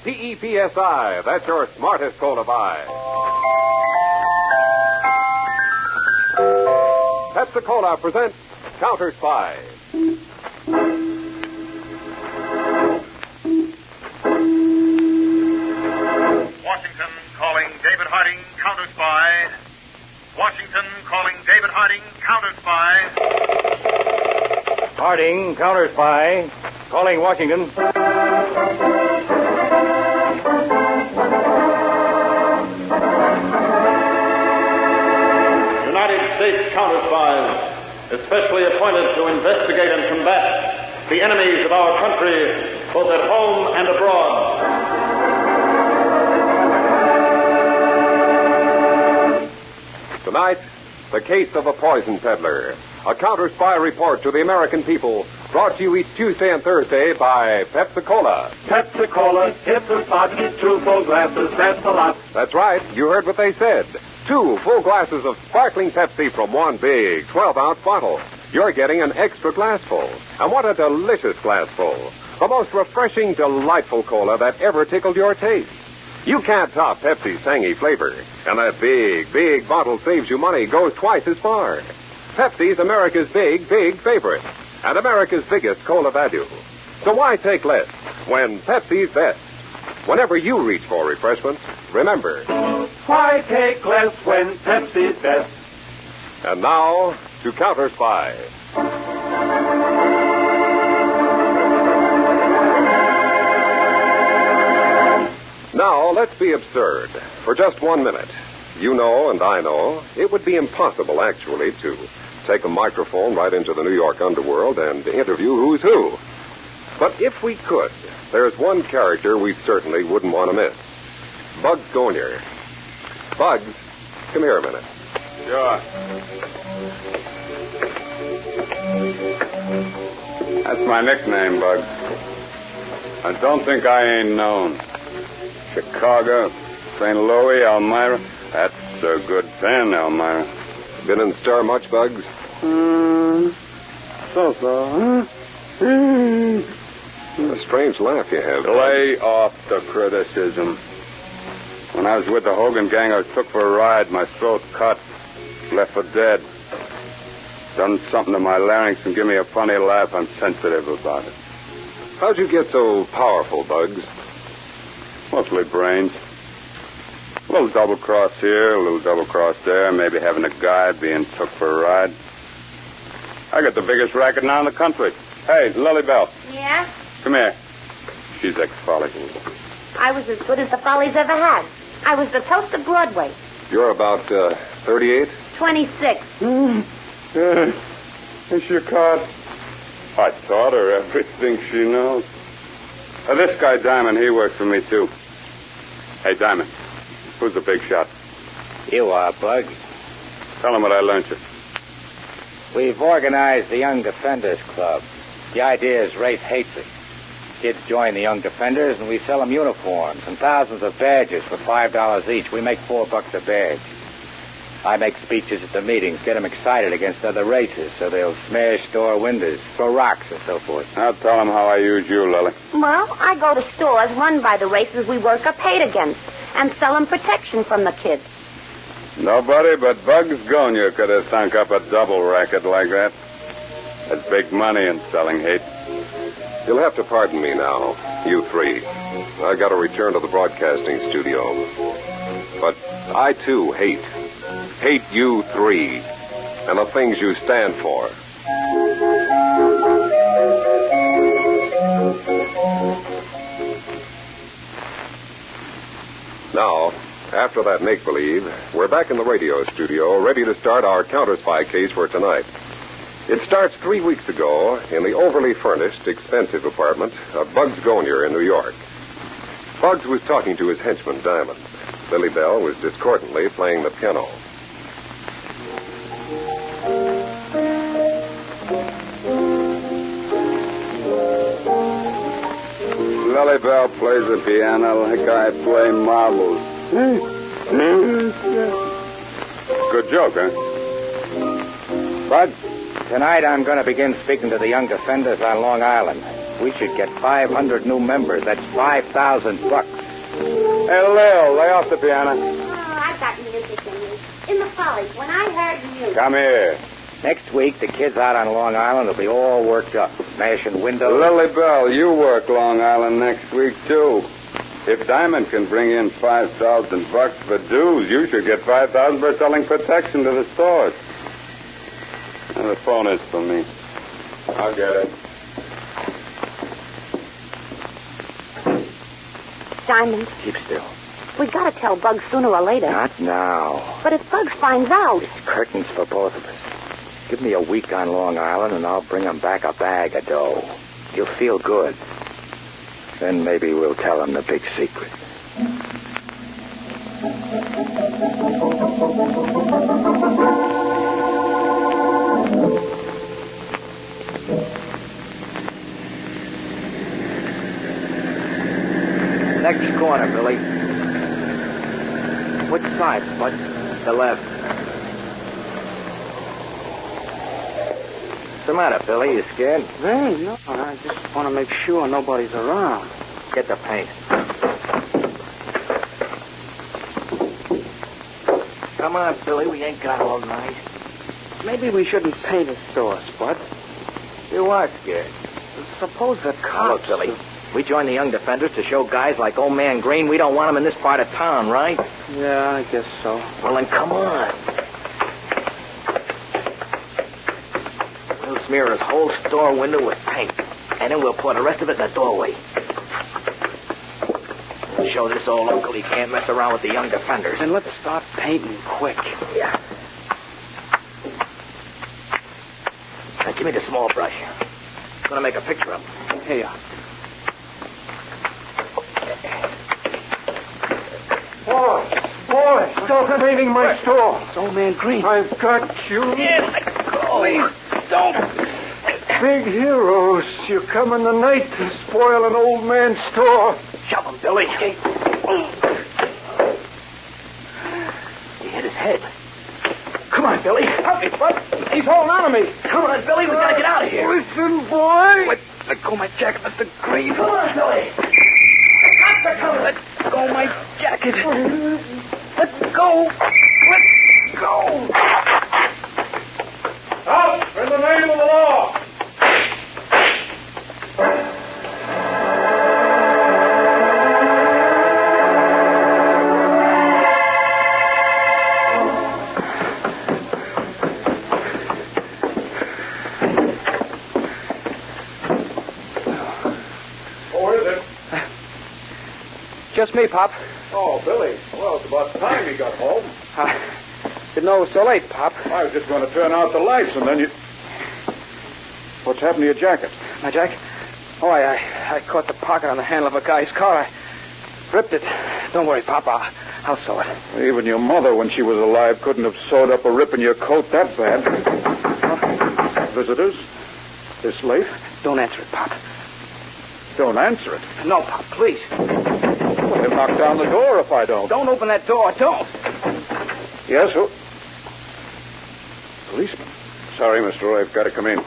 P-E-P-S-I. That's your smartest cola buy. Pepsi-Cola presents Counterspy. Washington calling David Harding, Counterspy. Washington calling David Harding, Counterspy. Harding, Counterspy. Calling Washington. United States counterspies, especially appointed to investigate and combat the enemies of our country, both at home and abroad. Tonight, the case of a poison peddler. A Counter-Spy report to the American people, brought to you each Tuesday and Thursday by Pepsi-Cola. Pepsi-Cola, it's a spot, 2 full glasses, that's a lot. That's right, you heard what they said. 2 full glasses of sparkling Pepsi from one big 12-ounce bottle. You're getting an extra glassful. And what a delicious glassful. The most refreshing, delightful cola that ever tickled your taste. You can't top Pepsi's tangy flavor. And that big, big bottle saves you money, goes twice as far. Pepsi's America's big, big favorite. And America's biggest cola value. So why take less when Pepsi's best? Whenever you reach for refreshments, remember, Why take less when Pepsi's best? And now, to Counterspy. Now, let's be absurd for just 1 minute. You know, and I know, it would be impossible, actually, to take a microphone right into the New York underworld and interview who's who. But if we could, there's one character we certainly wouldn't want to miss. Bugs Gonier. Bugs, come here a minute. Sure. That's my nickname, Bugs. I don't think I ain't known. Chicago, St. Louis, Elmira. That's a good pen, Elmira. Been in stir much, Bugs? So. A strange laugh you have. Lay off the criticism. When I was with the Hogan gang, I was took for a ride. My throat cut. Left for dead. Done something to my larynx and give me a funny laugh. I'm sensitive about it. How'd you get so powerful, Bugs? Mostly brains. A little double-cross here, a little double-cross there. Maybe having a guy being took for a ride. I got the biggest racket now in the country. Hey, Lily Bell. Yeah? Come here. She's ex-Folly. I was as good as the Follies ever had. I was the toast of Broadway. You're about 38? 26. Is your card? I taught her everything she knows. This guy, Diamond, he works for me, too. Hey, Diamond, who's the big shot? You are, Bugs. Tell him what I learned you. We've organized the Young Defenders Club. The idea is race hatred. Kids join the Young Defenders, and we sell them uniforms and thousands of badges for $5 each. We make $4 a badge. I make speeches at the meetings, get them excited against other races, so they'll smash store windows, throw rocks, and so forth. I'll tell them how I use you, Lily. Well, I go to stores run by the races we work up hate against and sell them protection from the kids. Nobody but Bugs Gonier could have sunk up a double racket like that. That's big money in selling hate. You'll have to pardon me now, you three. I got to return to the broadcasting studio. But I, too, hate you three and the things you stand for. Now, after that make-believe, we're back in the radio studio, ready to start our Counterspy case for tonight. It starts 3 weeks ago in the overly furnished, expensive apartment of Bugs Gonier in New York. Bugs was talking to his henchman, Diamond. Lily Bell was discordantly playing the piano. Lily Bell plays the piano like I play marbles. Good joke, huh? Bugs, tonight I'm going to begin speaking to the Young Defenders on Long Island. We should get 500 new members. That's $5,000. Hey, Lil, lay off the piano. Oh, I've got music in me. In the Follies, when I heard music. Come here. Next week, the kids out on Long Island will be all worked up, smashing windows. Lily Bell, you work Long Island next week, too. If Diamond can bring in $5,000 for dues, you should get $5,000 for selling protection to the stores. And the phone is for me. I'll get it. Diamond, Keep still. we gotta tell Bugs sooner or later. Not now. But if Bugs finds out... Curtains for both of us. Give me a week on Long Island, and I'll bring him back a bag of dough. You'll feel good. Then maybe we'll tell him the big secret. Next corner, Billy. Which side, Spud? The left. What's the matter, Billy? You scared? Hey, no, I just want to make sure nobody's around. Get the paint. Come on, Billy. We ain't got all night. Maybe we shouldn't paint a store, Spud. You are scared. Suppose the Now, cops... look, Billy. We joined the Young Defenders to show guys like Old Man Green we don't want them in this part of town, right? Yeah, I guess so. Well, then come on. We'll smear his whole store window with paint, and then we'll pour the rest of it in the doorway. We'll show this old uncle he can't mess around with the Young Defenders. And let's start painting quick. Yeah. Now, give me the small brush. I'm going to make a picture of him. Here you are. Boy, stop painting my store. It's Old Man Green. I've got you. Yeah, let go. Please, don't. Big heroes. You come in the night to spoil an old man's store. Shove him, Billy. He hit his head. Come on, Billy. Help me, Bud. He's holding on to me. Come on, Billy. We gotta get out of here. Listen, boy. Let go of my jacket, Mr. Green. Come on, Billy. Let go of my jacket. Let go. Let go. Out in the name of the law. Who is it? Just me, Pop. Oh, Billy. Well, it's about time you got home. Didn't know it was so late, Pop. I was just going to turn out the lights, and then you... What's happened to your jacket? My jacket? Oh, I caught the pocket on the handle of a guy's car. I ripped it. Don't worry, Pop. I'll sew it. Even your mother, when she was alive, couldn't have sewed up a rip in your coat that bad. Visitors? This late? Don't answer it, Pop. Don't answer it. No, Pop, please. Well, they'll knock down the door if I don't. Don't open that door. Don't. Yes, who? Policeman. Sorry, Mr. Roy. I've got to come in.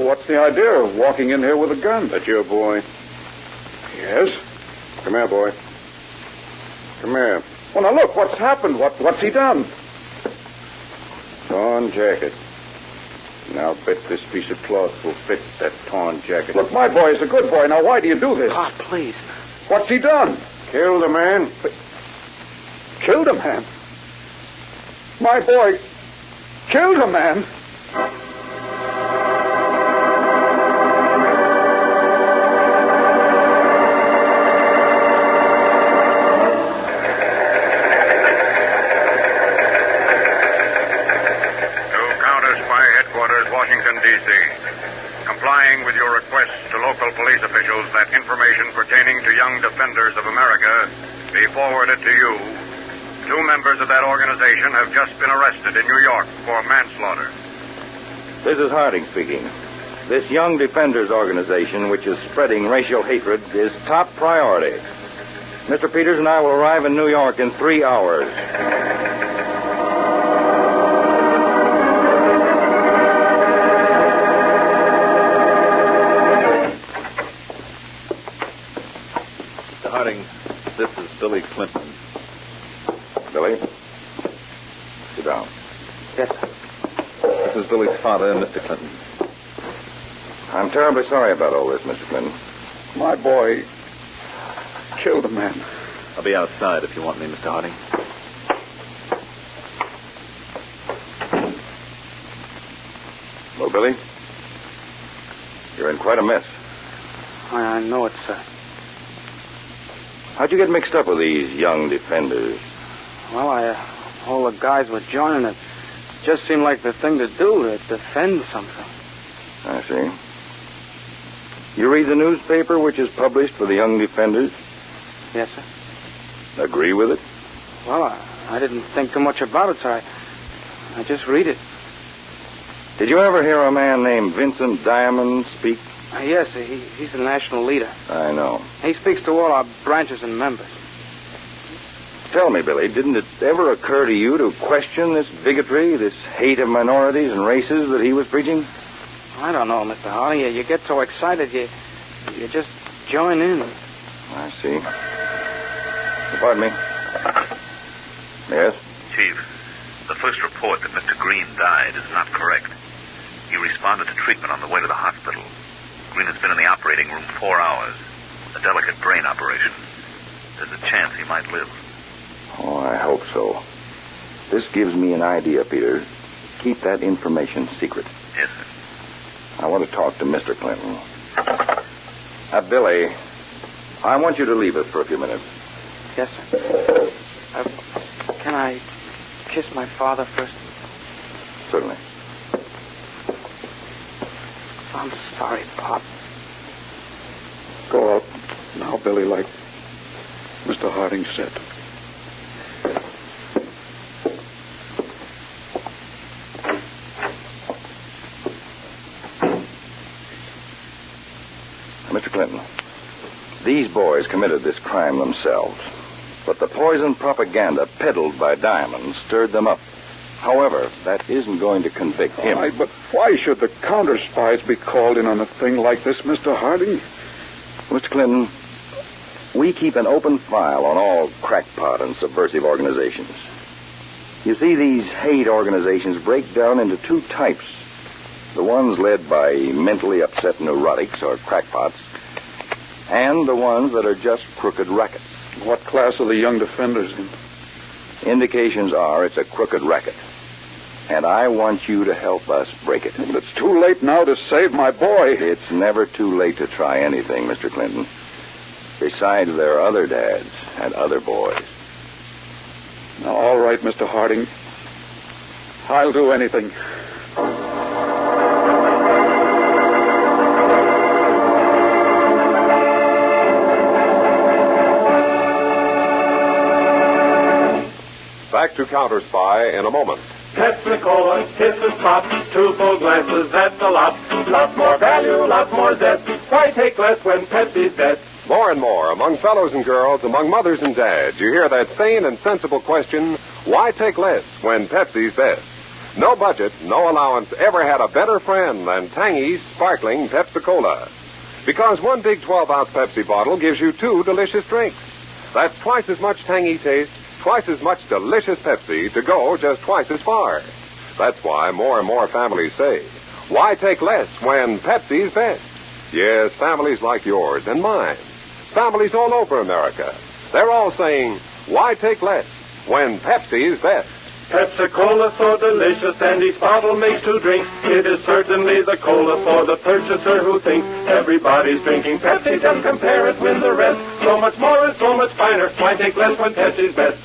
What's the idea of walking in here with a gun? That your boy? Yes. Come here, boy. Come here. Well, now look, what's happened? What's he done? Torn jacket. Now, bet this piece of cloth will fit that torn jacket. Look, my boy is a good boy. Now, why do you do this? Pop, please. What's he done? Killed a man. Killed a man? My boy killed a man? Washington, D.C. Complying with your request to local police officials that information pertaining to Young Defenders of America be forwarded to you, 2 members of that organization have just been arrested in New York for manslaughter. This is Harding speaking. This Young Defenders organization, which is spreading racial hatred, is top priority. Mr. Peters and I will arrive in New York in 3 hours. down. Yes, sir. This is Billy's father, Mr. Clinton. I'm terribly sorry about all this, Mr. Clinton. My boy killed a man. I'll be outside if you want me, Mr. Harding. Well, Billy, you're in quite a mess. I know it, sir. How'd you get mixed up with these young defenders? Well, all the guys were joining it. Just seemed like the thing to do, to defend something. I see. You read the newspaper which is published for the young defenders? Yes, sir. Agree with it? Well, I didn't think too much about it, sir. I just read it. Did you ever hear a man named Vincent Diamond speak? Yes, he's the national leader. I know. He speaks to all our branches and members. Tell me, Billy, didn't it ever occur to you to question this bigotry, this hate of minorities and races that he was preaching? I don't know, Mr. Harding. You get so excited, you just join in. I see. Pardon me. Yes? Chief, the first report that Mr. Green died is not correct. He responded to treatment on the way to the hospital. Green has been in the operating room 4 hours. A delicate brain operation. There's a chance he might live. Oh, I hope so. This gives me an idea, Peter. Keep that information secret. Yes, sir. I want to talk to Mr. Clinton. Billy, I want you to leave us for a few minutes. Yes, sir. Can I kiss my father first? Certainly. I'm sorry, Pop. Go out now, Billy, like Mr. Harding said. Mr. Clinton, these boys committed this crime themselves, but the poison propaganda peddled by Diamond stirred them up. However, that isn't going to convict him. But why should the counterspies be called in on a thing like this, Mr. Harding? Mr. Clinton, we keep an open file on all crackpot and subversive organizations. You see, these hate organizations break down into two types. The ones led by mentally upset neurotics or crackpots, and the ones that are just crooked rackets. What class are the young defenders in? Indications are it's a crooked racket. And I want you to help us break it. But it's too late now to save my boy. It's never too late to try anything, Mr. Clinton. Besides, there are other dads and other boys. Now, all right, Mr. Harding. I'll do anything. Back to Counterspy in a moment. Pepsi-Cola, kisses pop, 2 full glasses, that's a lot. Lot more value, lot more zest. Why take less when Pepsi's best? More and more, among fellows and girls, among mothers and dads, you hear that sane and sensible question, why take less when Pepsi's best? No budget, no allowance ever had a better friend than tangy, sparkling Pepsi-Cola. Because one big 12-ounce Pepsi bottle gives you 2 delicious drinks. That's twice as much tangy taste, twice as much delicious Pepsi to go just twice as far. That's why more and more families say, why take less when Pepsi's best? Yes, families like yours and mine. Families all over America. They're all saying, why take less when Pepsi's best? Pepsi-Cola so delicious, and each bottle makes 2 drinks. It is certainly the cola for the purchaser who thinks everybody's drinking Pepsi. Just compare it with the rest. So much more and so much finer. Why take less when Pepsi's best?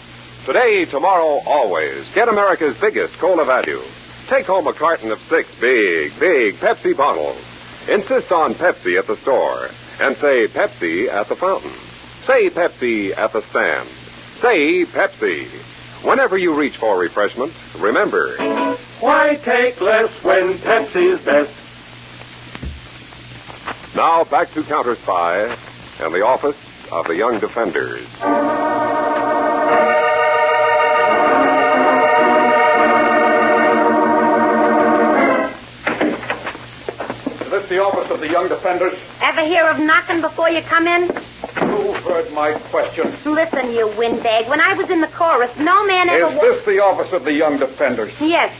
Today, tomorrow, always. Get America's biggest cola value. Take home a carton of 6 big Pepsi bottles. Insist on Pepsi at the store. And say Pepsi at the fountain. Say Pepsi at the stand. Say Pepsi. Whenever you reach for refreshment, remember, why take less when Pepsi's best? Now back to Counterspy and the office of the young defenders. Is this the office of the young defenders? Ever hear of knocking before you come in? You've answered my question. Listen, you windbag. When I was in the chorus, no man ever... Is this the office of the Young Defenders? Yes.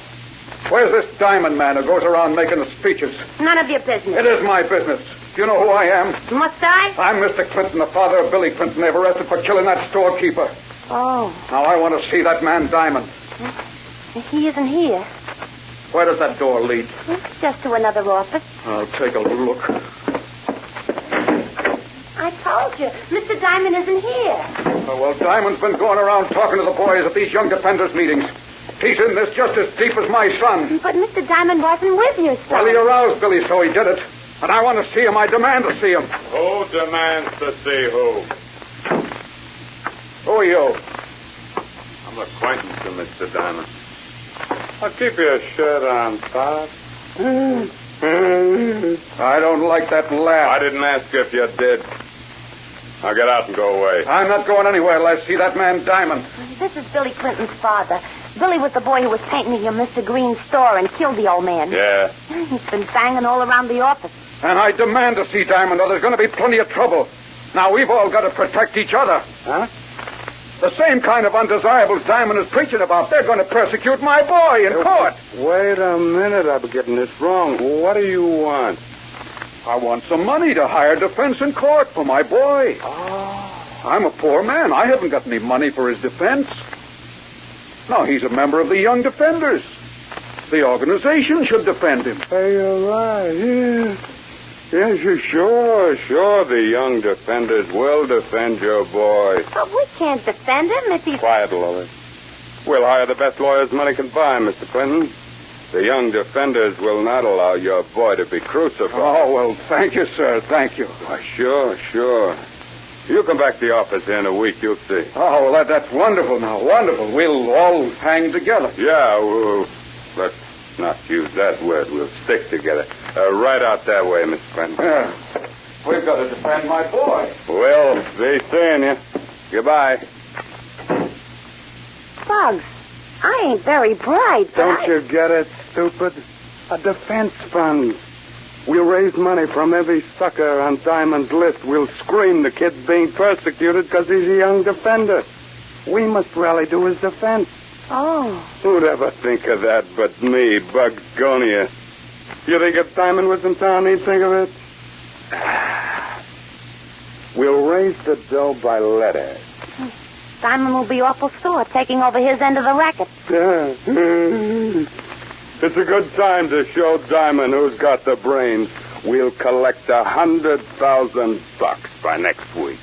Where's this diamond man who goes around making the speeches? None of your business. It is my business. Do you know who I am? Must I? I'm Mr. Clinton, the father of Billy Clinton. They've arrested for killing that storekeeper. Oh. Now I want to see that man Diamond. He isn't here. Where does that door lead? It's just to another office. I'll take a look. I told you, Mr. Diamond isn't here. Oh, well, Diamond's been going around talking to the boys at these Young Defenders meetings. He's in this just as deep as my son. But Mr. Diamond wasn't with your son. Well, he aroused Billy, so he did it. And I want to see him. I demand to see him. Who demands to see who? Who are you? I'm acquaintance to Mr. Diamond. I'll keep your shirt on, Pop. I don't like that laugh. I didn't ask if you did. Now get out and go away. I'm not going anywhere till I see that man Diamond. This is Billy Clinton's father. Billy was the boy who was painting in Mr. Green's store and killed the old man. Yeah. He's been banging all around the office. And I demand to see Diamond, or there's going to be plenty of trouble. Now, we've all got to protect each other. Huh? The same kind of undesirables Diamond is preaching about. They're going to persecute my boy in court. Wait a minute. I'm getting this wrong. What do you want? I want some money to hire defense in court for my boy. Oh. I'm a poor man. I haven't got any money for his defense. No, he's a member of the Young Defenders. The organization should defend him. Hey, you're right. Yeah. Yes, sure. The Young Defenders will defend your boy. But we can't defend him if he's... Quiet, Lois. We'll hire the best lawyers money can buy, Mr. Clinton. The Young Defenders will not allow your boy to be crucified. Oh, well, thank you, sir. Thank you. Why, sure. You come back to the office in a week, you'll see. Oh, well, that's wonderful now. Wonderful. We'll all hang together. Yeah, well, let's not use that word. We'll stick together. Right out that way, Mr. Clinton. Yeah. We've got to defend my boy. We'll be seeing you. Goodbye. Bugs, I ain't very bright, but Don't you get it, stupid? A defense fund. We'll raise money from every sucker on Diamond's list. We'll scream the kid's being persecuted because he's a Young Defender. We must rally to his defense. Oh. Who'd ever think of that but me, Bugs Gonia? You think if Diamond was in town, he'd think of it? We'll raise the dough by letter. Diamond will be awful sore taking over his end of the racket. It's a good time to show Diamond who's got the brains. We'll collect $100,000 by next week.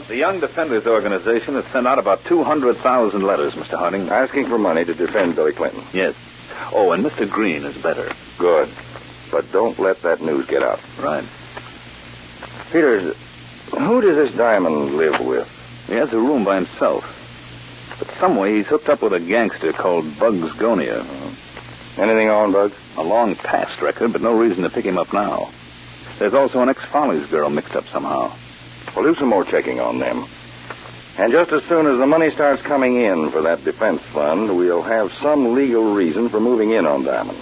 The Young Defenders Organization has sent out about 200,000 letters, Mr. Harding. Asking for money to defend Billy Clinton. Yes. Oh, and Mr. Green is better. Good. But don't let that news get out. Right. Peters, who does this Diamond live with? He has a room by himself. But some way he's hooked up with a gangster called Bugs Gonia. Anything on, Bugs? A long past record, but no reason to pick him up now. There's also an ex-Follies girl mixed up somehow. We'll do some more checking on them. And just as soon as the money starts coming in for that defense fund, we'll have some legal reason for moving in on Diamond.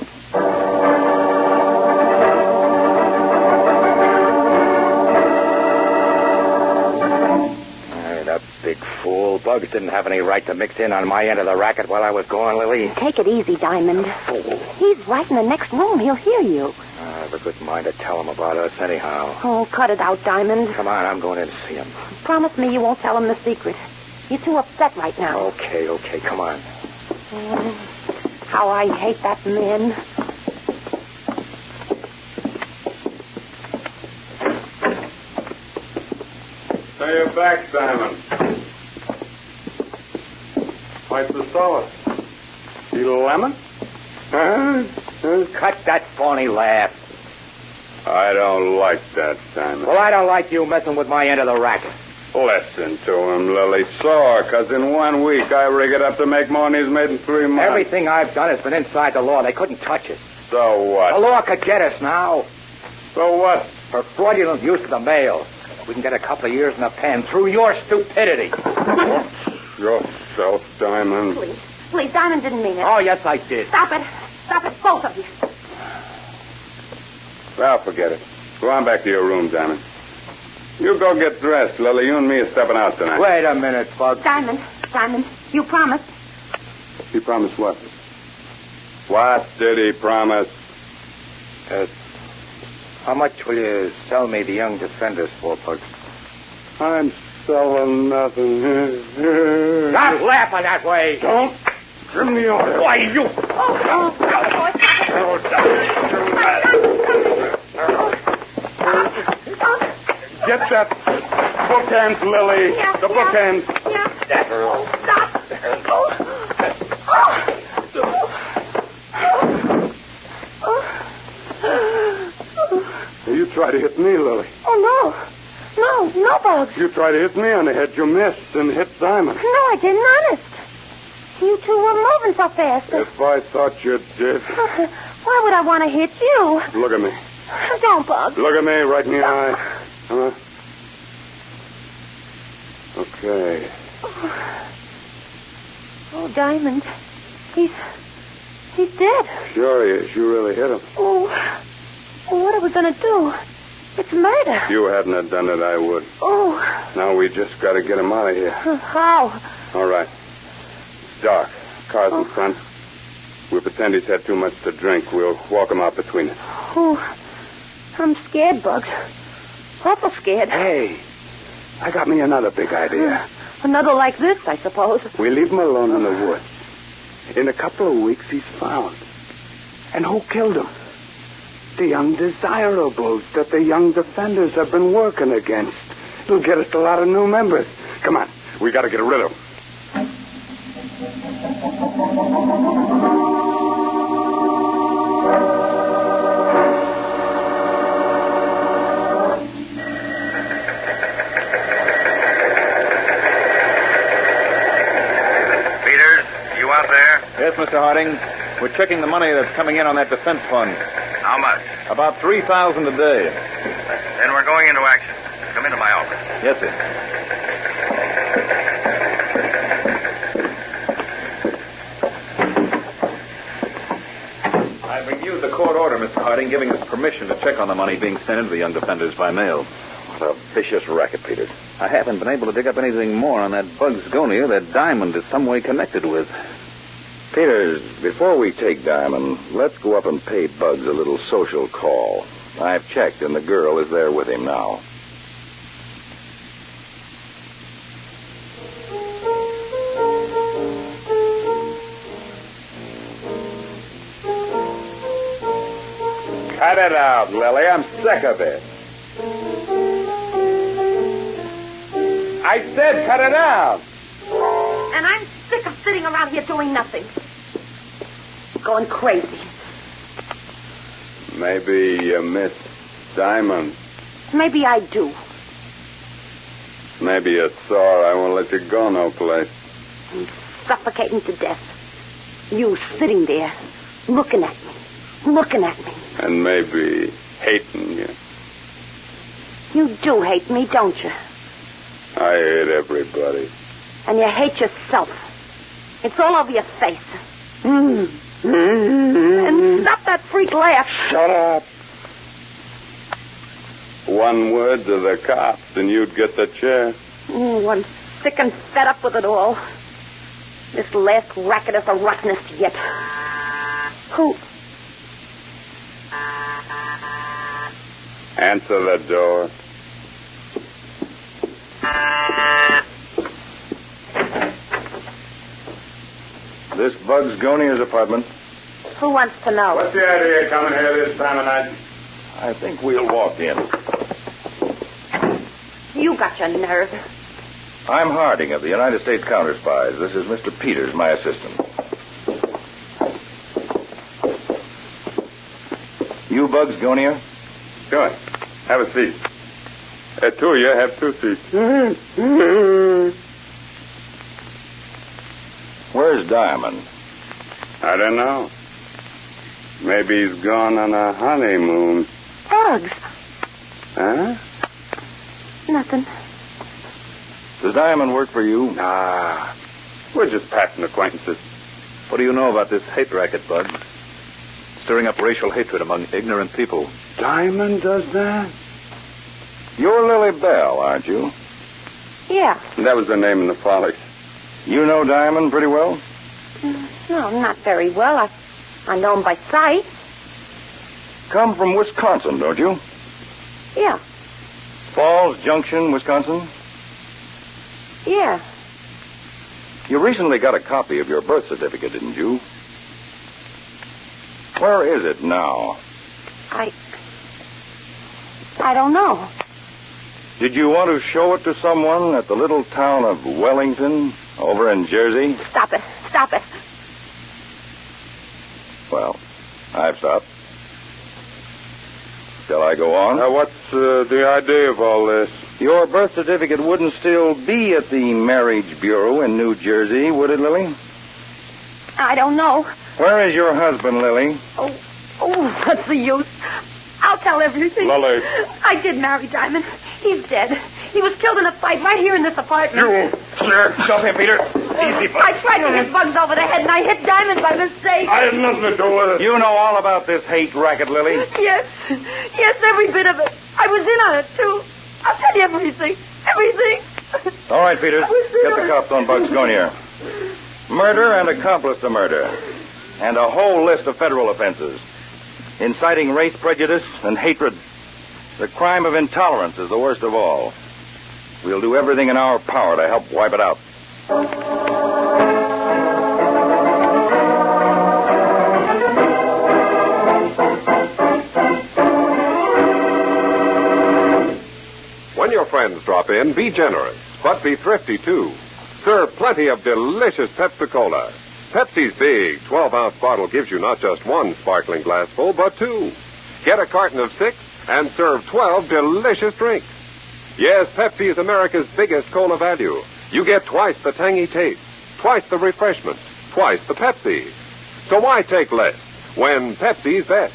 That big fool. Bugs didn't have any right to mix in on my end of the racket while I was gone, Lily. Take it easy, Diamond. Fool. He's right in the next room. He'll hear you. I have a good mind to tell him about us anyhow. Oh, cut it out, Diamond. Come on, I'm going in to see him. Promise me you won't tell him the secret. You're too upset right now. Okay, come on. How I hate that man. Say you're back, Simon. What's the sauce? You lemon? Cut that phony laugh. I don't like that, Simon. Well, I don't like you messing with my end of the racket. Listen to him, Lily. Sore, because in 1 week I rig it up to make more than he's made in 3 months. Everything I've done has been inside the law. They couldn't touch us. So what? The law could get us now. So what? For fraudulent use of the mail. We can get a couple of years in the pen through your stupidity. Yourself, Diamond. Please, Diamond didn't mean it. Oh, yes, I did. Stop it. Stop it, both of you. Well, forget it. Go on back to your room, Diamond. You go get dressed, Lily. You and me are stepping out tonight. Wait a minute, Bugs. Diamond, you promised. He promised what? What did he promise? How much will you sell me the young defenders for, Bugs? I'm selling nothing. Stop laughing that way. Don't give me order. Why, you... Get that bookends, Lily. Yeah, the bookends. Yeah. You try to hit me, Lily. Oh, no, Bugs. You try to hit me on the head. You missed and hit Diamond. No, I didn't, honest. You two were moving so fast. If I thought you did. Why would I want to hit you? Look at me. Don't, Bugs. Look at me right in the eye. Huh? Okay. Oh, Diamond. He's dead. Sure he is. You really hit him. Oh, what are we going to do? It's murder. If you hadn't have done it, I would. Oh. Now we just got to get him out of here. How? All right. It's dark. Car's in front. We'll pretend he's had too much to drink. We'll walk him out between us. Oh, I'm scared, Bugs. Awful scared. Hey, I got me another big idea. Another like this, I suppose. We leave him alone in the woods. In a couple of weeks, he's found. And who killed him? The young desirables that the young defenders have been working against. It'll get us a lot of new members. Come on, we got to get rid of them. Peters, you out there? Yes, Mr. Harding. We're checking the money that's coming in on that defense fund. How much? About $3,000 a day. Then we're going into action. Come into my office. Yes, sir. I've reviewed the court order, Mr. Harding, giving us permission to check on the money being sent into the young defenders by mail. What a vicious racket, Peters. I haven't been able to dig up anything more on that Bugs Gonia that Diamond is some way connected with. Peters, before we take Diamond, let's go up and pay Bugs a little social call. I've checked, and the girl is there with him now. Cut it out, Lily. I'm sick of it. I said cut it out. And I'm sick of sitting around here doing nothing. Going crazy. Maybe you miss Diamond. Maybe I do. Maybe you're sore. I won't let you go no place. I'm suffocating to death. You sitting there, looking at me. And maybe hating you. You do hate me, don't you? I hate everybody. And you hate yourself. It's all over your face. And stop that freak laugh. Shut up. One word to the cops and you'd get the chair. I'm sick and fed up with it all. This last racket is the rottenest yet. Who? Answer the door. This Bugs Gonia's apartment. Who wants to know? What's the idea of coming here this time of night? I think we'll walk in. You got your nerve. I'm Harding of the United States Counterspies. This is Mr. Peters, my assistant. You Bugs Gonia? Good. Have a seat. Two of you have 2 seats. Where's Diamond? I don't know. Maybe he's gone on a honeymoon. Bugs. Huh? Nothing. Does Diamond work for you? Nah. We're just passing acquaintances. What do you know about this hate racket, Bugs? stirring up racial hatred among ignorant people. Diamond does that? You're Lily Bell, aren't you? Yeah. That was the name in the Follies. You know Diamond pretty well? No, not very well. I know him by sight. Come from Wisconsin, don't you? Yeah. Falls Junction, Wisconsin? Yeah. You recently got a copy of your birth certificate, didn't you? Where is it now? I don't know. Did you want to show it to someone at the little town of Wellington over in Jersey? Stop it. Stop it. Well, I've stopped. Shall I go on? What's the idea of all this? Your birth certificate wouldn't still be at the Marriage Bureau in New Jersey, would it, Lily? I don't know. Where is your husband, Lily? Oh, what's the use? I'll tell everything. Lily. I did marry Diamond. He's dead. He was killed in a fight right here in this apartment. Sir, stop him, Peter. Easy, I tried to hit Bugs over the head, and I hit Diamond by mistake. I had nothing to do with it. You know all about this hate racket, Lily? Yes, every bit of it. I was in on it, too. I'll tell you everything. Everything. All right, Peter. Get the cops on Bugs going here. Murder and accomplice to murder. And a whole list of federal offenses. Inciting race prejudice and hatred. The crime of intolerance is the worst of all. We'll do everything in our power to help wipe it out. When your friends drop in, be generous, but be thrifty, too. Serve plenty of delicious Pepsi-Cola. Pepsi's big 12-ounce bottle gives you not just one sparkling glassful, but two. Get a carton of 6 and serve 12 delicious drinks. Yes, Pepsi is America's biggest cola value. You get twice the tangy taste, twice the refreshment, twice the Pepsi. So why take less when Pepsi's best?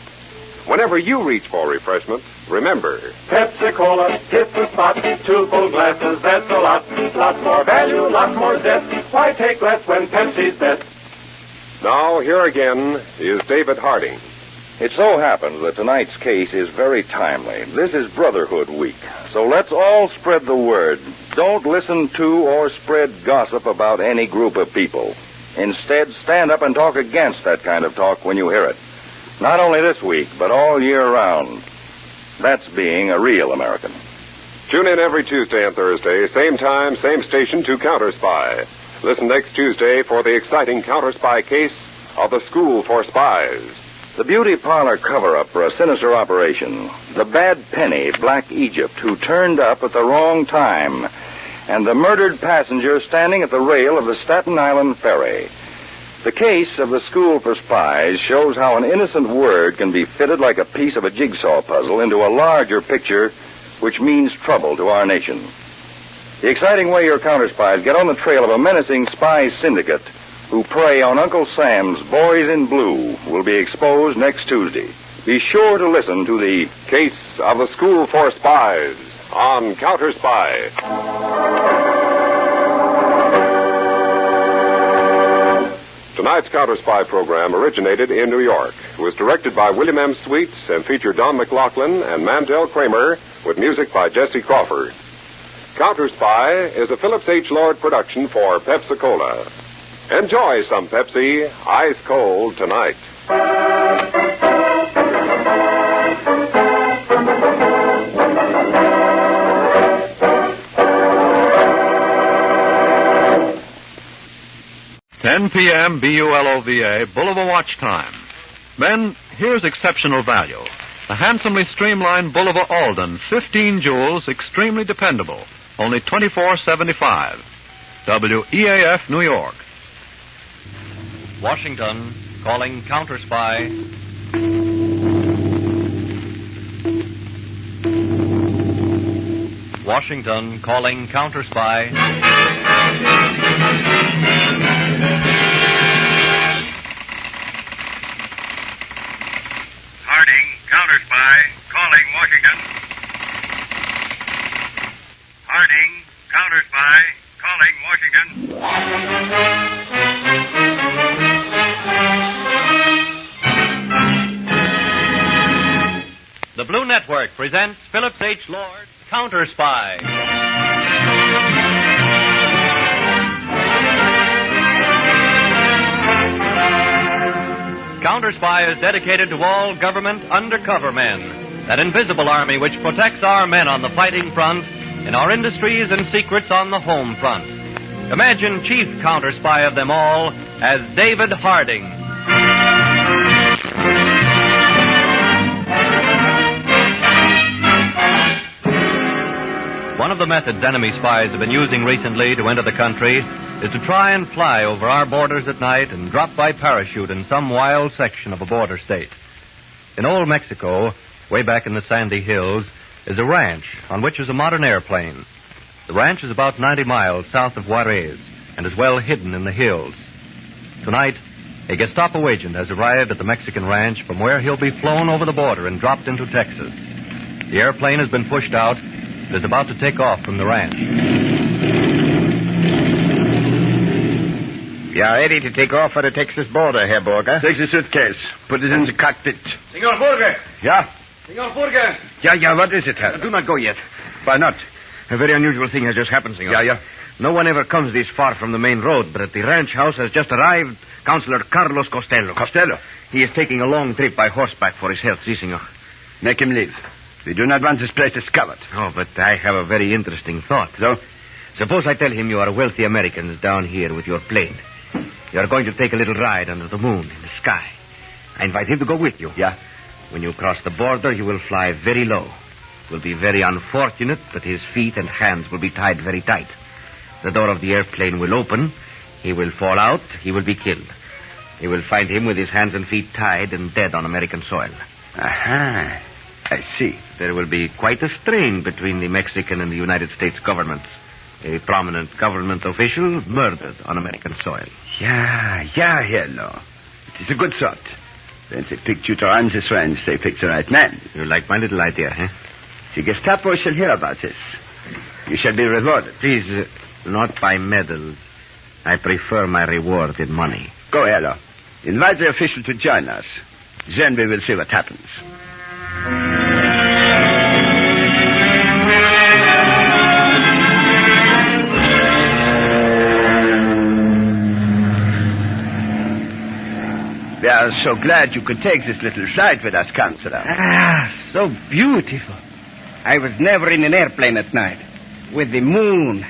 Whenever you reach for refreshment, remember, Pepsi-Cola hits the spot. 2 full glasses, that's a lot. Lots more value, lots more zest. Why take less when Pepsi's best? now here again is David Harding. It so happens that tonight's case is very timely. This is Brotherhood Week, so let's all spread the word. Don't listen to or spread gossip about any group of people. Instead, stand up and talk against that kind of talk when you hear it. Not only this week, but all year round. That's being a real American. Tune in every Tuesday and Thursday, same time, same station, to Counterspy. Listen next Tuesday for the exciting Counterspy case of the School for Spies. The beauty parlor cover-up for a sinister operation. The bad penny, Black Egypt, who turned up at the wrong time. And the murdered passenger standing at the rail of the Staten Island ferry. The case of the School for Spies shows how an innocent word can be fitted like a piece of a jigsaw puzzle into a larger picture which means trouble to our nation. The exciting way your counterspies get on the trail of a menacing spy syndicate who prey on Uncle Sam's boys in blue will be exposed next Tuesday. Be sure to listen to the Case of the School for Spies on Counterspy. Tonight's Counterspy program originated in New York. It was directed by William M. Sweets and featured Don McLaughlin and Mandel Kramer with music by Jesse Crawford. Counterspy is a Phillips H. Lord production for Pepsi-Cola. Enjoy some Pepsi, ice cold tonight. $10 p.m. BULOVA, Bulova Watch Time. Men, here's exceptional value. The handsomely streamlined Bulova Alden, 15 jewels, extremely dependable. Only $24.75. WEAF, New York. Washington, calling Counterspy. Washington, calling Counterspy. Harding, Counterspy, calling Washington. Harding, Counterspy, calling Washington. Blue Network presents Phillips H. Lord's Counterspy. Counterspy is dedicated to all government undercover men, that invisible army which protects our men on the fighting front, in our industries and secrets on the home front. Imagine chief counterspy of them all as David Harding. One of the methods enemy spies have been using recently to enter the country is to try and fly over our borders at night and drop by parachute in some wild section of a border state. In old Mexico, way back in the sandy hills, is a ranch on which is a modern airplane. The ranch is about 90 miles south of Juarez and is well hidden in the hills. Tonight, a Gestapo agent has arrived at the Mexican ranch from where he'll be flown over the border and dropped into Texas. The airplane has been pushed out and is about to take off from the ranch. We are ready to take off for the Texas border, Herr Burger. Take the suitcase. Put it in the cockpit. Senor Burger! Yeah? Senor Burger! Yeah, what is it, Herr? Do not go yet. Why not? A very unusual thing has just happened, senor. Yeah. No one ever comes this far from the main road, but at the ranch house has just arrived Councilor Carlos Costello. Costello? He is taking a long trip by horseback for his health, si, senor. Make him leave. We do not want this place discovered. Oh, but I have a very interesting thought. So? Suppose I tell him you are wealthy Americans down here with your plane. You are going to take a little ride under the moon in the sky. I invite him to go with you. Yeah? When you cross the border, you will fly very low. It will be very unfortunate, but his feet and hands will be tied very tight. The door of the airplane will open. He will fall out. He will be killed. You will find him with his hands and feet tied and dead on American soil. Aha. I see. There will be quite a strain between the Mexican and the United States governments. A prominent government official murdered on American soil. Yeah, hello. It is a good thought. When they picked you to run this ranch, they picked the right man. You like my little idea, huh? The Gestapo shall hear about this. You shall be rewarded. Please, not by medals. I prefer my reward in money. Go, hello. Invite the official to join us. Then we will see what happens. We are so glad you could take this little flight with us, Counselor. Ah, so beautiful. I was never in an airplane at night. With the moon.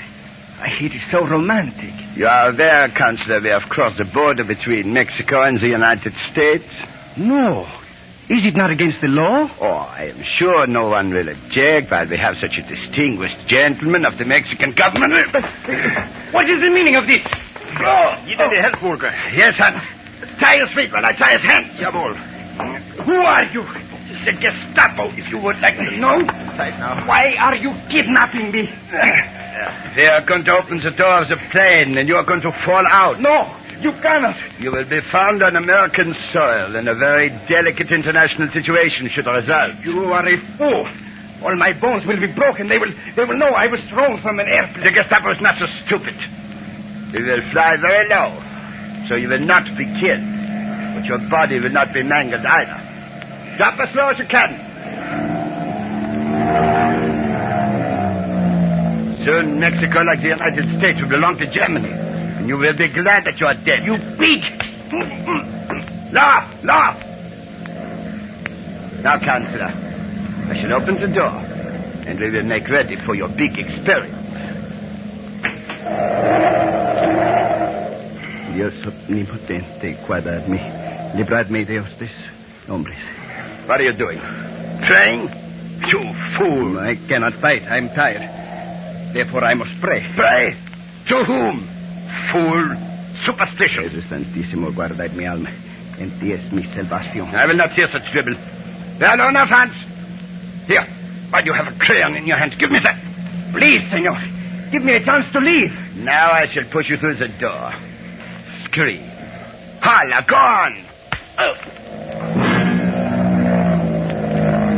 It is so romantic. You are aware, Counselor, we have crossed the border between Mexico and the United States? No. Is it not against the law? Oh, I am sure no one will object while we have such a distinguished gentleman of the Mexican government. What is the meaning of this? Oh, you need help, Burger. Yes, son. Tie his feet while I tie his hands. Jawohl. Who are you? The Gestapo, if you would like to know. Right now. Why are you kidnapping me? They are going to open the door of the plane, and you are going to fall out. No, you cannot. You will be found on American soil, and a very delicate international situation should result. You are a fool. All my bones will be broken. They will know I was thrown from an airplane. The Gestapo is not so stupid. We will fly very low, so you will not be killed. But your body will not be mangled either. Drop as low as you can. Soon Mexico, like the United States, will belong to Germany. And you will be glad that you are dead. You pig! Laugh! Now, Counselor, I shall open the door, and we will make ready for your big experience. Dios omnipotente, guardad me. Libradme de estos hombres. What are you doing? Praying? You fool. I cannot fight. I'm tired. Therefore, I must pray. Pray? To whom? Fool. Superstition. Jesús Santísimo, guardad mi alma. En ti es mi salvación. I will not hear such dribble. There are no enough hands. Here. Why do you have a crayon in your hand? Give me that. Please, senor. Give me a chance to leave. Now I shall push you through the door. Scream. Holla, go on. Oh.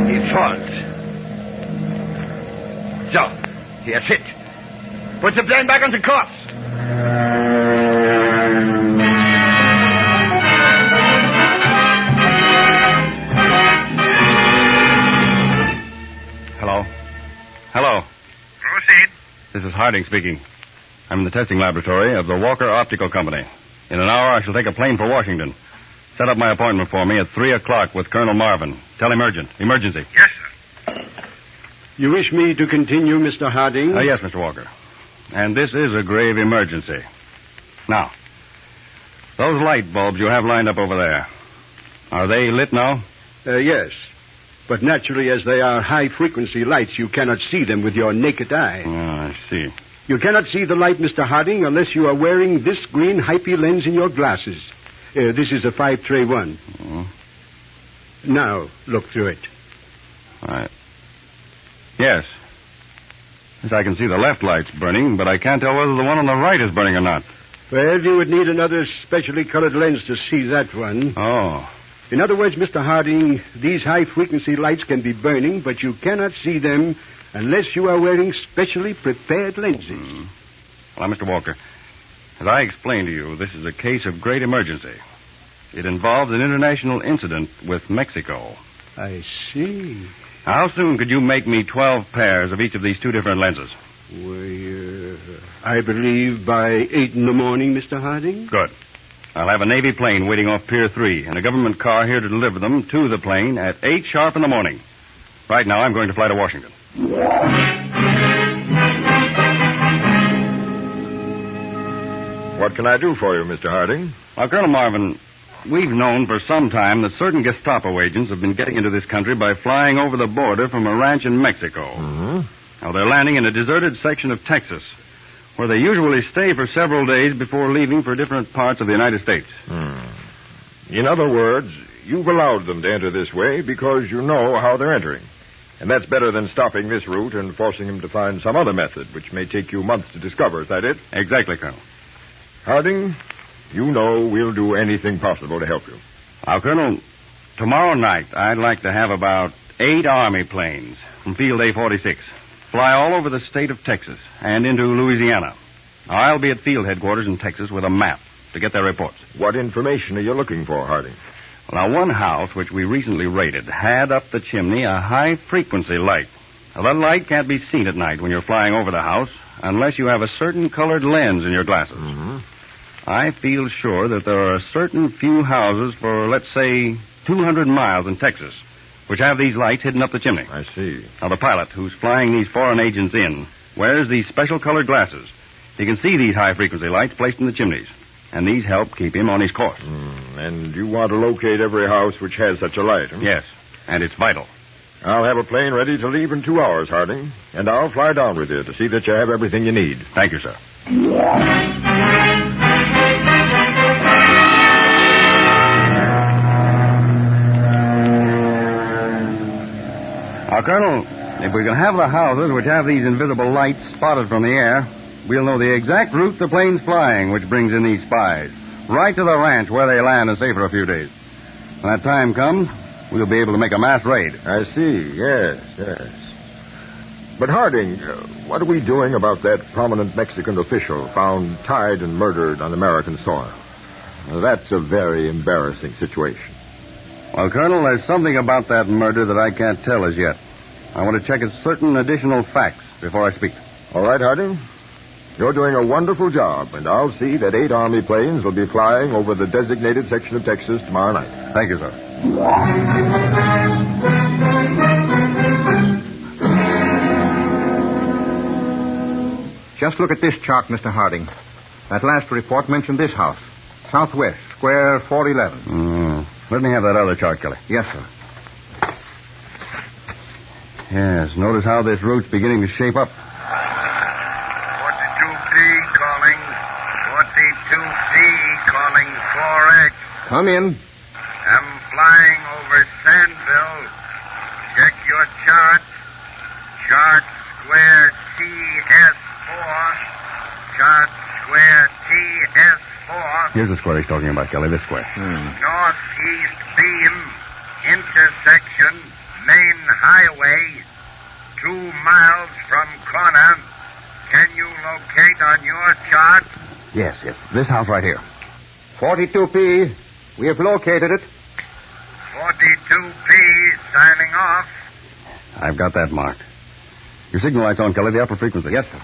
He falls. So, here's it. Put the plane back on the course. Proceed. This is Harding speaking. I'm in the testing laboratory of the Walker Optical Company. In an hour, I shall take a plane for Washington. Set up my appointment for me at 3 o'clock with Colonel Marvin. Tell him urgent. Emergency. Yes, sir. You wish me to continue, Mr. Harding? Yes, Mr. Walker. And this is a grave emergency. Now, those light bulbs you have lined up over there, are they lit now? Yes. But naturally, as they are high-frequency lights, you cannot see them with your naked eye. Oh, I see. You cannot see the light, Mr. Harding, unless you are wearing this green hypie lens in your glasses. This is a 5-tray-1. Oh. Now, look through it. Right. Yes. Yes, I can see the left light's burning, but I can't tell whether the one on the right is burning or not. Well, you would need another specially colored lens to see that one. Oh. In other words, Mr. Harding, these high-frequency lights can be burning, but you cannot see them unless you are wearing specially prepared lenses. Well, Mr. Walker, as I explained to you, this is a case of great emergency. It involves an international incident with Mexico. I see. How soon could you make me 12 pairs of each of these two different lenses? Why, I believe by 8 in the morning, Mr. Harding. Good. I'll have a Navy plane waiting off Pier 3 and a government car here to deliver them to the plane at 8 sharp in the morning. Right now, I'm going to fly to Washington. What can I do for you, Mr. Harding? Well, Colonel Marvin, we've known for some time that certain Gestapo agents have been getting into this country by flying over the border from a ranch in Mexico. Mm-hmm. Now, they're landing in a deserted section of Texas, where they usually stay for several days before leaving for different parts of the United States. In other words, you've allowed them to enter this way because you know how they're entering. And that's better than stopping this route and forcing them to find some other method, which may take you months to discover. Is that it? Exactly, Colonel. Harding, you know we'll do anything possible to help you. Now, Colonel, tomorrow night I'd like to have about 8 Army planes from Field A-46 fly all over the state of Texas and into Louisiana. Now, I'll be at field headquarters in Texas with a map to get their reports. What information are you looking for, Harding? Well, now, one house which we recently raided had up the chimney a high-frequency light. Now, that light can't be seen at night when you're flying over the house unless you have a certain colored lens in your glasses. Mm-hmm. I feel sure that there are a certain few houses for, let's say, 200 miles in Texas which have these lights hidden up the chimney. I see. Now, the pilot who's flying these foreign agents in wears these special colored glasses. He can see these high-frequency lights placed in the chimneys, and these help keep him on his course. And you want to locate every house which has such a light, huh? Yes, and it's vital. I'll have a plane ready to leave in 2 hours, Harding, and I'll fly down with you to see that you have everything you need. Thank you, sir. Now, Colonel, if we can have the houses which have these invisible lights spotted from the air, we'll know the exact route the plane's flying, which brings in these spies, right to the ranch where they land and stay for a few days. When that time comes, we'll be able to make a mass raid. I see, yes. But, Harding, what are we doing about that prominent Mexican official found tied and murdered on American soil? That's a very embarrassing situation. Well, Colonel, there's something about that murder that I can't tell as yet. I want to check certain additional facts before I speak. All right, Harding. You're doing a wonderful job, and I'll see that 8 Army planes will be flying over the designated section of Texas tomorrow night. Thank you, sir. Just look at this chart, Mr. Harding. That last report mentioned this house. Southwest, square 411. Let me have that other chart, Kelly. Yes, sir. Yes, notice how this route's beginning to shape up. 42P calling. 42P calling 4X. Come in. I'm flying over Sandville. Check your chart. Chart square TS4. Chart square TS4. Here's the square he's talking about, Kelly, this square. Northeast beam. Intersection. Main highway. 2 miles from corner. Can you locate on your chart? Yes. This house right here. 42P. We have located it. 42P signing off. I've got that marked. Your signal light's on, Kelly. The upper frequency. Yes, sir.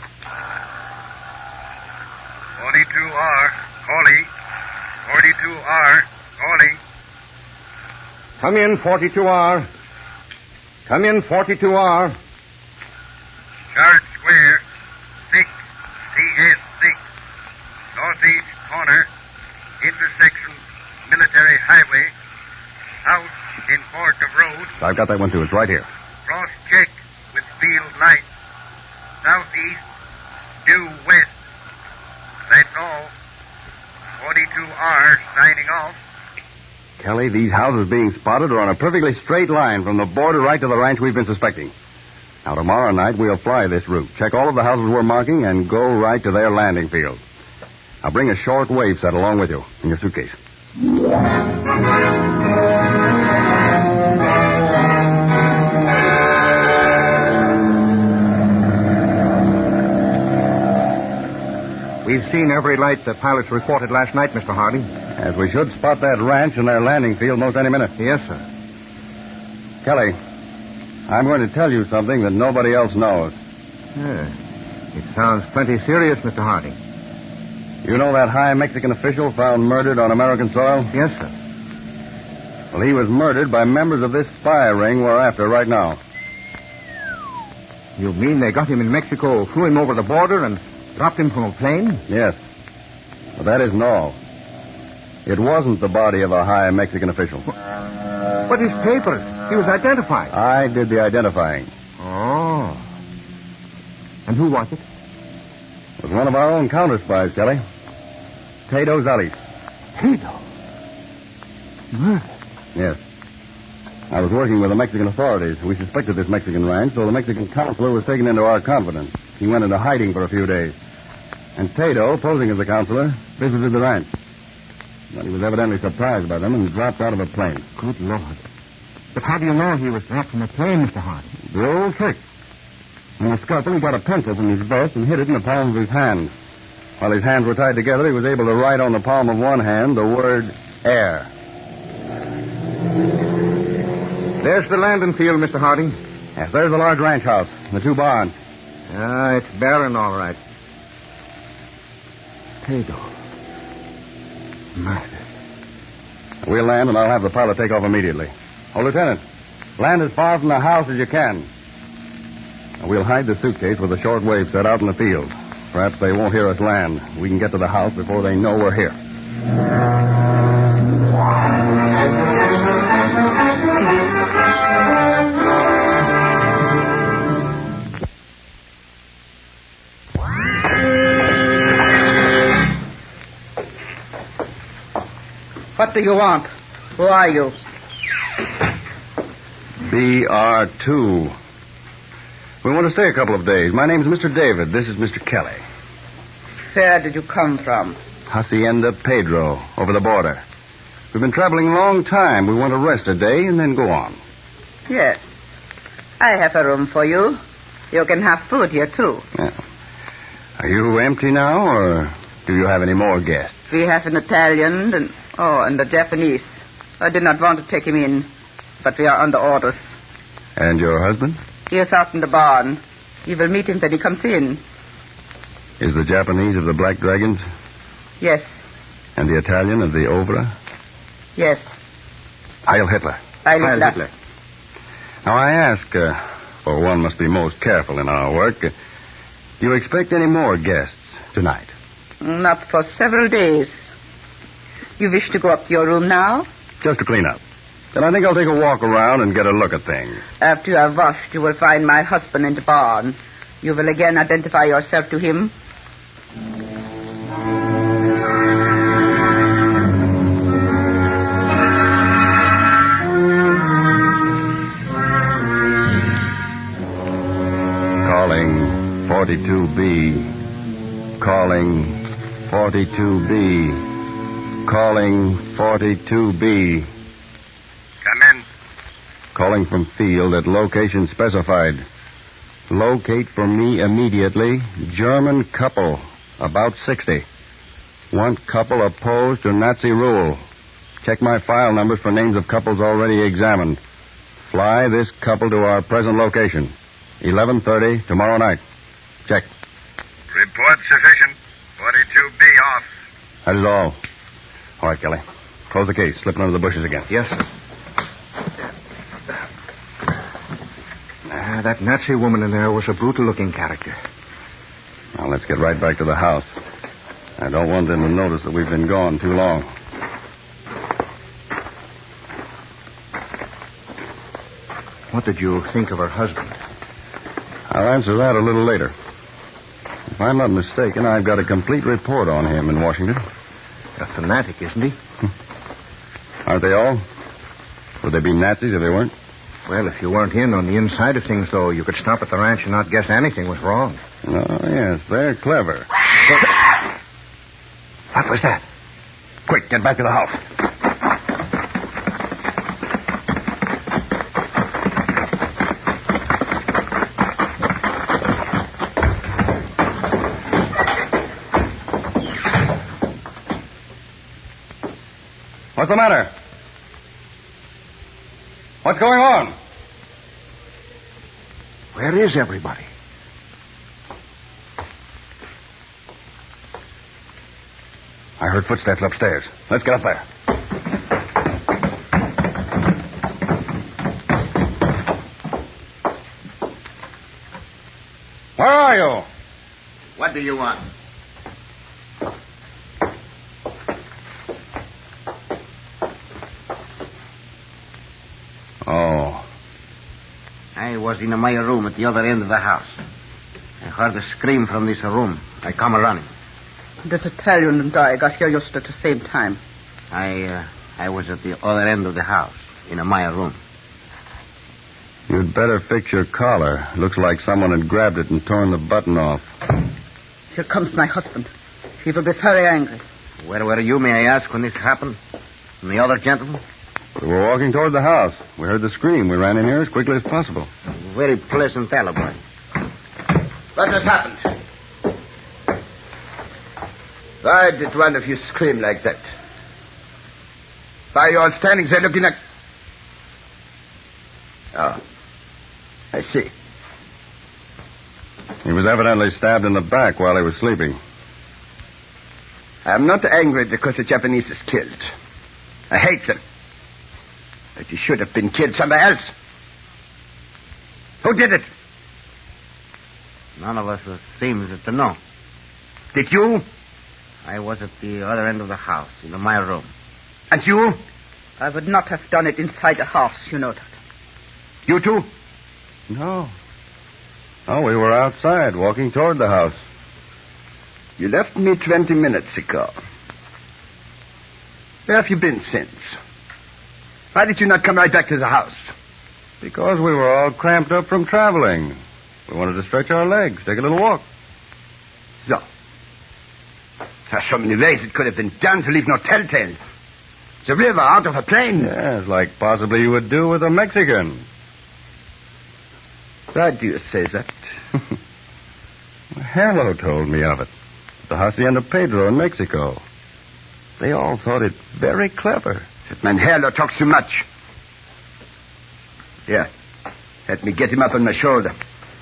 42R, calling. 42R, calling. Come in, 42R. Come in, 42R. Church Square, 6, CS6, northeast corner, intersection, Military Highway, south in Court of Road. I've got that one, too. It's right here. Cross-check with field lights. Southeast, due west. That's all. 42R signing off. Kelly, these houses being spotted are on a perfectly straight line from the border right to the ranch we've been suspecting. Now, tomorrow night, we'll fly this route, check all of the houses we're marking, and go right to their landing field. Now, bring a short wave set along with you in your suitcase. We've seen every light the pilots reported last night, Mr. Harding. As we should spot that ranch and their landing field most any minute. Yes, sir. Kelly, I'm going to tell you something that nobody else knows. It sounds plenty serious, Mr. Harding. You know that high Mexican official found murdered on American soil? Yes, sir. Well, he was murdered by members of this spy ring we're after right now. You mean they got him in Mexico, flew him over the border, and dropped him from a plane? Yes. But that isn't all. It wasn't the body of a high Mexican official. But his papers. He was identified. I did the identifying. Oh. And who was it? It was one of our own counterspies, Kelly. Tado Zales. Tado? Murdered? Yes. I was working with the Mexican authorities. We suspected this Mexican ranch, so the Mexican counselor was taken into our confidence. He went into hiding for a few days. And Tado, posing as a counselor, visited the ranch. Well, he was evidently surprised by them and dropped out of a plane. Good Lord. But how do you know he was dropped from a plane, Mr. Harding? The old trick. In the scuffle, he got a pencil from his vest and hid it in the palm of his hand. While his hands were tied together, he was able to write on the palm of one hand the word air. There's the landing field, Mr. Harding. Yes, there's the large ranch house, the two barns. It's barren, all right. Tado. Murdered. We'll land, and I'll have the pilot take off immediately. Oh, Lieutenant, land as far from the house as you can. We'll hide the suitcase with a short wave set out in the field. Perhaps they won't hear us land. We can get to the house before they know we're here. What do you want? Who are you? BR2. We want to stay a couple of days. My name's Mr. David. This is Mr. Kelly. Where did you come from? Hacienda Pedro, over the border. We've been traveling a long time. We want to rest a day and then go on. Yes. I have a room for you. You can have food here, too. Yeah. Are you empty now, or do you have any more guests? We have an Italian and a Japanese. I did not want to take him in, but we are under orders. And your husband? He is out in the barn. You will meet him when he comes in. Is the Japanese of the Black Dragons? Yes. And the Italian of the Ovra? Yes. Heil Hitler. Heil Hitler. Now, I ask, for one must be most careful in our work, do you expect any more guests tonight? Not for several days. You wish to go up to your room now? Just to clean up. Then I think I'll take a walk around and get a look at things. After you have washed, you will find my husband in the barn. You will again identify yourself to him. Calling 42B. Calling 42B. Calling 42B. Come in. Calling from field at location specified. Locate for me immediately. German couple, about 60. Want couple opposed to Nazi rule. Check my file numbers for names of couples already examined. Fly this couple to our present location. 11:30 tomorrow night. Check. Report sufficient. 42B off. That is all. All right, Kelly. Close the case. Slipping under the bushes again. Yes, sir. That Nazi woman in there was a brutal-looking character. Now, let's get right back to the house. I don't want them to notice that we've been gone too long. What did you think of her husband? I'll answer that a little later. If I'm not mistaken, I've got a complete report on him in Washington. A fanatic, isn't he? Aren't they all? Would they be Nazis if they weren't? Well, if you weren't in on the inside of things, though, you could stop at the ranch and not guess anything was wrong. Oh, yes, they're clever. What was that? Quick, get back to the house. What's the matter? What's going on? Where is everybody? I heard footsteps upstairs. Let's get up there. Where are you? What do you want? Oh. I was in my room at the other end of the house. I heard a scream from this room. I come running. This Italian and I got here just at the same time. I was at the other end of the house, in my room. You'd better fix your collar. Looks like someone had grabbed it and torn the button off. Here comes my husband. He will be very angry. Where were you, may I ask, when this happened? And the other gentleman? We were walking toward the house. We heard the scream. We ran in here as quickly as possible. Very pleasant alibi. What has happened? Why did one of you scream like that? Why are you all standing there looking at... Oh, I see. He was evidently stabbed in the back while he was sleeping. I'm not angry because the Japanese is killed. I hate them. But he should have been killed somewhere else. Who did it? None of us seems to know. Did you? I was at the other end of the house, in my room. And you? I would not have done it inside the house, you know that. You too? No. Oh, we were outside, walking toward the house. You left me 20 minutes ago. Where have you been since? Why did you not come right back to the house? Because we were all cramped up from traveling. We wanted to stretch our legs, take a little walk. So. There are so many ways it could have been done to leave no telltale. The river, out of a plane. Yes, like possibly you would do with a Mexican. Why do you say that? Harlow told me of it. At the hacienda Pedro in Mexico. They all thought it very clever. That man Harlow talks too much. Here, let me get him up on my shoulder.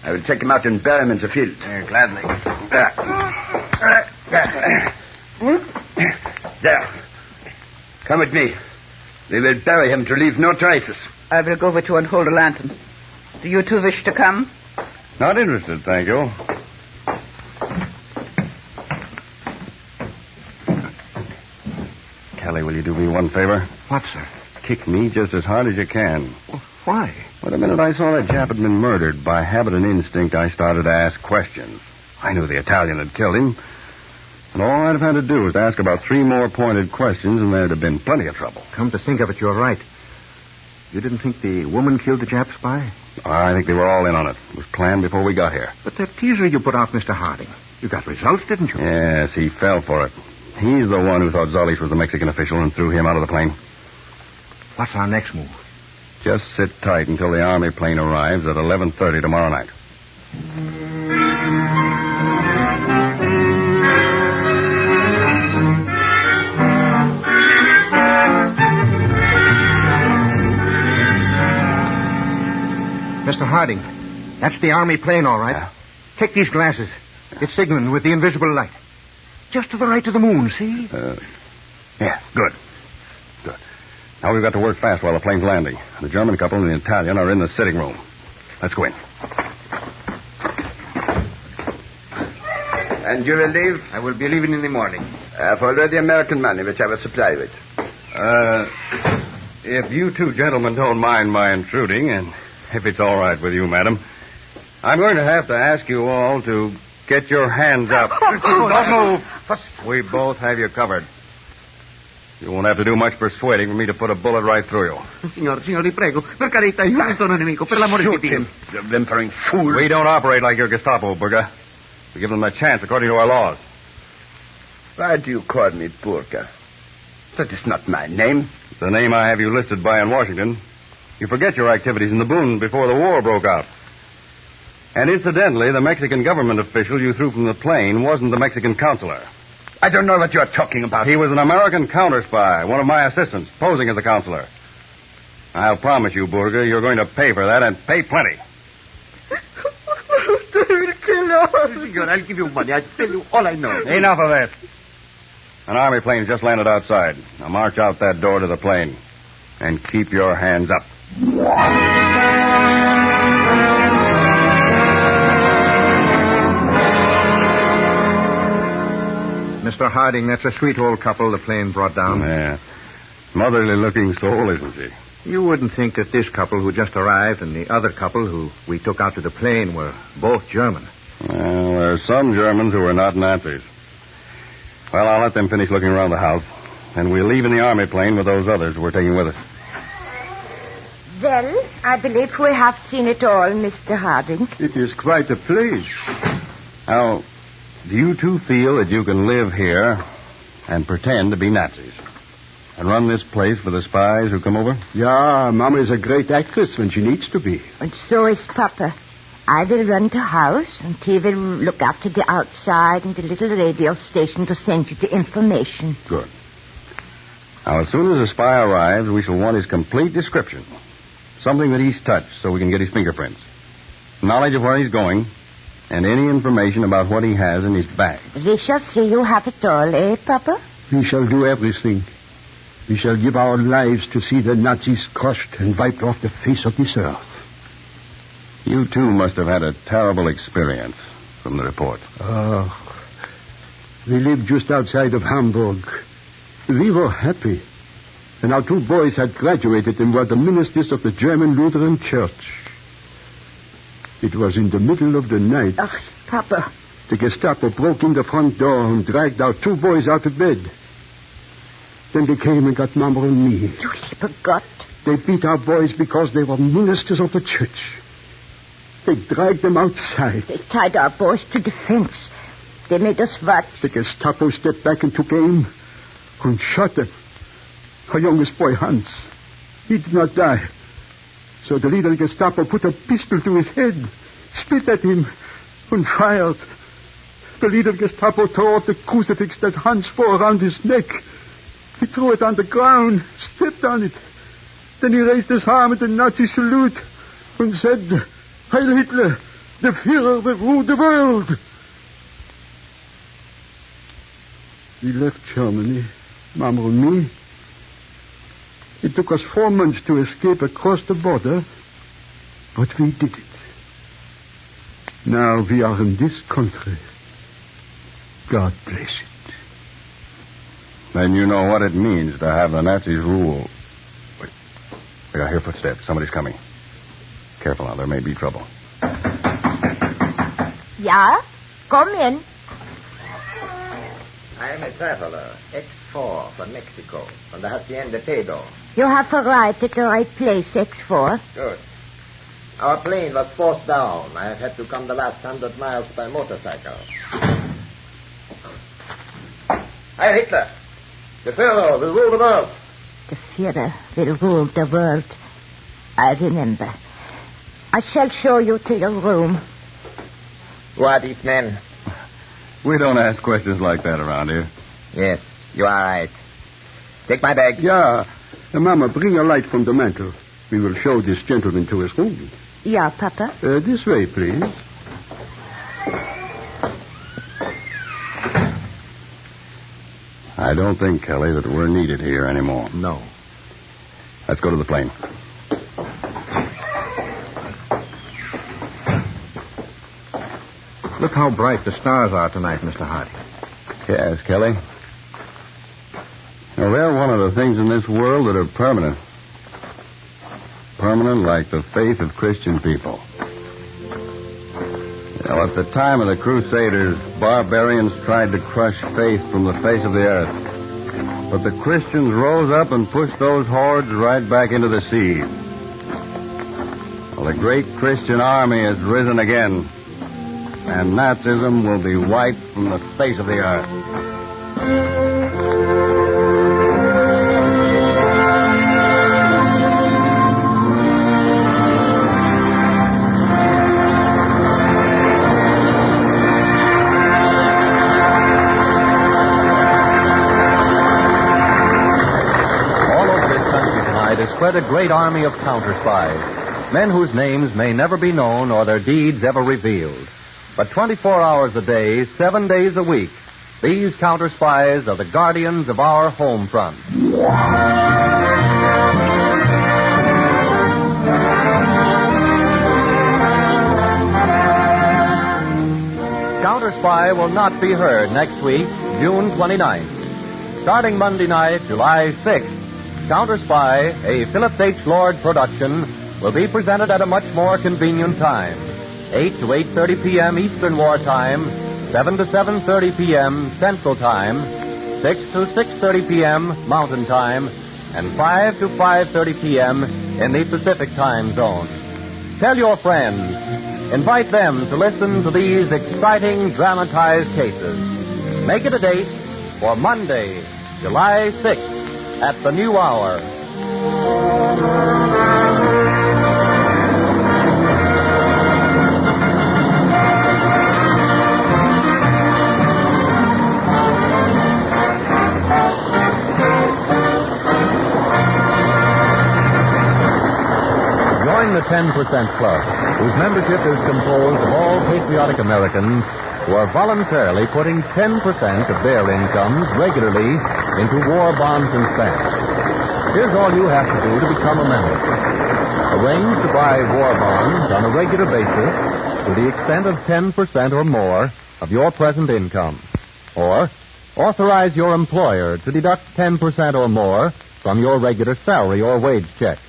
I will take him out and bury him in the field. Gladly. There. Come with me. We will bury him to leave no traces. I will go with you and hold a lantern. Do you two wish to come? Not interested, thank you. Kelly, will you do me one favor? What, sir? Kick me just as hard as you can. Why? Well, the minute I saw that Jap had been murdered, by habit and instinct, I started to ask questions. I knew the Italian had killed him. And all I'd have had to do was to ask about 3 more pointed questions, and there'd have been plenty of trouble. Come to think of it, you're right. You didn't think the woman killed the Jap spy? I think they were all in on it. It was planned before we got here. But that teaser you put out, Mr. Harding, you got results, didn't you? Yes, he fell for it. He's the one who thought Zollish was the Mexican official and threw him out of the plane. What's our next move? Just sit tight until the Army plane arrives at 11:30 tomorrow night. Mr. Harding, That's the Army plane, all right. Yeah. Take these glasses. It's signaling with the invisible light. Just to the right of the moon, see? Yeah, good. Good. Now we've got to work fast while the plane's landing. The German couple and the Italian are in the sitting room. Let's go in. And you will leave? I will be leaving in the morning. I've already American money, which I will supply with. If you two gentlemen don't mind my intruding, and if it's all right with you, madam, I'm going to have to ask you all to get your hands up. Don't move. We both have you covered. You won't have to do much persuading for me to put a bullet right through you. Signor, vi prego. Per carità, io non sono nemico. Per l'amore di Dio. You whimpering fool. We don't operate like your Gestapo, Burger. We give them a chance according to our laws. Why do you call me Burger? That is not my name. It's the name I have you listed by in Washington. You forget your activities in the Boone before the war broke out. And incidentally, the Mexican government official you threw from the plane wasn't the Mexican consular. I don't know what you're talking about. He was an American counterspy, one of my assistants, posing as a consular. I'll promise you, Burger, you're going to pay for that, and pay plenty. Signor, I'll give you money. I'll tell you all I know. Enough of this. An Army plane's just landed outside. Now march out that door to the plane. And keep your hands up. Mr. Harding, that's a sweet old couple the plane brought down. Yeah. Motherly-looking soul, isn't she? You wouldn't think that this couple who just arrived and the other couple who we took out to the plane were both German. Well, there are some Germans who are not Nazis. Well, I'll let them finish looking around the house, and we'll leave in the Army plane with those others we're taking with us. Well, I believe we have seen it all, Mr. Harding. It is quite a place. Now, do you two feel that you can live here and pretend to be Nazis? And run this place for the spies who come over? Yeah, Mama is a great actress when she needs to be. And so is Papa. I will run the house, and he will look after the outside and the little radio station to send you the information. Good. Now, as soon as a spy arrives, we shall want his complete description. Something that he's touched so we can get his fingerprints. Knowledge of where he's going, and any information about what he has in his bag. We shall see you have it all, eh, Papa? We shall do everything. We shall give our lives to see the Nazis crushed and wiped off the face of this earth. You two must have had a terrible experience from the report. Oh, we lived just outside of Hamburg. We were happy. And our two boys had graduated and were the ministers of the German Lutheran Church. It was in the middle of the night. Oh, Papa. The Gestapo broke in the front door and dragged our two boys out of bed. Then they came and got Mama and me. You forgot. They beat our boys because they were ministers of the church. They dragged them outside. They tied our boys to the fence. They made us watch. The Gestapo stepped back and took aim and shot them. Our youngest boy, Hans. He did not die. So the leader of the Gestapo put a pistol to his head, spit at him, and fired. The leader of the Gestapo tore off the crucifix that Hans wore around his neck. He threw it on the ground, stepped on it. Then he raised his arm at the Nazi salute and said, Heil Hitler, the Führer will rule the world. We left Germany, Mama and me. It took us 4 months to escape across the border, but we did it. Now we are in this country. God bless it. Then you know what it means to have the Nazis rule. Wait, I hear footsteps. Somebody's coming. Careful now, there may be trouble. Yeah? Come in. I am a traveler, X4 from Mexico, from the Hacienda Tedo. You have arrived at the right place, X4. Good. Our plane was forced down. I have had to come the last 100 miles by motorcycle. Heil Hitler! The Führer will rule the world. The Führer will rule the world. I remember. I shall show you to your room. Who are these men? We don't ask questions like that around here. Yes, you are right. Take my bag. Yeah. Mama, bring a light from the mantel. We will show this gentleman to his room. Yeah, Papa? This way, please. I don't think, Kelly, that we're needed here anymore. No. Let's go to the plane. Look how bright the stars are tonight, Mr. Harding. Yes, Kelly. Now, they're one of the things in this world that are permanent. Permanent like the faith of Christian people. At the time of the Crusaders, barbarians tried to crush faith from the face of the earth. But the Christians rose up and pushed those hordes right back into the sea. Well, the great Christian army has risen again, and Nazism will be wiped from the face of the earth. Is spread a great army of counterspies, men whose names may never be known or their deeds ever revealed. But 24 hours a day, 7 days a week, these counterspies are the guardians of our home front. Counterspy will not be heard next week, June 29th. Starting Monday night, July 6th, Counterspy, a Philip H. Lord production, will be presented at a much more convenient time. 8 to 8:30 p.m. Eastern War Time, 7 to 7:30 p.m. Central Time, 6 to 6:30 p.m. Mountain Time, and 5 to 5:30 p.m. in the Pacific Time Zone. Tell your friends. Invite them to listen to these exciting dramatized cases. Make it a date for Monday, July 6th. At the new hour. Join the 10% Club, whose membership is composed of all patriotic Americans who are voluntarily putting 10% of their incomes regularly into war bonds and stamps. Here's all you have to do to become a member. Arrange to buy war bonds on a regular basis to the extent of 10% or more of your present income. Or authorize your employer to deduct 10% or more from your regular salary or wage check.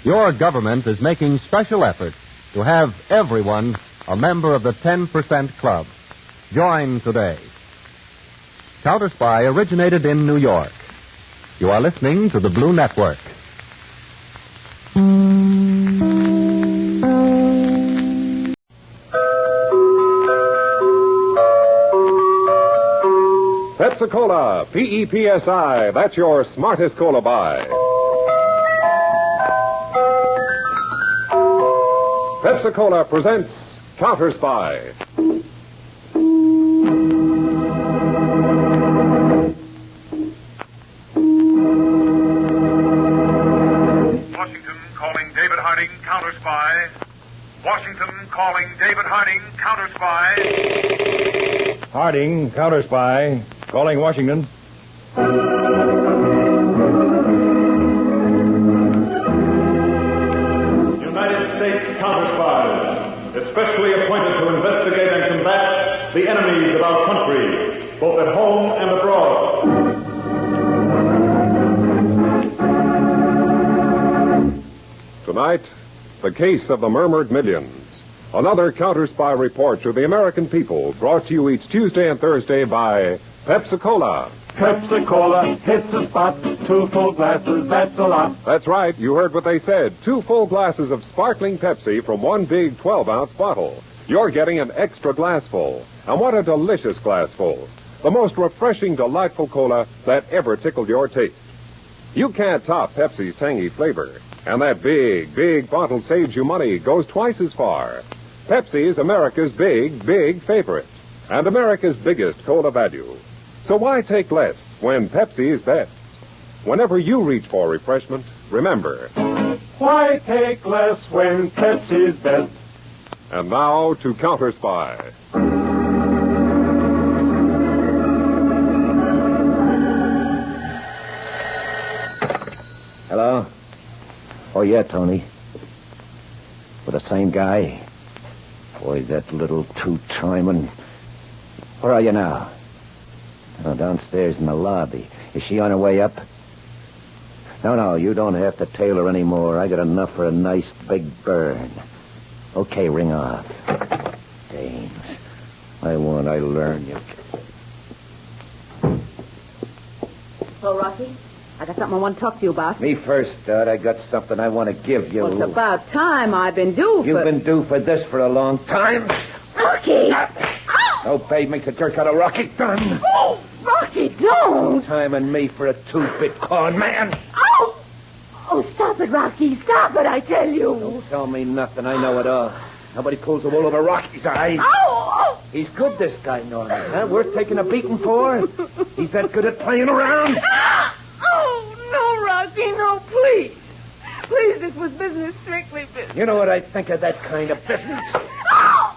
Your government is making special efforts to have everyone a member of the 10% Club. Join today. Counterspy originated in New York. You are listening to the Blue Network. Pepsi-Cola, P-E-P-S-I, that's your smartest cola buy. Pepsi-Cola presents Counterspy. Washington calling David Harding, Counterspy. Washington calling David Harding, Counterspy. Harding, Counterspy, calling Washington. United States Counterspies, especially appointed to investigate and combat the enemies of our country, both at home and abroad. Tonight, the case of the murmured millions. Another Counterspy report to the American people, brought to you each Tuesday and Thursday by Pepsi-Cola. Pepsi-Cola hits a spot. 2 full glasses, that's a lot. That's right, you heard what they said. 2 full glasses of sparkling Pepsi from one big 12-ounce bottle. You're getting an extra glassful. And what a delicious glassful. The most refreshing, delightful cola that ever tickled your taste. You can't top Pepsi's tangy flavor. And that big, big bottle saves you money, goes twice as far. Pepsi is America's big, big favorite. And America's biggest cola value. So why take less when Pepsi is best? Whenever you reach for refreshment, remember, Why take less when Pepsi's best? And now to Counterspy. Hello? Oh, yeah, Tony. With the same guy? Boy, that little two-timing. Where are you now? Oh, downstairs in the lobby. Is she on her way up? No, you don't have to tail her anymore. I got enough for a nice big burn. Okay, ring off. Dames. I learn you. So, Rocky, I got something I want to talk to you about. Me first, Dud. I got something I want to give you. Well, it's about time. I've been due for... You've been due for this for a long time. Rocky! No babe makes a jerk out of Rocky. Done. Oh, Rocky, don't! Time and me for a two-bit con man. Oh! Oh, stop it, Rocky. Stop it, I tell you. Don't tell me nothing. I know it all. Nobody pulls the wool over Rocky's eyes. Oh! He's good, this guy, Norman. Huh? Worth taking a beating for? He's that good at playing around? Oh, no, Rocky, no, please. Please, this was business, strictly business. You know what I think of that kind of business? Oh!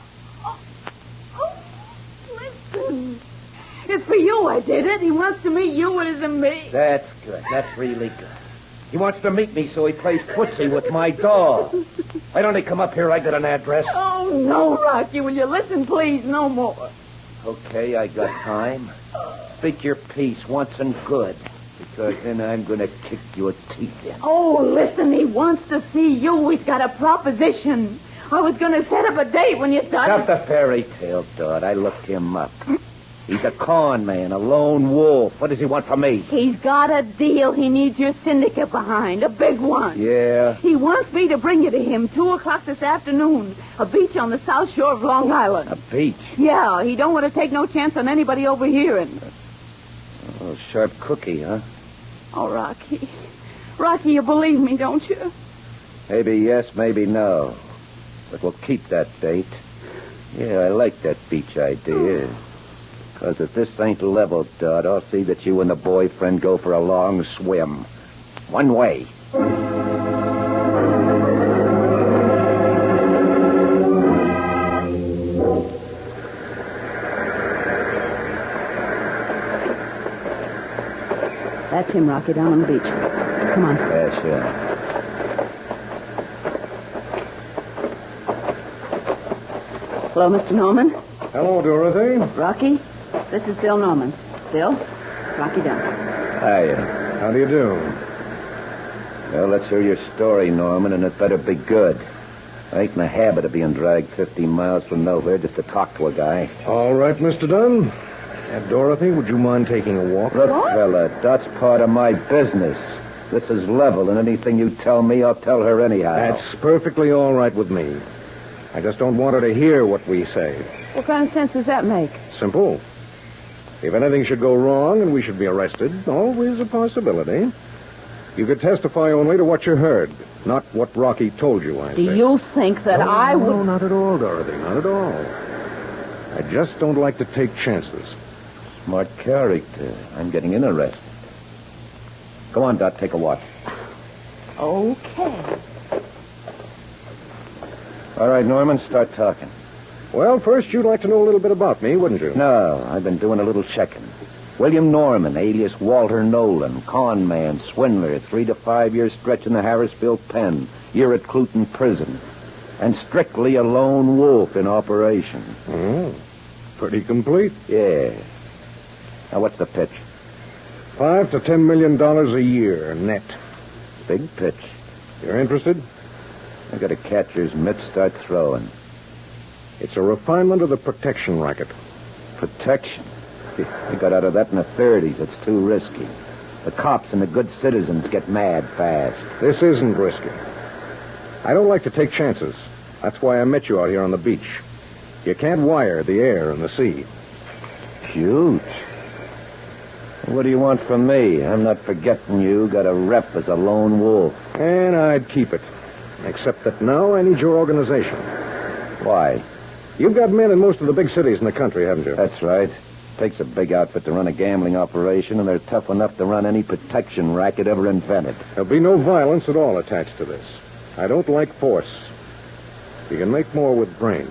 Listen. It's for you I did it. He wants to meet you. It isn't me. That's good. That's really good. He wants to meet me so he plays footsie with my doll. Why don't he come up here? I got an address. Oh, no, Rocky. Will you listen, please? No more. Okay, I got time. Speak your piece once and good. Because then I'm going to kick your teeth in. Oh, listen. He wants to see you. He's got a proposition. I was going to set up a date when you started. Stop the fairy tale, Dud. I looked him up. He's a con man, a lone wolf. What does he want from me? He's got a deal he needs your syndicate behind, a big one. Yeah? He wants me to bring you to him 2 o'clock this afternoon. A beach on the south shore of Long Island. A beach? Yeah, he don't want to take no chance on anybody overhearing. Oh, sharp cookie, huh? Oh, Rocky. Rocky, you believe me, don't you? Maybe yes, maybe no. But we'll keep that date. Yeah, I like that beach idea. Because if this ain't level, Dud, I'll see that you and the boyfriend go for a long swim. One way. That's him, Rocky, down on the beach. Come on. Yeah, sure. Hello, Mr. Norman. Hello, Dorothy. Rocky, this is Bill Norman. Bill, Rocky Dunn. Hiya. How do you do? Well, let's hear your story, Norman, and it better be good. I ain't in the habit of being dragged 50 miles from nowhere just to talk to a guy. All right, Mr. Dunn. Dorothy, would you mind taking a walk? Look, fella, that's part of my business. This is level, and anything you tell me, I'll tell her anyhow. That's perfectly all right with me. I just don't want her to hear what we say. What kind of sense does that make? Simple. If anything should go wrong and we should be arrested, always a possibility. You could testify only to what you heard, not what Rocky told you, I Do say. you think that I would... No, not at all, Dorothy, not at all. I just don't like to take chances. Smart character. I'm getting interested. Go on, Dot, take a watch. Okay. All right, Norman, start talking. Well, first, you'd like to know a little bit about me, wouldn't you? No, I've been doing a little checking. William Norman, alias Walter Nolan, con man, swindler, 3 to 5 year stretch in the Harrisville pen, year at Cluton prison, and strictly a lone wolf in operation. Pretty complete. Yeah. Now, what's the pitch? $5 to $10 million a year, net. Big pitch. You're interested? I got a catcher's mitt, start throwing. It's a refinement of the protection racket. Protection? I got out of that in the 30s. It's too risky. The cops and the good citizens get mad fast. This isn't risky. I don't like to take chances. That's why I met you out here on the beach. You can't wire the air and the sea. Huge. What do you want from me? I'm not forgetting you. Got a rep as a lone wolf. And I'd keep it. Except that now I need your organization. Why? You've got men in most of the big cities in the country, haven't you? That's right. Takes a big outfit to run a gambling operation, and they're tough enough to run any protection racket ever invented. There'll be no violence at all attached to this. I don't like force. You can make more with brains.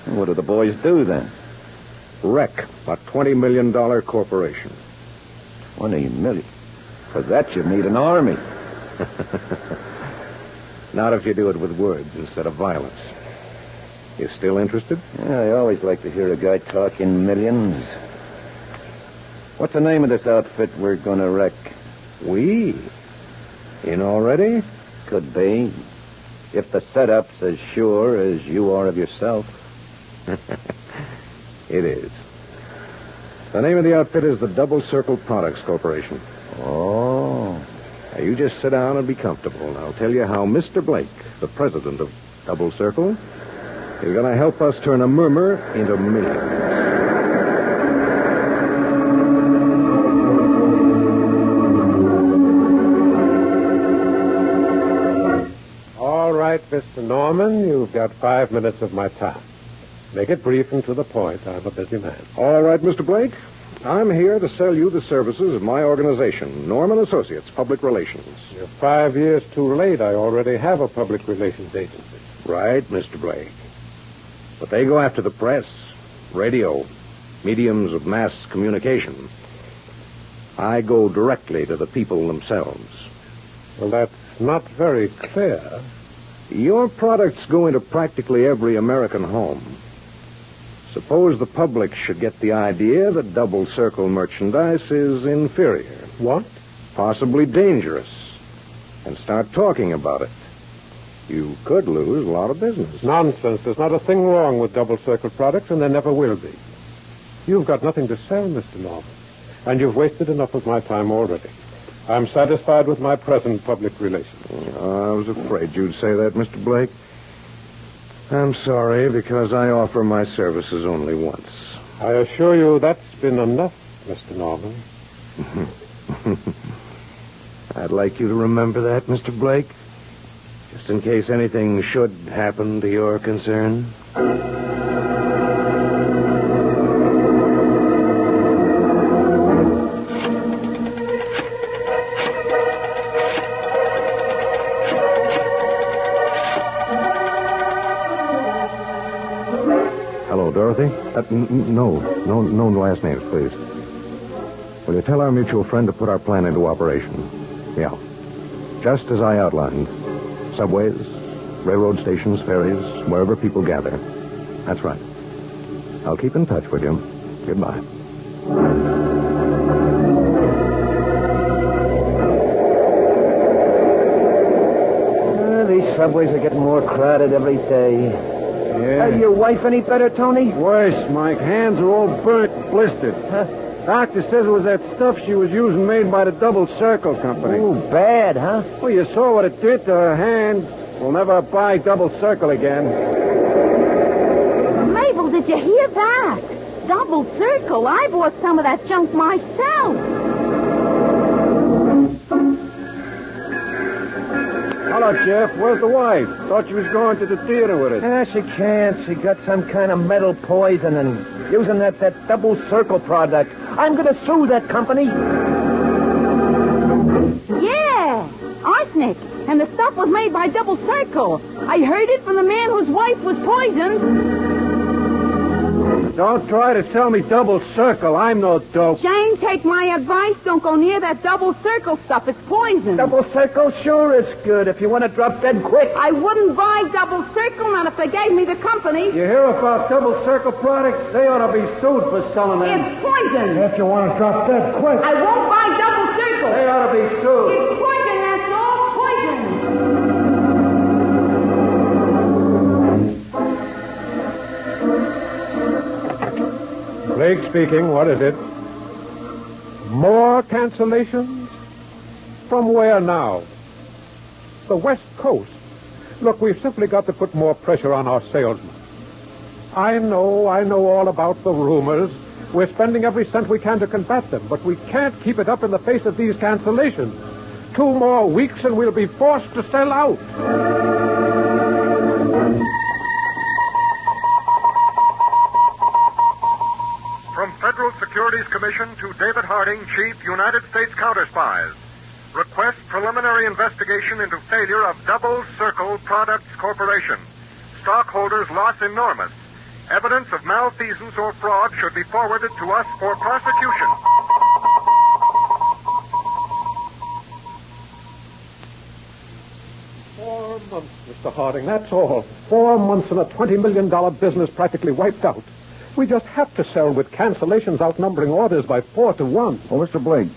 What do the boys do, then? Wreck a $20 million corporation. $20 million? For that, you need an army. Not if you do it with words instead of violence. You still interested? Yeah, I always like to hear a guy talk in millions. What's the name of this outfit we're going to wreck? We? In already? Could be. If the setup's as sure as you are of yourself. It is. The name of the outfit is the Double Circle Products Corporation. Oh. Now, you just sit down and be comfortable, and I'll tell you how Mr. Blake, the president of Double Circle, is going to help us turn a murmur into millions. All right, Mr. Norman, you've got 5 minutes of my time. Make it brief and to the point. I'm a busy man. All right, Mr. Blake. I'm here to sell you the services of my organization, Norman Associates, Public Relations. You're 5 years too late. I already have a public relations agency. Right, Mr. Blake. But they go after the press, radio, mediums of mass communication. I go directly to the people themselves. Well, that's not very clear. Your products go into practically every American home. Suppose the public should get the idea that Double Circle merchandise is inferior. What? Possibly dangerous. And start talking about it. You could lose a lot of business. Nonsense. There's not a thing wrong with Double Circle products, and there never will be. You've got nothing to sell, Mr. Norman. And you've wasted enough of my time already. I'm satisfied with my present public relations. I was afraid you'd say that, Mr. Blake. I'm sorry, because I offer my services only once. I assure you that's been enough, Mr. Norman. I'd like you to remember that, Mr. Blake. Just in case anything should happen to your concern. Hello, Dorothy? No last names, please. Will you tell our mutual friend to put our plan into operation? Yeah. Just as I outlined. Subways, railroad stations, ferries, wherever people gather. That's right. I'll keep in touch with you. Goodbye. These subways are getting more crowded every day. Yeah. Your wife any better, Tony? Worse, Mike. Hands are all burnt, blistered. Huh? Doctor says it was that stuff she was using made by the Double Circle Company. Ooh, bad, huh? Well, you saw what it did to her hands. We'll never buy Double Circle again. Mabel, did you hear that? Double Circle. I bought some of that junk myself. Hello, Jeff. Where's the wife? Thought she was going to the theater with us. She can't. She got some kind of metal poison and using that Double Circle product. I'm going to sue that company. Yeah, arsenic. And the stuff was made by Double Circle. I heard it from the man whose wife was poisoned. Don't try to sell me Double Circle. I'm no dope. Jane, take my advice. Don't go near that Double Circle stuff. It's poison. Double Circle? Sure it's good if you want to drop dead quick. I wouldn't buy Double Circle, not if they gave me the company. You hear about Double Circle products? They ought to be sued for selling them. It's poison. If you want to drop dead quick. I won't buy Double Circle. They ought to be sued. It's poison, that's all. Poison. Blake speaking. What is it? More cancellations? From where now? The West Coast. Look, we've simply got to put more pressure on our salesmen. I know all about the rumors. We're spending every cent we can to combat them, but we can't keep it up in the face of these cancellations. 2 more weeks and we'll be forced to sell out. From Federal Securities Commission to David Harding, Chief United States Counterspies. request preliminary investigation into failure of Double Circle Products Corporation. Stockholders' loss enormous. Evidence of malfeasance or fraud should be forwarded to us for prosecution. Months, Mr. Harding, that's all. 4 months and a $20 million business practically wiped out. We just have to sell with cancellations outnumbering orders by 4 to 1. Well, Mr. Blake,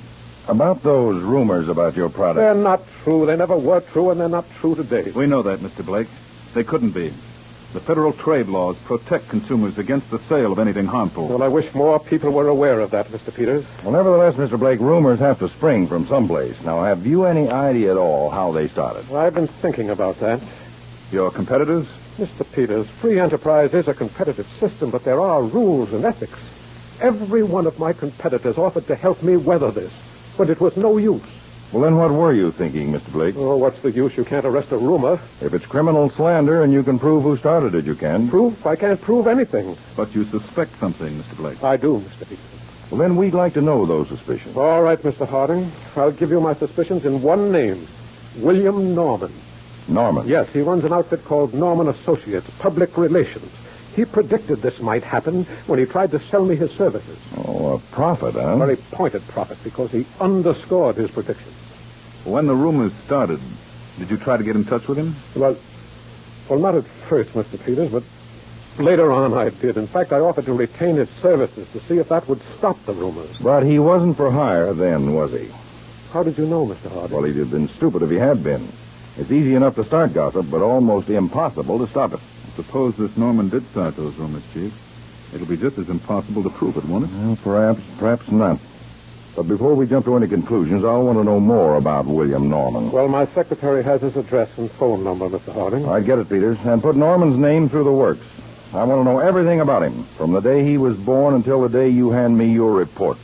about those rumors about your product. They're not true. They never were true, and they're not true today. We know that, Mr. Blake. They couldn't be. The federal trade laws protect consumers against the sale of anything harmful. Well, I wish more people were aware of that, Mr. Peters. Well, nevertheless, Mr. Blake, rumors have to spring from someplace. Now, have you any idea at all how they started? Well, I've been thinking about that. Your competitors? Mr. Peters, free enterprise is a competitive system, but there are rules and ethics. Every one of my competitors offered to help me weather this, but it was no use. Well, then what were you thinking, Mr. Blake? Oh, what's the use? You can't arrest a rumor. If it's criminal slander and you can prove who started it, you can. Proof? I can't prove anything. But you suspect something, Mr. Blake. I do, Mr. Peters. Well, then we'd like to know those suspicions. All right, Mr. Harding. I'll give you my suspicions in one name. William Norman. Norman? Yes, he runs an outfit called Norman Associates, Public Relations. He predicted this might happen when he tried to sell me his services. Oh, a prophet, huh? A very pointed prophet, because he underscored his predictions. When the rumors started, did you try to get in touch with him? Well, not at first, Mr. Peters, but later on I did. In fact, I offered to retain his services to see if that would stop the rumors. But he wasn't for hire then, was he? How did you know, Mr. Harding? Well, he'd have been stupid if he had been. It's easy enough to start gossip, but almost impossible to stop it. Suppose this Norman did start those rumors, Chief. It'll be just as impossible to prove it, won't it? Well, perhaps not. But before we jump to any conclusions, I'll want to know more about William Norman. Well, my secretary has his address and phone number, Mr. Harding. I get it, Peters. And put Norman's name through the works. I want to know everything about him, from the day he was born until the day you hand me your report.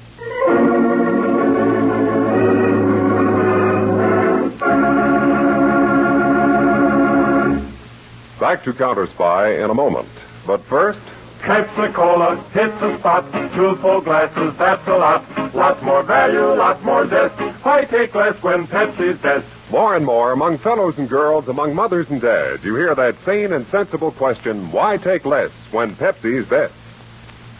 Back to Counterspy in a moment. But first... Pepsi-Cola hits the spot. 2 full glasses, that's a lot. Lots more value, lots more zest. Why take less when Pepsi's best? More and more, among fellows and girls, among mothers and dads, you hear that sane and sensible question, why take less when Pepsi's best?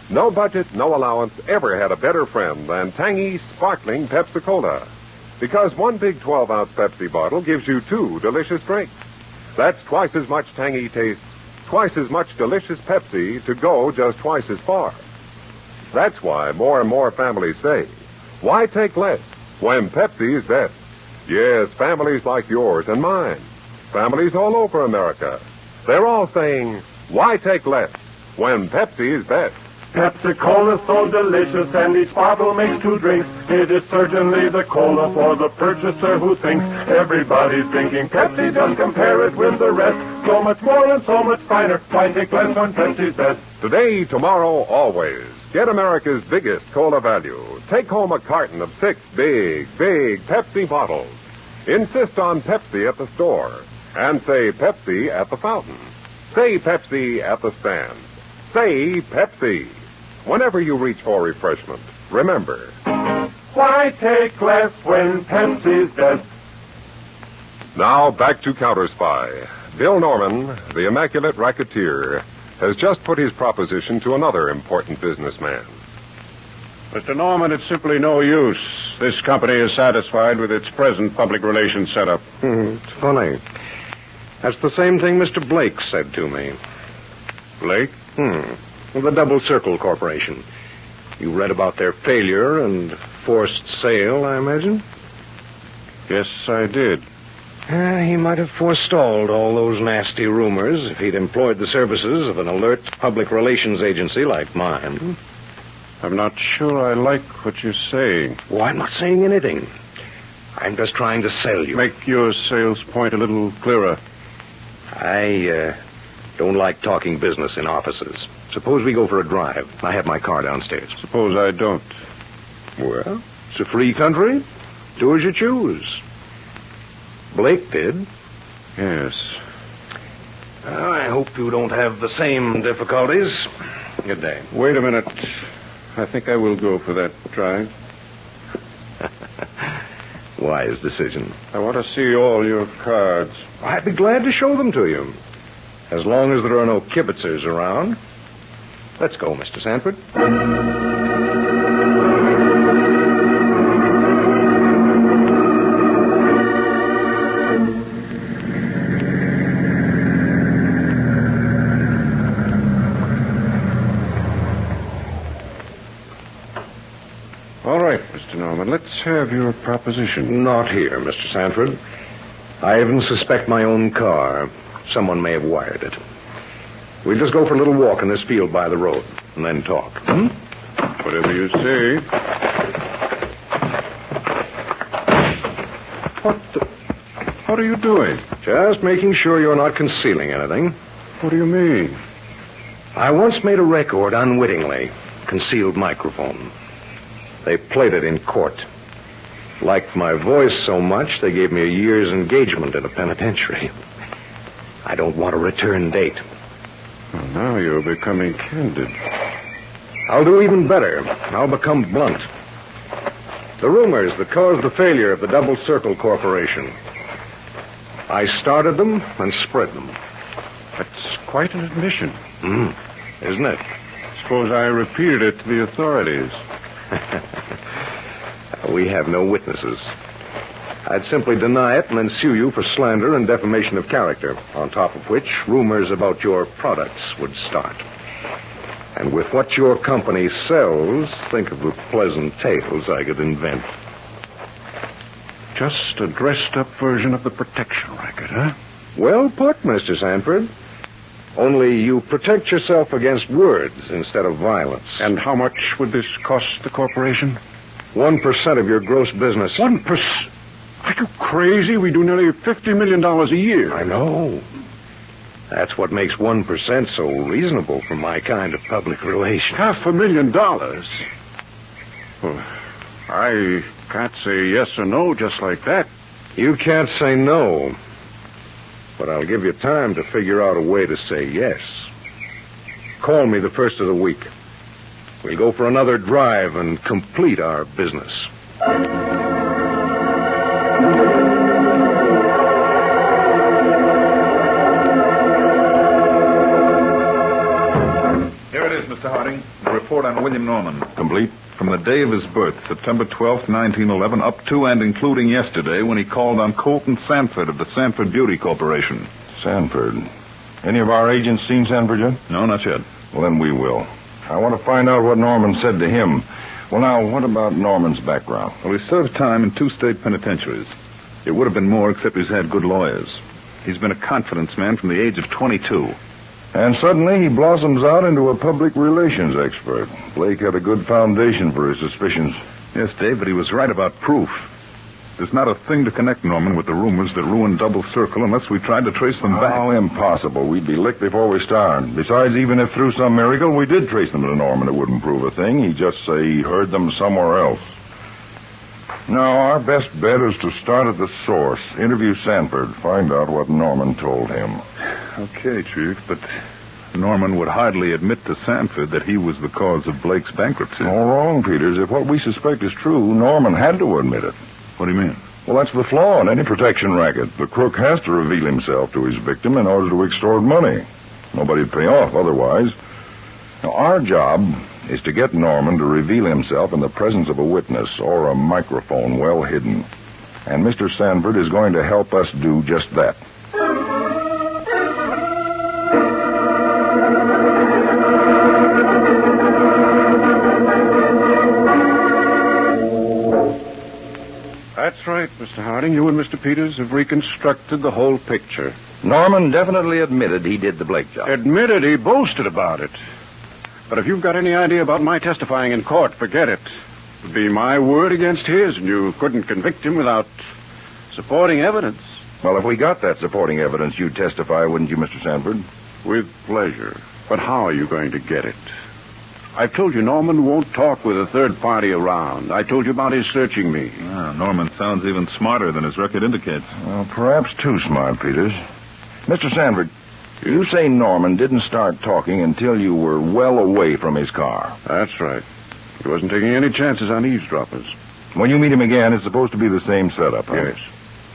No budget, no allowance ever had a better friend than tangy, sparkling Pepsi-Cola. Because one big 12-ounce Pepsi bottle gives you 2 delicious drinks. That's twice as much tangy taste, twice as much delicious Pepsi to go just twice as far. That's why more and more families say, why take less when Pepsi is best? Yes, families like yours and mine. Families all over America. They're all saying, why take less when Pepsi is best? Pepsi-Cola's so delicious, and each bottle makes 2 drinks. It is certainly the cola for the purchaser who thinks everybody's drinking Pepsi. Just compare it with the rest. So much more and so much finer. Why take less when Pepsi's best? Today, tomorrow, always. Get America's biggest cola value. Take home a carton of 6 big Pepsi bottles. Insist on Pepsi at the store. And say Pepsi at the fountain. Say Pepsi at the stand. Say Pepsi. Whenever you reach for refreshment, remember. Why take less when Pepsi's best? Now, back to Counterspy. Bill Norman, the immaculate racketeer, has just put his proposition to another important businessman. Mr. Norman, it's simply no use. This company is satisfied with its present public relations setup. It's funny. That's the same thing Mr. Blake said to me. Blake? The Double Circle Corporation. You read about their failure and forced sale, I imagine? Yes, I did. He might have forestalled all those nasty rumors if he'd employed the services of an alert public relations agency like mine. I'm not sure I like what you're saying. Oh, I'm not saying anything. I'm just trying to sell you. Make your sales point a little clearer. I don't like talking business in offices. Suppose we go for a drive. I have my car downstairs. Suppose I don't. Well, it's a free country. Do as you choose. Blake did. Yes. I hope you don't have the same difficulties. Good day. Wait a minute. I think I will go for that drive. wise decision. I want to see all your cards. I'd be glad to show them to you. As long as there are no kibitzers around. Let's go, Mr. Sanford. All right, Mr. Norman, let's have your proposition. Not here, Mr. Sanford. I even suspect my own car. Someone may have wired it. We'll just go for a little walk in this field by the road, and then talk. Whatever you say. What are you doing? Just making sure you're not concealing anything. What do you mean? I once made a record unwittingly. Concealed microphone. They played it in court. Liked my voice so much, they gave me a year's engagement in a penitentiary. I don't want a return date. Well, now you're becoming candid. I'll do even better. I'll become blunt. The rumors that caused the failure of the Double Circle Corporation. I started them and spread them. That's quite an admission. Isn't it? Suppose I repeated it to the authorities. We have no witnesses. I'd simply deny it and then sue you for slander and defamation of character, on top of which rumors about your products would start. And with what your company sells, think of the pleasant tales I could invent. Just a dressed-up version of the protection racket, huh? Well put, Mr. Sanford. Only you protect yourself against words instead of violence. And how much would this cost the corporation? 1% of your gross business. 1%? Are you crazy? We do nearly $50 million a year. I know. That's what makes 1% so reasonable for my kind of public relations. $500,000? Well, I can't say yes or no just like that. You can't say no. But I'll give you time to figure out a way to say yes. Call me the first of the week. We'll go for another drive and complete our business. Here it is, Mr. Harding. The report on William Norman. Complete? From the day of his birth, September 12th, 1911, up to and including yesterday when he called on Colton Sanford of the Sanford Beauty Corporation. Sanford. Any of our agents seen Sanford yet? No, not yet. Well, then we will. I want to find out what Norman said to him. Well, now, what about Norman's background? Well, he served time in 2 state penitentiaries. It would have been more, except he's had good lawyers. He's been a confidence man from the age of 22. And suddenly he blossoms out into a public relations expert. Blake had a good foundation for his suspicions. Yes, Dave, but he was right about proof. There's not a thing to connect Norman with the rumors that ruined Double Circle unless we tried to trace them back. Oh, impossible. We'd be licked before we started. Besides, even if through some miracle we did trace them to Norman, it wouldn't prove a thing. He'd just say he heard them somewhere else. No, our best bet is to start at the source. Interview Sanford. Find out what Norman told him. Okay, Chief, but Norman would hardly admit to Sanford that he was the cause of Blake's bankruptcy. All wrong, Peters. If what we suspect is true, Norman had to admit it. What do you mean? Well, that's the flaw in any protection racket. The crook has to reveal himself to his victim in order to extort money. Nobody'd pay off otherwise. Now, our job is to get Norman to reveal himself in the presence of a witness or a microphone well hidden. And Mr. Sanford is going to help us do just that. That's right, Mr. Harding. You and Mr. Peters have reconstructed the whole picture. Norman definitely admitted he did the Blake job. Admitted he boasted about it. But if you've got any idea about my testifying in court, forget it. It would be my word against his, and you couldn't convict him without supporting evidence. Well, if we got that supporting evidence, you'd testify, wouldn't you, Mr. Sanford? With pleasure. But how are you going to get it? I've told you Norman won't talk with a third party around. I told you about his searching me. Norman sounds even smarter than his record indicates. Well, perhaps too smart, Peters. Mr. Sanford, you say Norman didn't start talking until you were well away from his car. That's right. He wasn't taking any chances on eavesdroppers. When you meet him again, it's supposed to be the same setup, huh? Yes.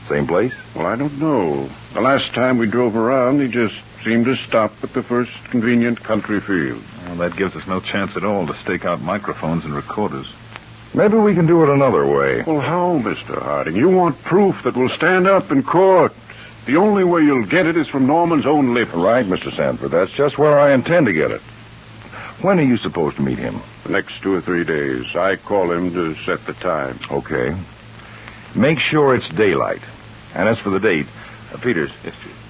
Same place? Well, I don't know. The last time we drove around, he just seemed to stop at the first convenient country field. Well, that gives us no chance at all to stake out microphones and recorders. Maybe we can do it another way. Well, how, Mr. Harding? You want proof that will stand up in court. The only way you'll get it is from Norman's own lips. Right, Mr. Sanford. That's just where I intend to get it. When are you supposed to meet him? The next 2 or 3 days. I call him to set the time. Okay. Make sure it's daylight. And as for the date, Peters,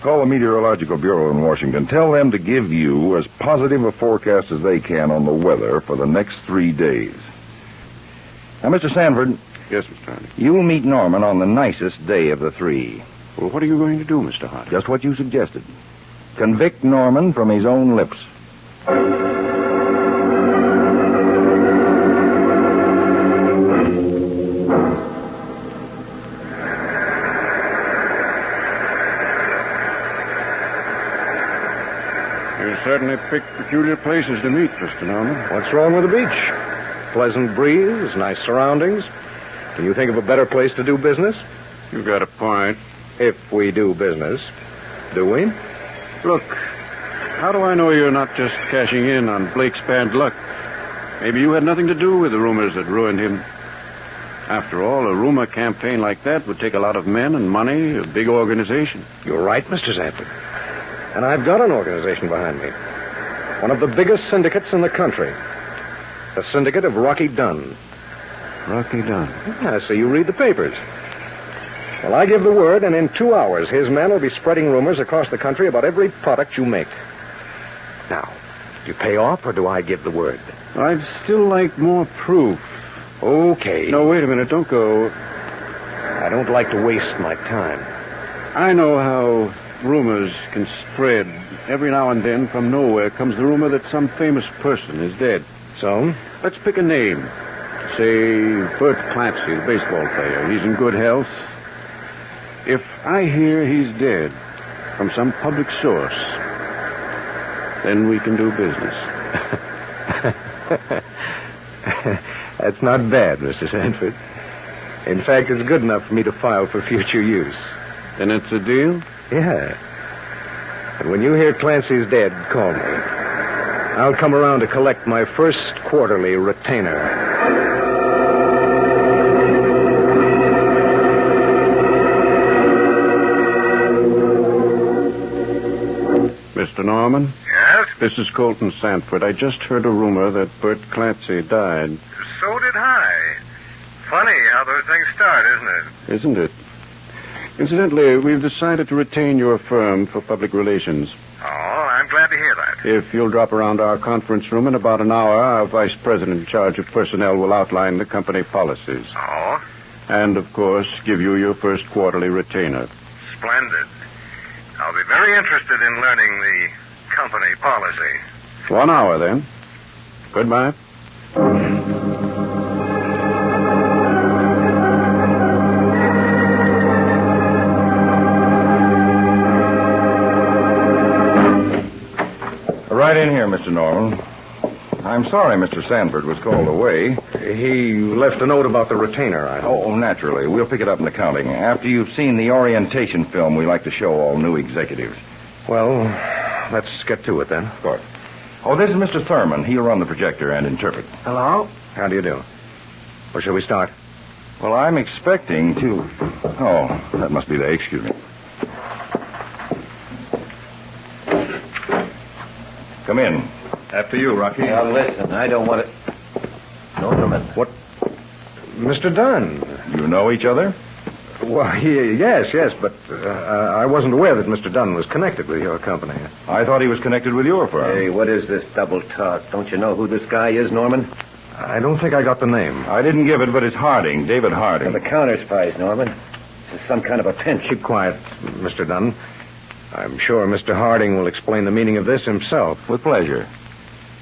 call the Meteorological Bureau in Washington. Tell them to give you as positive a forecast as they can on the weather for the next 3 days. Now, Mr. Sanford. Yes, Mr. Harding. You'll meet Norman on the nicest day of the 3. Well, what are you going to do, Mr. Harding? Just what you suggested. Convict Norman from his own lips. You certainly picked peculiar places to meet, Mr. Norman. What's wrong with the beach? Pleasant breeze, nice surroundings. Can you think of a better place to do business? You've got a point. If we do business. Do we? Look, how do I know you're not just cashing in on Blake's bad luck? Maybe you had nothing to do with the rumors that ruined him. After all, a rumor campaign like that would take a lot of men and money, a big organization. You're right, Mr. Sanford. And I've got an organization behind me. One of the biggest syndicates in the country. The syndicate of Rocky Dunn. Rocky Dunn? Yeah, so you read the papers. Well, I give the word, and in 2 hours, his men will be spreading rumors across the country about every product you make. Now, do you pay off, or do I give the word? I'd still like more proof. Okay. No, wait a minute. Don't go. I don't like to waste my time. I know how rumors can spread. Every now and then, from nowhere, comes the rumor that some famous person is dead. So? Let's pick a name. Say, Bert Clancy, the baseball player. He's in good health. If I hear he's dead from some public source, then we can do business. That's not bad, Mr. Sanford. In fact, it's good enough for me to file for future use. Then it's a deal? Yeah. And when you hear Clancy's dead, call me. I'll come around to collect my first quarterly retainer. Mr. Norman? Yes? This is Colton Sanford. I just heard a rumor that Bert Clancy died. So did I. Funny how those things start, isn't it? Isn't it? Incidentally, we've decided to retain your firm for public relations. Oh, I'm glad to hear that. If you'll drop around our conference room in about an hour, our vice president in charge of personnel will outline the company policies. Oh? And, of course, give you your first quarterly retainer. Splendid. I'll be very interested in learning the company policy. 1 hour, then. Goodbye. Right in here, Mr. Norman. I'm sorry Mr. Sanford was called away. He left a note about the retainer, I hope. Oh, naturally. We'll pick it up in accounting. After you've seen the orientation film we like to show all new executives. Well, let's get to it then. Of course. Oh, this is Mr. Thurman. He'll run the projector and interpret. Hello? How do you do? Where shall we start? Well, I'm expecting to... Oh, that must be they. Excuse me. Come in. After you, Rocky. Now, listen, I don't want to... Norman. What? Mr. Dunn. You know each other? Well, yes, but I wasn't aware that Mr. Dunn was connected with your company. I thought he was connected with your firm. Hey, what is this double talk? Don't you know who this guy is, Norman? I don't think I got the name. I didn't give it, but it's Harding, David Harding. The Counterspy, Norman. This is some kind of a pinch. Keep quiet, Mr. Dunn. I'm sure Mr. Harding will explain the meaning of this himself. With pleasure.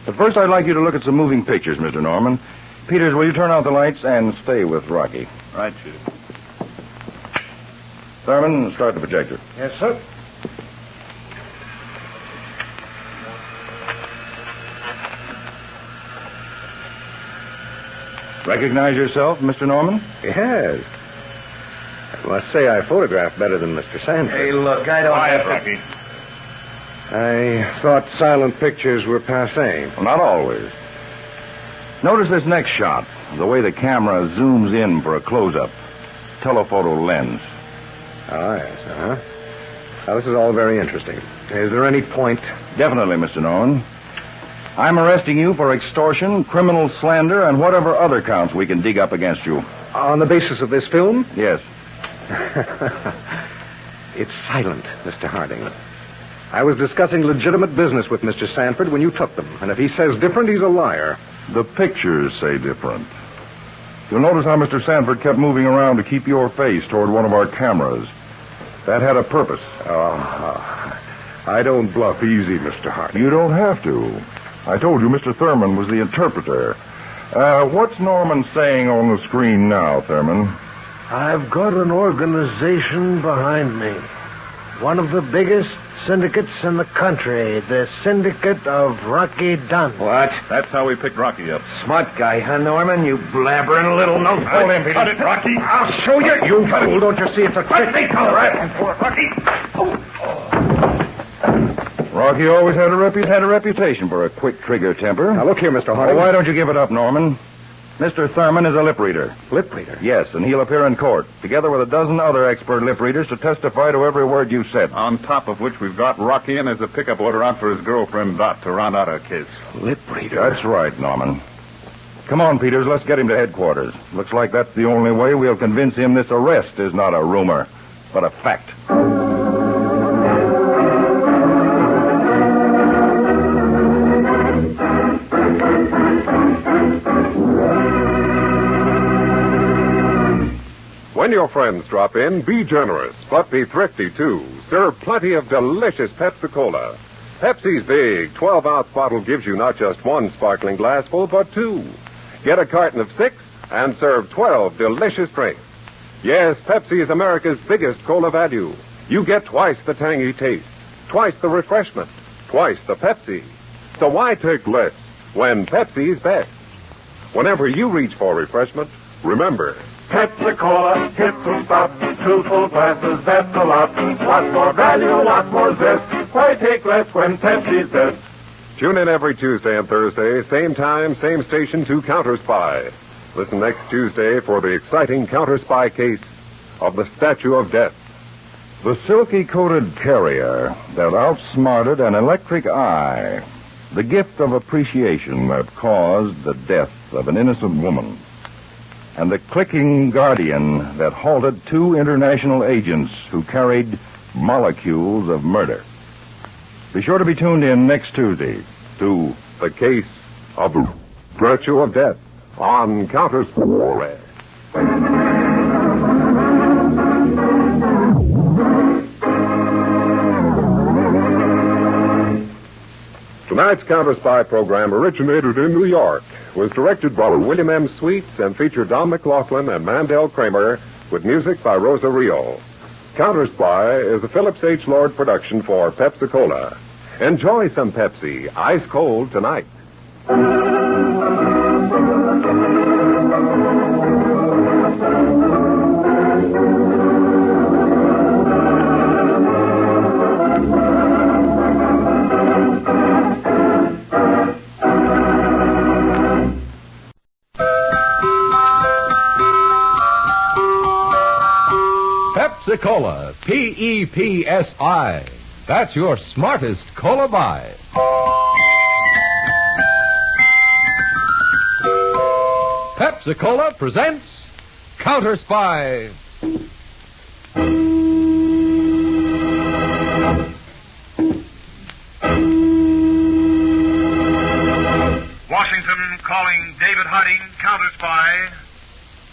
But first, I'd like you to look at some moving pictures, Mr. Norman. Peters, will you turn out the lights and stay with Rocky? Right, Chief. Thurman, start the projector. Yes, sir. Recognize yourself, Mr. Norman? Yes. I must say I photographed better than Mr. Sanford. Hey, look, I don't Quiet, have to... Rocky. I thought silent pictures were passé. Well, not always. Notice this next shot, the way the camera zooms in for a close-up. Telephoto lens. Oh, yes, Now, this is all very interesting. Is there any point? Definitely, Mr. Norman. I'm arresting you for extortion, criminal slander, and whatever other counts we can dig up against you. On the basis of this film? Yes. It's silent, Mr. Harding. I was discussing legitimate business with Mr. Sanford when you took them, and if he says different, he's a liar. The pictures say different. You'll notice how Mr. Sanford kept moving around to keep your face toward one of our cameras. That had a purpose. I don't bluff easy, Mr. Harding. You don't have to. I told you Mr. Thurman was the interpreter. What's Norman saying on the screen now, Thurman? I've got an organization behind me. One of the biggest syndicates in the country. The Syndicate of Rocky Dunn. What? That's how we picked Rocky up. Smart guy, huh, Norman? You blabbering little nose. Hold him, Peter. Cut it, Rocky. I'll show you. You fool, don't you see it's a trick? Let me go, right? For Rocky. Rocky always had a reputation for a quick trigger temper. Now, look here, Mr. Harding. Why don't you give it up, Norman? Mr. Thurman is a lip reader. Lip reader? Yes, and he'll appear in court, together with a dozen other expert lip readers to testify to every word you said. On top of which we've got Rocky in as a pickup order out for his girlfriend, Dot, to round out our case. Lip reader? That's right, Norman. Come on, Peters, let's get him to headquarters. Looks like that's the only way we'll convince him this arrest is not a rumor, but a fact. When your friends drop in, be generous, but be thrifty, too. Serve plenty of delicious Pepsi-Cola. Pepsi's big 12-ounce bottle gives you not just one sparkling glassful, but two. Get a carton of 6 and serve 12 delicious drinks. Yes, Pepsi is America's biggest cola value. You get twice the tangy taste, twice the refreshment, twice the Pepsi. So why take less when Pepsi's best? Whenever you reach for refreshment, remember... Pepsi-Cola, hits and stops, truthful glasses, that's a lot. Lots more value, lots more zest. Why take less when Pepsi's best? Tune in every Tuesday and Thursday, same time, same station to Counterspy. Listen next Tuesday for the exciting Counterspy case of the Statue of Death. The silky-coated carrier that outsmarted an electric eye. The gift of appreciation that caused the death of an innocent woman. And the clicking guardian that halted 2 international agents who carried molecules of murder. Be sure to be tuned in next Tuesday to the case of the Statue of Death on Counterspy. Tonight's Counterspy program originated in New York, was directed by William M. Sweets, and featured Don McLaughlin and Mandel Kramer, with music by Rosa Rio. Counterspy is a Phillips H. Lord production for Pepsi-Cola. Enjoy some Pepsi, ice cold tonight. Pepsi-Cola, P-E-P-S-I. That's your smartest cola buy. Pepsi-Cola presents Counterspy. Washington calling David Harding, Counterspy.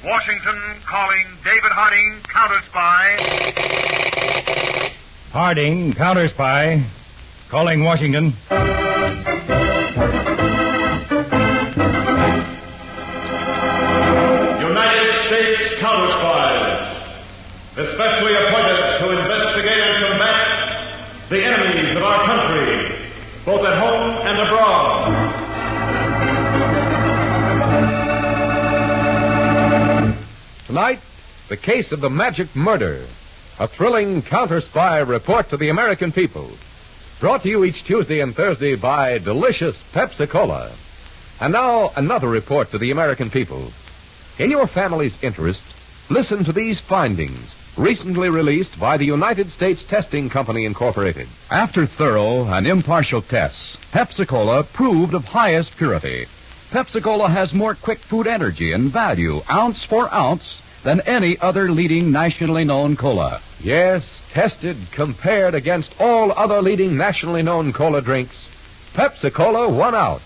Washington calling David Harding, Counterspy. Harding, Counterspy. Calling Washington. United States Counterspies, especially appointed to investigate and combat the enemies of our country, both at home and abroad. Tonight, the case of the magic murder. A thrilling Counterspy report to the American people. Brought to you each Tuesday and Thursday by delicious Pepsi-Cola. And now, another report to the American people. In your family's interest, listen to these findings, recently released by the United States Testing Company, Incorporated. After thorough and impartial tests, Pepsi-Cola proved of highest purity. Pepsi-Cola has more quick food energy and value, ounce for ounce, than any other leading nationally known cola. Yes, tested, compared against all other leading nationally known cola drinks, Pepsi-Cola won out.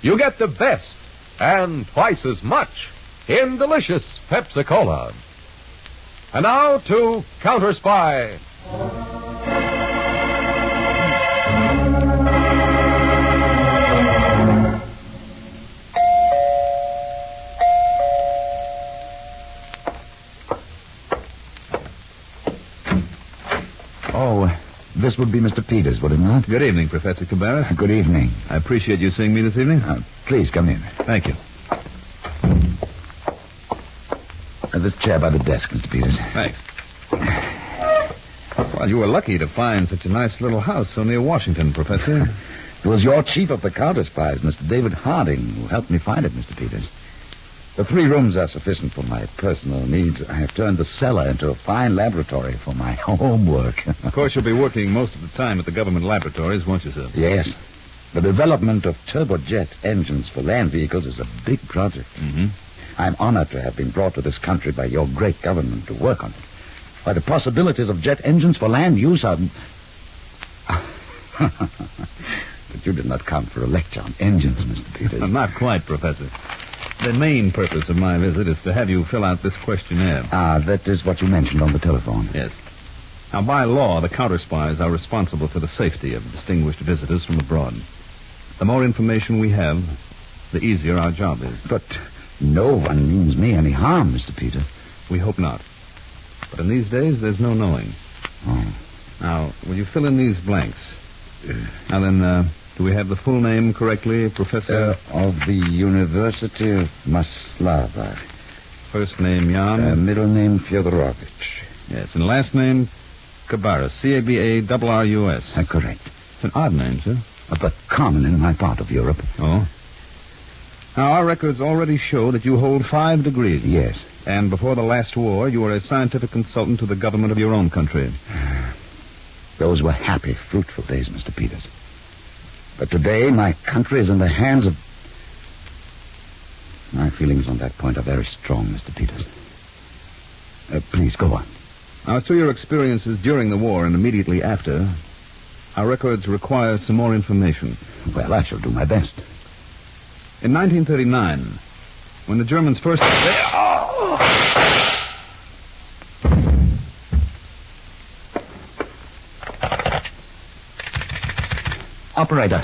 You get the best and twice as much in delicious Pepsi-Cola. And now to Counterspy. Oh, this would be Mr. Peters, would it not? Good evening, Professor Cabarrus. Good evening. I appreciate you seeing me this evening. Please come in. Thank you. This chair by the desk, Mr. Peters. Thanks. Well, you were lucky to find such a nice little house so near Washington, Professor. It was your chief of the Counterspies, Mr. David Harding, who helped me find it, Mr. Peters. The 3 rooms are sufficient for my personal needs. I have turned the cellar into a fine laboratory for my homework. Of course, you'll be working most of the time at the government laboratories, won't you, sir? Yes. The development of turbojet engines for land vehicles is a big project. Mm-hmm. I'm honored to have been brought to this country by your great government to work on it. Why, the possibilities of jet engines for land use are... But you did not come for a lecture on engines, Mr. Peters. Not quite, Professor. The main purpose of my visit is to have you fill out this questionnaire. That is what you mentioned on the telephone. Yes. Now, by law, the Counterspies are responsible for the safety of distinguished visitors from abroad. The more information we have, the easier our job is. But no one means me any harm, Mr. Peters. We hope not. But in these days, there's no knowing. Oh. Now, will you fill in these blanks? Now then, do we have the full name correctly, Professor? Of the University of Maslava. First name, Jan. Middle name, Fyodorovich. Yes, and last name, Cabarrus. C-A-B-A-R-R-U-S. Correct. It's an odd name, sir. But common in my part of Europe. Oh? Now, our records already show that you hold 5 degrees. Yes. And before the last war, you were a scientific consultant to the government of your own country. Those were happy, fruitful days, Mr. Peters. But today, my country is in the hands of... My feelings on that point are very strong, Mr. Peters. Please, go on. Now, as to your experiences during the war and immediately after, our records require some more information. Well, I shall do my best. In 1939, when the Germans first... Operator,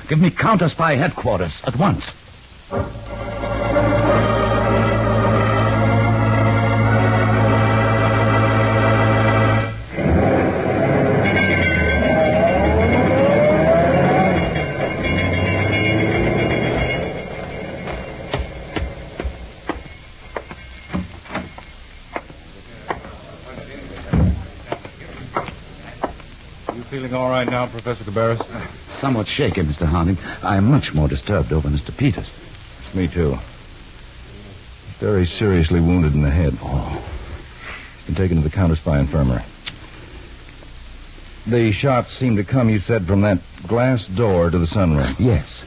give me Counterspy headquarters at once. Feeling all right now, Professor Cabarrus? Somewhat shaken, Mr. Harding. I am much more disturbed over Mr. Peters. Me too. Very seriously wounded in the head. Oh. He's been taken to the Counterspy infirmary. The shots seem to come, you said, from that glass door to the sunroom. Yes.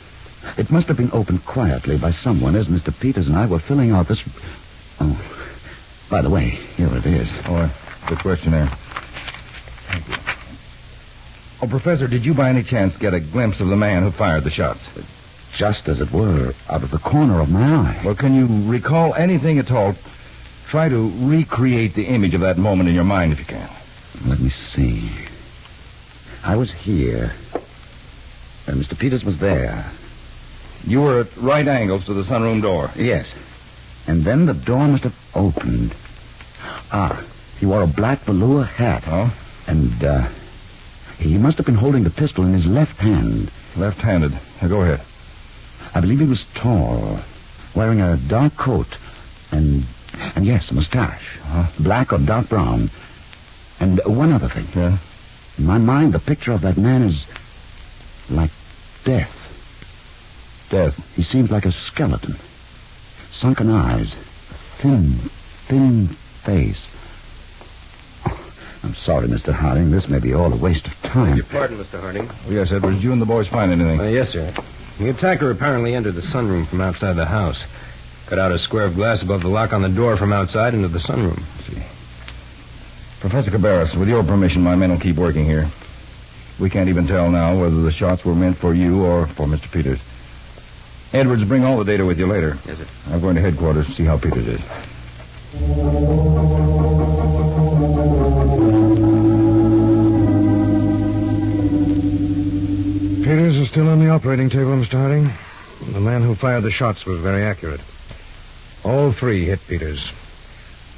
It must have been opened quietly by someone as Mr. Peters and I were filling out this... Oh, by the way, here it is. Oh, the questionnaire. Thank you. Oh, Professor, did you by any chance get a glimpse of the man who fired the shots? Just as it were, out of the corner of my eye. Well, can you recall anything at all? Try to recreate the image of that moment in your mind if you can. Let me see. I was here. And Mr. Peters was there. You were at right angles to the sunroom door? Yes. And then the door must have opened. He wore a black velour hat. Oh? And, he must have been holding the pistol in his left hand. Left-handed. Now, go ahead. I believe he was tall, wearing a dark coat, and And yes, a mustache. Black or dark brown. And one other thing. Yeah? In my mind, the picture of that man is like death. Death? He seems like a skeleton. Sunken eyes. Thin face. Oh, I'm sorry, Mr. Harding. This may be all a waste of time. Your pardon, Mr. Harding. Yes, Edwards. You and the boys find anything? Yes, sir. The attacker apparently entered the sunroom from outside the house. Cut out a square of glass above the lock on the door from outside into the sunroom. See. Professor Cabarrus, with your permission, my men will keep working here. We can't even tell now whether the shots were meant for you or for Mr. Peters. Edwards, bring all the data with you later. Yes, sir. I'm going to headquarters to see how Peters is. Peters is still on the operating table, Mr. Harding. The man who fired the shots was very accurate. All three hit Peters.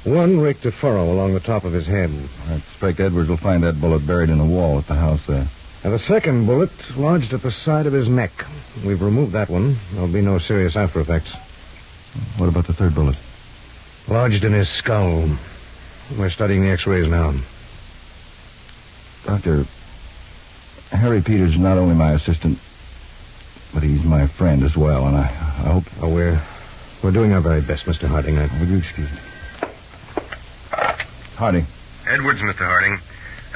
One raked a furrow along the top of his head. I expect Edwards will find that bullet buried in the wall at the house there. And the second bullet lodged at the side of his neck. We've removed that one. There'll be no serious after effects. What about the third bullet? Lodged in his skull. We're studying the x-rays now. Doctor, Harry Peters is not only my assistant, but he's my friend as well, and I hope... Oh, we're doing our very best, Mr. Harding. Would you excuse me? Harding. Edwards, Mr. Harding.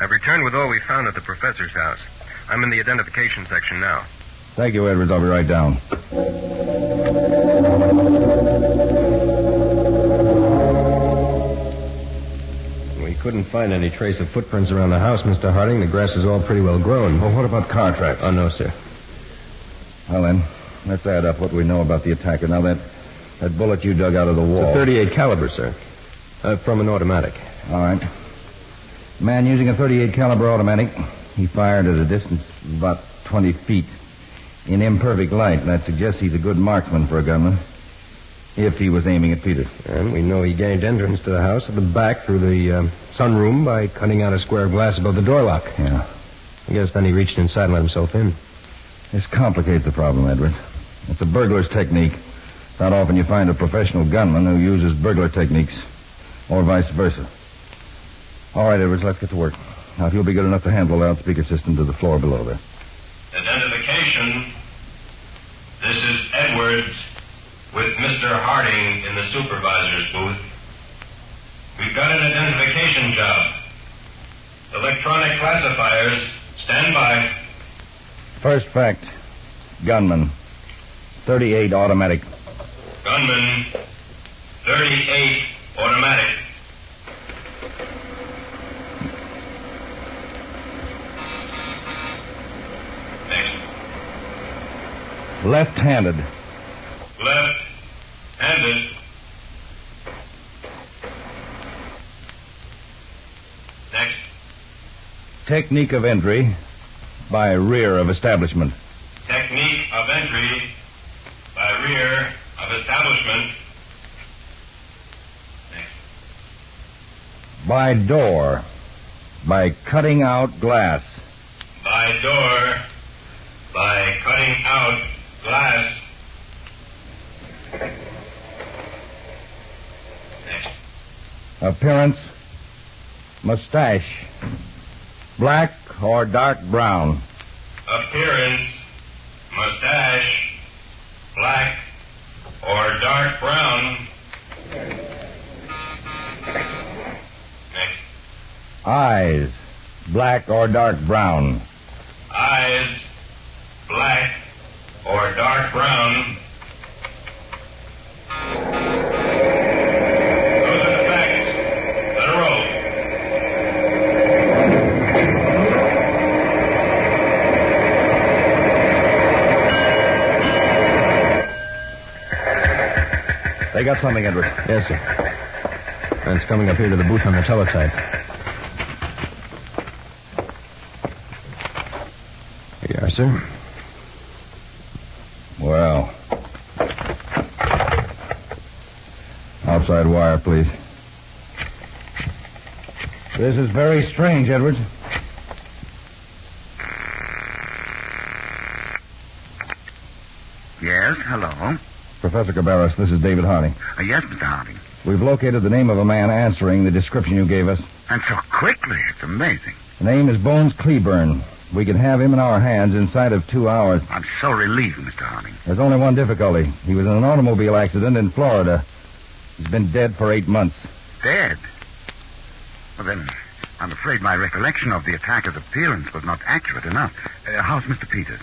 I've returned with all we found at the professor's house. I'm in the identification section now. Thank you, Edwards. I'll be right down. We couldn't find any trace of footprints around the house, Mr. Harding. The grass is all pretty well grown. Well, what about car tracks? Oh, no, sir. Well, then, let's add up what we know about the attacker. Now, that bullet you dug out of the wall... It's a .38 caliber, sir. From an automatic. All right. Man using a .38 caliber automatic. He fired at a distance of about 20 feet. In imperfect light. That suggests he's a good marksman for a gunman. If he was aiming at Peters. And we know he gained entrance to the house at the back through the sunroom by cutting out a square of glass above the door lock. Yeah. I guess then he reached inside and let himself in. This complicates the problem, Edward. It's a burglar's technique. Not often you find a professional gunman who uses burglar techniques. Or vice versa. All right, Edwards, let's get to work. Now, if you'll be good enough to handle the loudspeaker system to the floor below there. Identification. This is Edwards with Mr. Harding in the supervisor's booth. We've got an identification job. Electronic classifiers, stand by. First fact. Gunman. .38 automatic. Gunman, 38 automatic. Next. Left-handed. Left-handed. Next. Technique of entry by rear of establishment. Technique of entry by rear of establishment. By door. By cutting out glass. By door. By cutting out glass. Next. Appearance. Mustache. Black or dark brown. Appearance. Mustache. Black or dark brown. Next. Eyes. Black or dark brown. Eyes. Black or dark brown. Those are the facts. Let her roll. They got something, Edward. Yes, sir. Man's coming up here to the booth on the teletype. Here you are, sir. Well. Outside wire, please. This is very strange, Edwards. Yes, hello. Professor Cabarrus, this is David Harding. Yes, Mr. Harding. We've located the name of a man answering the description you gave us. And so quickly. It's amazing. The name is Bones Cleburne. We can have him in our hands inside of 2 hours. I'm so relieved, Mr. Harding. There's only one difficulty. He was in an automobile accident in Florida. He's been dead for 8 months. Dead? Well, then, I'm afraid my recollection of the attacker's appearance was not accurate enough. How's Mr. Peters?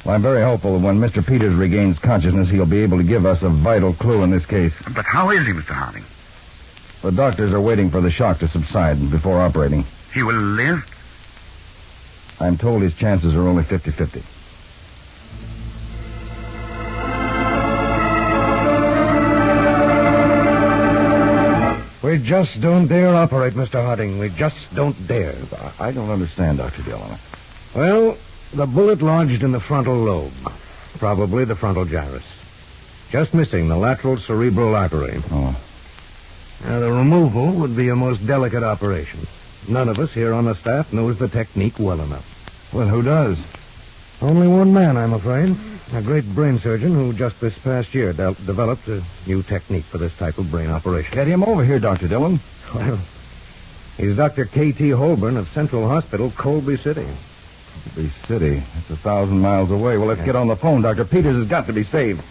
Well, I'm very hopeful that when Mr. Peters regains consciousness, he'll be able to give us a vital clue in this case. But how is he, Mr. Harding? The doctors are waiting for the shock to subside before operating. He will live? I'm told his chances are only 50-50. We just don't dare operate, Mr. Harding. We just don't dare. I don't understand, Dr. Dillon. Well, the bullet lodged in the frontal lobe. Probably the frontal gyrus. Just missing the lateral cerebral artery. Oh. Now, the removal would be a most delicate operation. None of us here on the staff knows the technique well enough. Well, who does? Only one man, I'm afraid. A great brain surgeon who just this past year developed a new technique for this type of brain operation. Get him over here, Dr. Dillon. Well, he's Dr. K.T. Holborn of Central Hospital, Colby City. Colby City? That's 1,000 miles away. Well, let's get on the phone. Dr. Peters has got to be saved.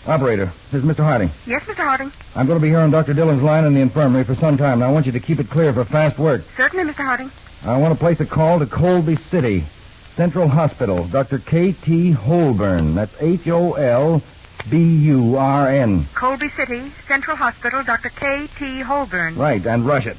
Operator, this is Mr. Harding. Yes, Mr. Harding. I'm going to be here on Dr. Dillon's line in the infirmary for some time. Now, I want you to keep it clear for fast work. Certainly, Mr. Harding. I want to place a call to Colby City, Central Hospital, Dr. K.T. Holborn. That's Holburn. Colby City, Central Hospital, Dr. K.T. Holborn. Right, and rush it.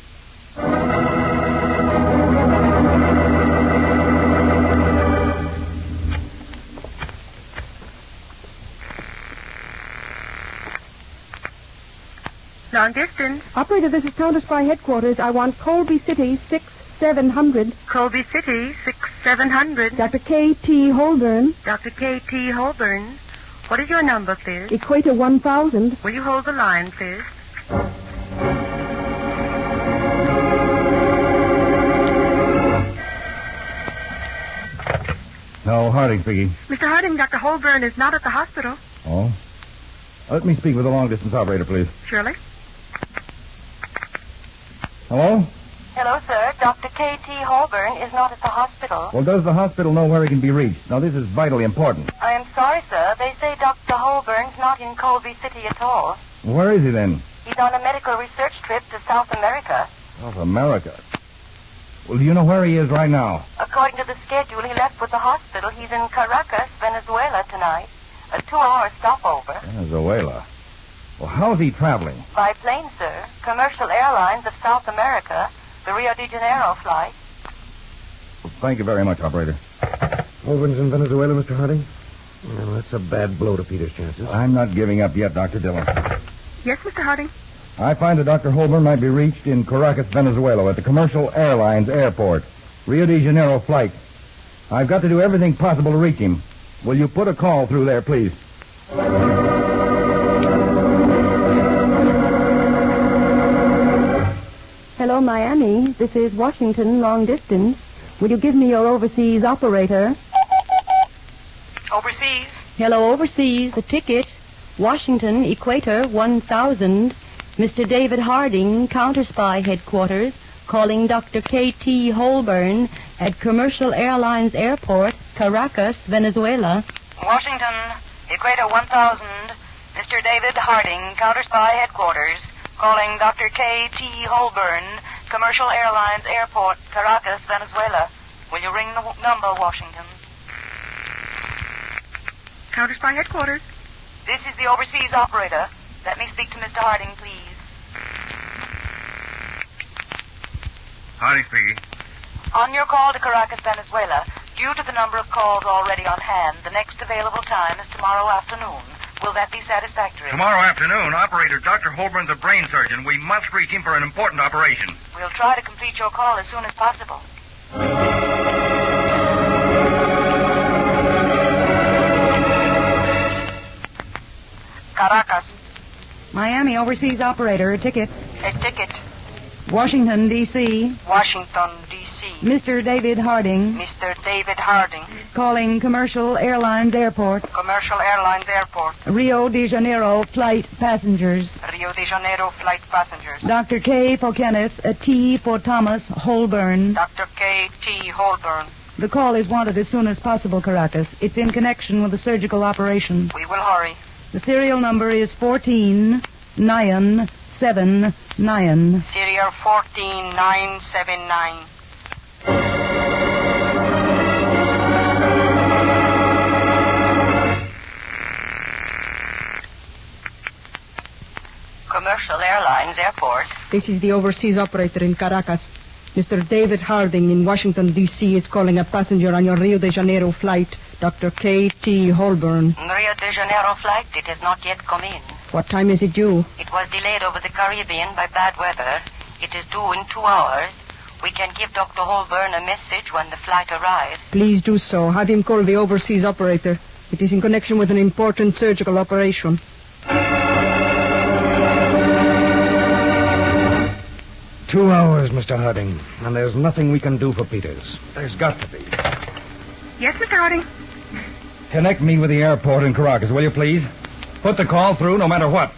Long distance. Operator, this is Counterspy headquarters. I want Colby City 6700. Colby City 6700. Dr. K.T. Holborn. Dr. K.T. Holborn. What is your number, Fizz? Equator 1000. Will you hold the line, Fizz? No, Harding speaking. Mr. Harding, Dr. Holborn is not at the hospital. Oh? Let me speak with the long-distance operator, please. Surely. Hello? Hello, sir. Dr. K.T. Holborn is not at the hospital. Well, does the hospital know where he can be reached? Now, this is vitally important. I am sorry, sir. They say Dr. Holborn's not in Colby City at all. Where is he, then? He's on a medical research trip to South America. South America? Well, do you know where he is right now? According to the schedule, he left with the hospital. He's in Caracas, Venezuela tonight. A 2-hour stopover. Venezuela? Well, how's he traveling? By plane, sir. Commercial Airlines of South America. The Rio de Janeiro flight. Well, thank you very much, operator. Holborn's in Venezuela, Mr. Harding? Well, that's a bad blow to Peter's chances. I'm not giving up yet, Dr. Dillon. Yes, Mr. Harding? I find that Dr. Holborn might be reached in Caracas, Venezuela, at the Commercial Airlines airport. Rio de Janeiro flight. I've got to do everything possible to reach him. Will you put a call through there, please? Hello, Miami. This is Washington, long distance. Will you give me your overseas operator? Overseas? Hello, overseas. The ticket. Washington, Equator 1000. Mr. David Harding, Counterspy headquarters, calling Dr. K.T. Holborn at Commercial Airlines Airport, Caracas, Venezuela. Washington, Equator 1000. Mr. David Harding, Counterspy headquarters, calling Dr. K.T. Holborn, Commercial Airlines Airport, Caracas, Venezuela. Will you ring the number, Washington? Counterspy headquarters. This is the overseas operator. Let me speak to Mr. Harding, please. Harding speaking. On your call to Caracas, Venezuela, due to the number of calls already on hand, the next available time is tomorrow afternoon. Will that be satisfactory? Tomorrow afternoon, operator Dr. Holborn's a brain surgeon. We must reach him for an important operation. We'll try to complete your call as soon as possible. Caracas. Miami, overseas operator. A ticket. A ticket. Washington, D.C. Washington, D.C. Mr. David Harding. Mr. David Harding. Calling Commercial Airlines Airport. Commercial Airlines Airport. Rio de Janeiro flight passengers. Rio de Janeiro flight passengers. Dr. K for Kenneth, a T for Thomas Holborn. Dr. K. T. Holborn. The call is wanted as soon as possible, Caracas. It's in connection with a surgical operation. We will hurry. The serial number is 14979. Serial 14979. Commercial Airlines Airport. This is the overseas operator in Caracas. Mr. David Harding in Washington, D.C. is calling a passenger on your Rio de Janeiro flight, Dr. K.T. Holborn. Rio de Janeiro flight, it has not yet come in. What time is it due? It was delayed over the Caribbean by bad weather. It is due in 2 hours. We can give Dr. Holborn a message when the flight arrives. Please do so. Have him call the overseas operator. It is in connection with an important surgical operation. 2 hours, Mr. Harding, and there's nothing we can do for Peters. There's got to be. Yes, Mr. Harding. Connect me with the airport in Caracas, will you, please? Put the call through no matter what.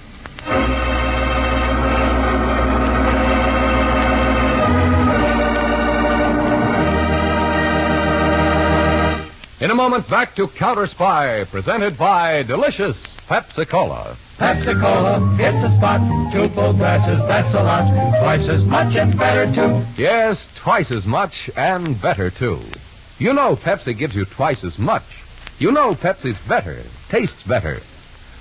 In a moment, back to Counterspy, presented by delicious Pepsi-Cola. Pepsi-Cola, it's a spot. 2 full glasses, that's a lot. Twice as much and better, too. Yes, twice as much and better, too. You know Pepsi gives you twice as much. You know Pepsi's better, tastes better.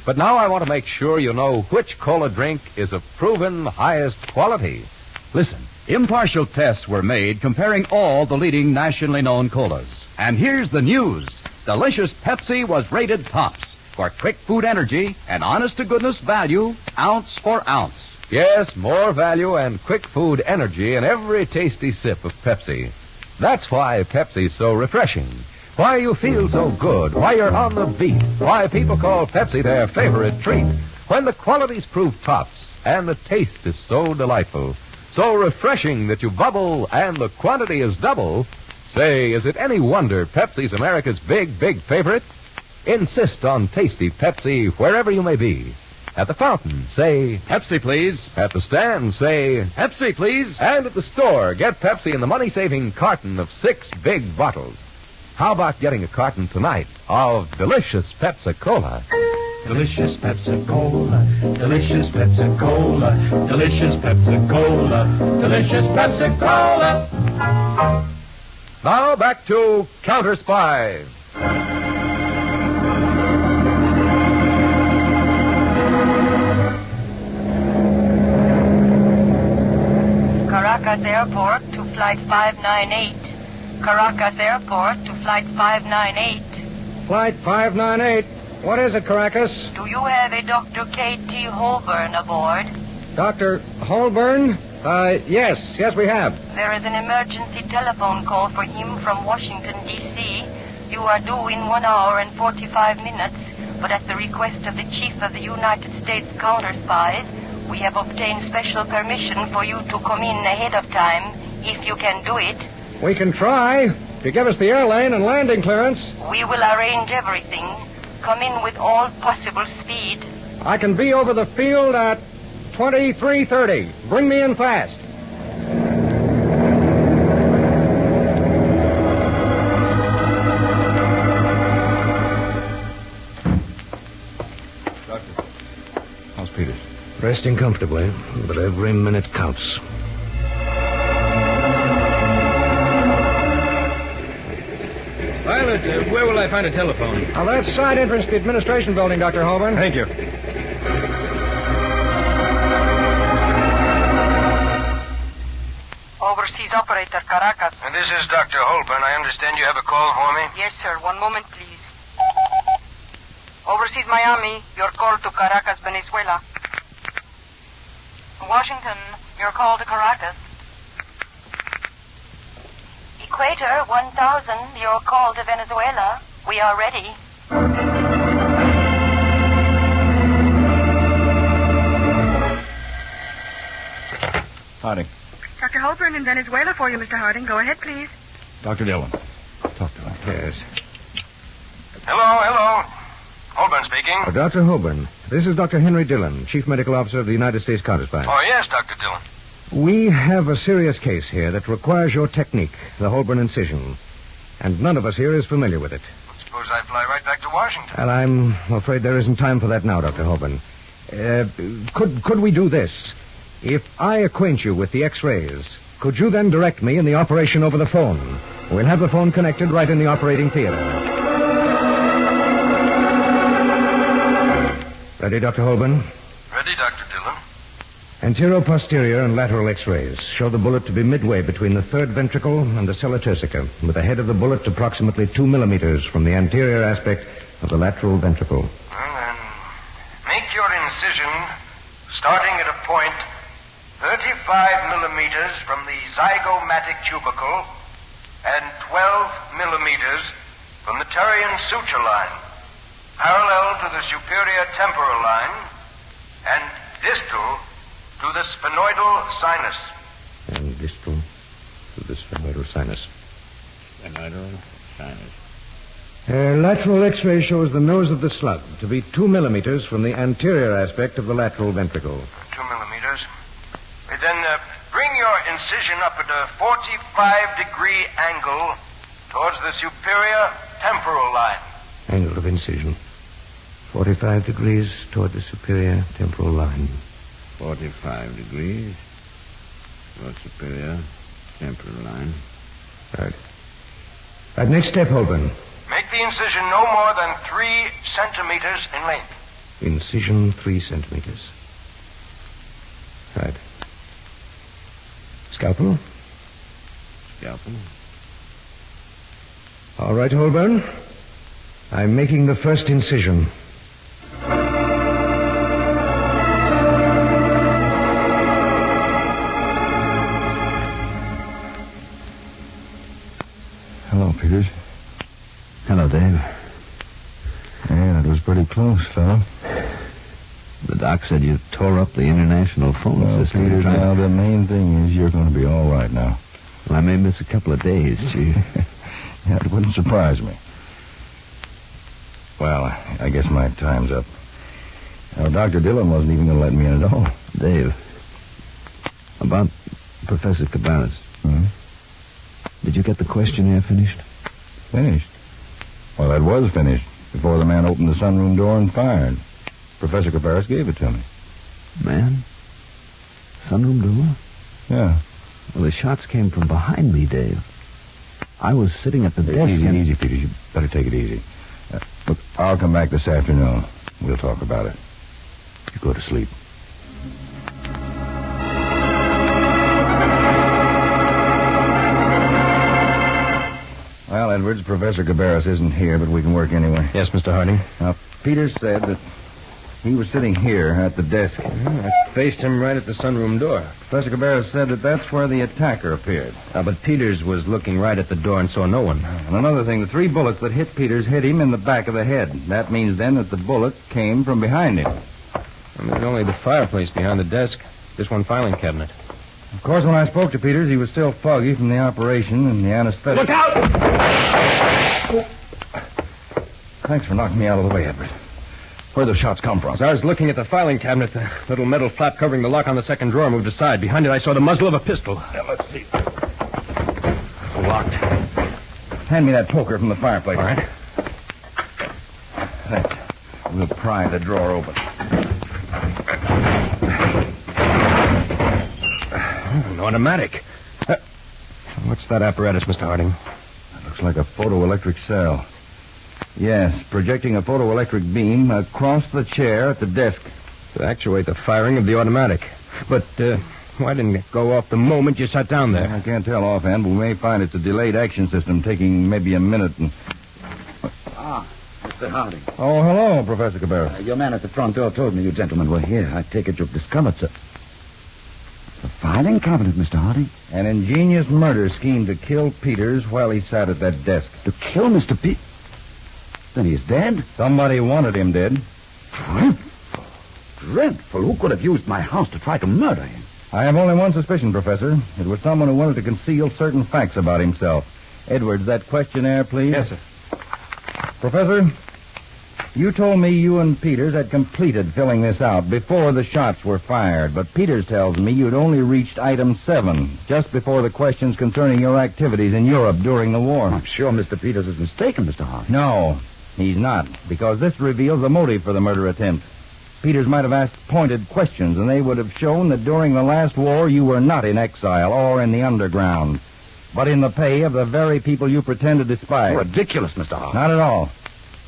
But now I want to make sure you know which cola drink is of proven highest quality. Listen, impartial tests were made comparing all the leading nationally known colas. And here's the news. Delicious Pepsi was rated tops for quick food energy and honest-to-goodness value, ounce for ounce. Yes, more value and quick food energy in every tasty sip of Pepsi. That's why Pepsi's so refreshing. Why you feel so good. Why you're on the beat. Why people call Pepsi their favorite treat. When the quality's proved tops and the taste is so delightful, so refreshing that you bubble and the quantity is double. Say, is it any wonder Pepsi's America's big, big favorite? Insist on tasty Pepsi wherever you may be. At the fountain, say, Pepsi, please. At the stand, say, Pepsi, please. And at the store, get Pepsi in the money-saving carton of 6 big bottles. How about getting a carton tonight of delicious Pepsi-Cola? Delicious Pepsi-Cola, delicious Pepsi-Cola, delicious Pepsi-Cola, delicious Pepsi-Cola. Now back to Counterspy. Caracas Airport to Flight 598. Caracas Airport to Flight 598. Flight 598. What is it, Caracas? Do you have a Dr. K.T. Holborn aboard? Dr. Holborn? Yes, we have. There is an emergency telephone call for him from Washington, D.C. You are due in 1 hour and 45 minutes, but at the request of the Chief of the United States Counterspies, we have obtained special permission for you to come in ahead of time, if you can do it. We can try. If you give us the airlane and landing clearance. We will arrange everything. Come in with all possible speed. I can be over the field at 23:30. Bring me in fast. Doctor, how's Peters? Resting comfortably, but every minute counts. Pilot, where will I find a telephone? Now, that's side entrance to the administration building, Dr. Holborn. Thank you. Overseas operator, Caracas. And this is Dr. Holborn. I understand you have a call for me? Yes, sir. 1 moment, please. Overseas Miami, your call to Caracas, Venezuela. Washington, your call to Caracas. Equator 1000, your call to Venezuela. We are ready. Harding. Dr. Holborn in Venezuela for you, Mr. Harding. Go ahead, please. Dr. Dillon. Talk to him. Yes. Hello. Holborn speaking. Dr. Holborn, this is Dr. Henry Dillon, Chief Medical Officer of the United States Counterspy. Oh, yes, Dr. Dillon. We have a serious case here that requires your technique, the Holborn incision. And none of us here is familiar with it. Suppose I fly right back to Washington. And I'm afraid there isn't time for that now, Dr. Holborn. Could we do this? If I acquaint you with the X-rays, could you then direct me in the operation over the phone? We'll have the phone connected right in the operating theater. Ready, Dr. Holborn? Ready, Dr. Dillon. Anterior-posterior and lateral X-rays show the bullet to be midway between the third ventricle and the sella turcica, with the head of the bullet approximately 2 millimeters from the anterior aspect of the lateral ventricle. Well, then, make your incision starting at a point 35 millimeters from the zygomatic tubercle and 12 millimeters from the Terrian suture line, parallel to the superior temporal line and distal to the sphenoidal sinus. And distal to the sphenoidal sinus. Sphenoidal sinus. Lateral X-ray shows the nose of the slug to be 2 millimeters from the anterior aspect of the lateral ventricle. 2 millimeters. Then bring your incision up at a 45-degree angle towards the superior temporal line. Angle of incision. 45 degrees toward the superior temporal line. 45 degrees toward superior temporal line. Right. Right, next step, Holborn. Make the incision no more than 3 centimeters in length. Incision 3 centimeters. Right. Scalpel? Scalpel. All right, Holborn. I'm making the first incision. Hello, Peters. Hello, Dave. Yeah, that was pretty close, fellow. The doc said you tore up the international phone system. Peters, now the main thing is you're going to be all right now. Well, I may miss a couple of days, Chief. Yeah, it wouldn't surprise me. Well, I guess my time's up. Now, Dr. Dillon wasn't even going to let me in at all. Dave, about Professor Cabarrus. Hmm? Did you get the questionnaire finished? Finished? Well, that was finished before the man opened the sunroom door and fired. Professor Cabarrus gave it to me. Man? Sunroom door? Yeah. Well, the shots came from behind me, Dave. I was sitting at the desk. Easy, Peters. You better take it easy. Look, I'll come back this afternoon. We'll talk about it. You go to sleep. Well, Edwards, Professor Cabarrus isn't here, but we can work anyway. Yes, Mr. Harding. Now, Peters said that he was sitting here at the desk. I faced him right at the sunroom door. Professor Cabarrus said that that's where the attacker appeared. But Peters was looking right at the door and saw no one. And another thing, the 3 bullets that hit Peters hit him in the back of the head. That means then that the bullet came from behind him. There's only the fireplace behind the desk. This one filing cabinet. Of course, when I spoke to Peters, he was still foggy from the operation and the anesthetic. Look out! Thanks for knocking me out of the way, Edward. Where'd those shots come from? As I was looking at the filing cabinet, the little metal flap covering the lock on the second drawer moved aside. Behind it, I saw the muzzle of a pistol. Now, let's see. Locked. Hand me that poker from the fireplace. All right. Thanks. We'll pry the drawer open. An automatic. What's that apparatus, Mr. Harding? It looks like a photoelectric cell. Yes, projecting a photoelectric beam across the chair at the desk. To actuate the firing of the automatic. But why didn't it go off the moment you sat down there? I can't tell offhand, but we may find it's a delayed action system taking maybe a minute. And... Mr. Harding. Oh, hello, Professor Cabarrus. Your man at the front door told me you gentlemen were here. I take it you've discovered, sir. The filing cabinet, Mr. Harding. An ingenious murder scheme to kill Peters while he sat at that desk. To kill Mr. Peters? Then he is dead? Somebody wanted him dead. Dreadful. Dreadful. Who could have used my house to try to murder him? I have only one suspicion, Professor. It was someone who wanted to conceal certain facts about himself. Edwards, that questionnaire, please. Yes, sir. Professor, you told me you and Peters had completed filling this out before the shots were fired, but Peters tells me you'd only reached item 7, just before the questions concerning your activities in Europe during the war. I'm sure Mr. Peters is mistaken, Mr. Hart. No, he's not, because this reveals the motive for the murder attempt. Peters might have asked pointed questions, and they would have shown that during the last war you were not in exile or in the underground, but in the pay of the very people you pretend to despise. Ridiculous, Mr. Hart. Not at all.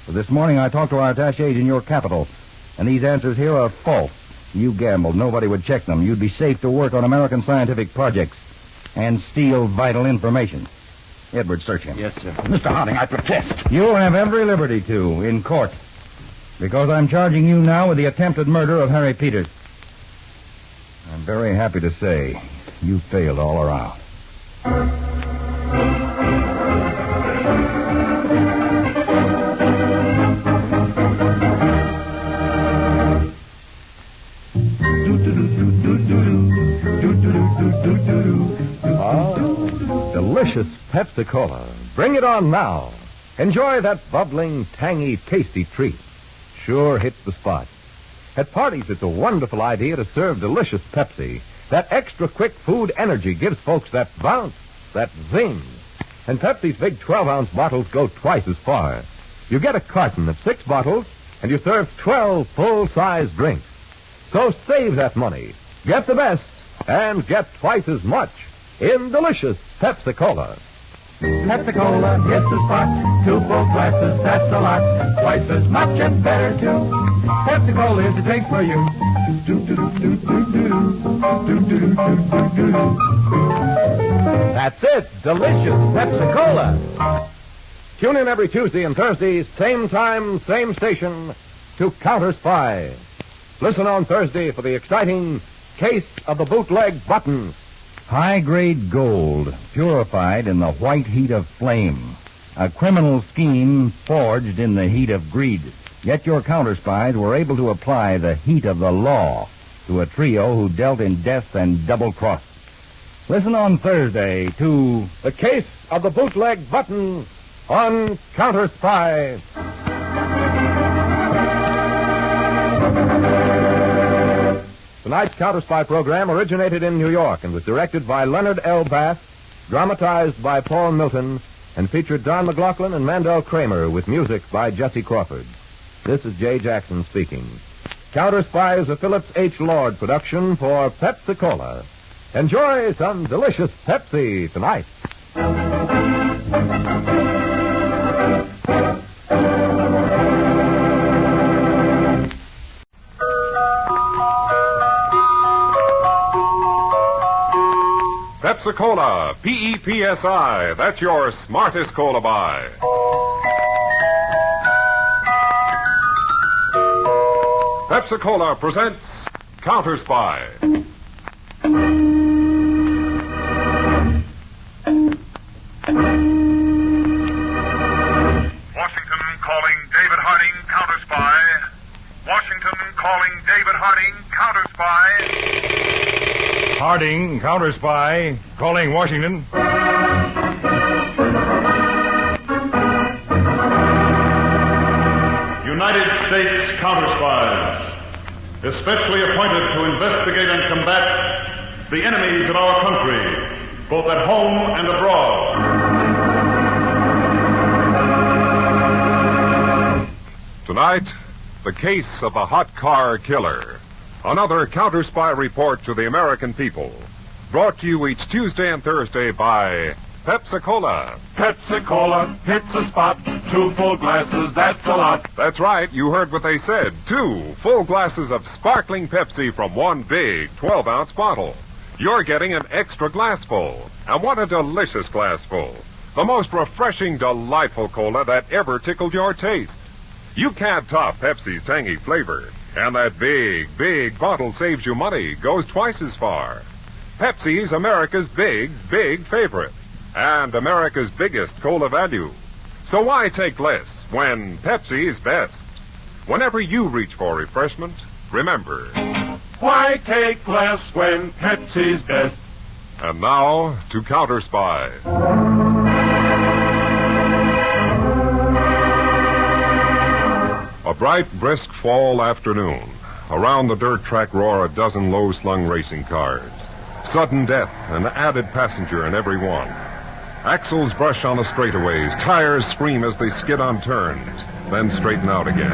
But this morning I talked to our attachés in your capital, and these answers here are false. You gambled. Nobody would check them. You'd be safe to work on American scientific projects and steal vital information. Edward, search him. Yes, sir. Mr. Harding, I protest. You'll have every liberty to, in court, because I'm charging you now with the attempted murder of Harry Peters. I'm very happy to say you failed all around. Delicious Pepsi-Cola. Bring it on now. Enjoy that bubbling, tangy, tasty treat. Sure hits the spot. At parties, it's a wonderful idea to serve delicious Pepsi. That extra quick food energy gives folks that bounce, that zing. And Pepsi's big 12-ounce bottles go twice as far. You get a carton of 6 bottles, and you serve 12 full-size drinks. So save that money. Get the best, and get twice as much in delicious Pepsi-Cola. Pepsi-Cola hits the spot. 2 full glasses, that's a lot. Twice as much and better, too. Pepsi-Cola is the drink for you. That's it. Delicious Pepsi-Cola. Tune in every Tuesday and Thursday, same time, same station, to Counterspy. Listen on Thursday for the exciting Case of the Bootleg Button. High-grade gold, purified in the white heat of flame. A criminal scheme forged in the heat of greed. Yet your counterspies were able to apply the heat of the law to a trio who dealt in death and double-cross. Listen on Thursday to The Case of the Bootleg Button on Counterspy. Tonight's Counterspy program originated in New York and was directed by Leonard L. Bass, dramatized by Paul Milton, and featured Don McLaughlin and Mandel Kramer with music by Jesse Crawford. This is Jay Jackson speaking. Counterspy is a Phillips H. Lord production for Pepsi-Cola. Enjoy some delicious Pepsi tonight. Pepsi-Cola, P-E-P-S-I. That's your smartest cola buy. Pepsi-Cola presents Counterspy. Washington calling David Harding, Counterspy. Washington calling David Harding, Counterspy. Harding, Counterspy, calling Washington. United States Counterspies, especially appointed to investigate and combat the enemies of our country, both at home and abroad. Tonight, the case of the hot car killer. Another Counterspy report to the American people. Brought to you each Tuesday and Thursday by Pepsi-Cola. Pepsi-Cola hits a spot. 2 full glasses, that's a lot. That's right, you heard what they said. 2 full glasses of sparkling Pepsi from one big 12-ounce bottle. You're getting an extra glassful. And what a delicious glassful. The most refreshing, delightful cola that ever tickled your taste. You can't top Pepsi's tangy flavor. And that big, big bottle saves you money, goes twice as far. Pepsi's America's big, big favorite. And America's biggest cola value. So why take less when Pepsi is best? Whenever you reach for refreshment, remember, Why take less when Pepsi's best? And now to Counterspy. A bright, brisk fall afternoon. Around the dirt track roar a dozen low-slung racing cars. Sudden death, an added passenger in every one. Axles brush on the straightaways. Tires scream as they skid on turns, then straighten out again.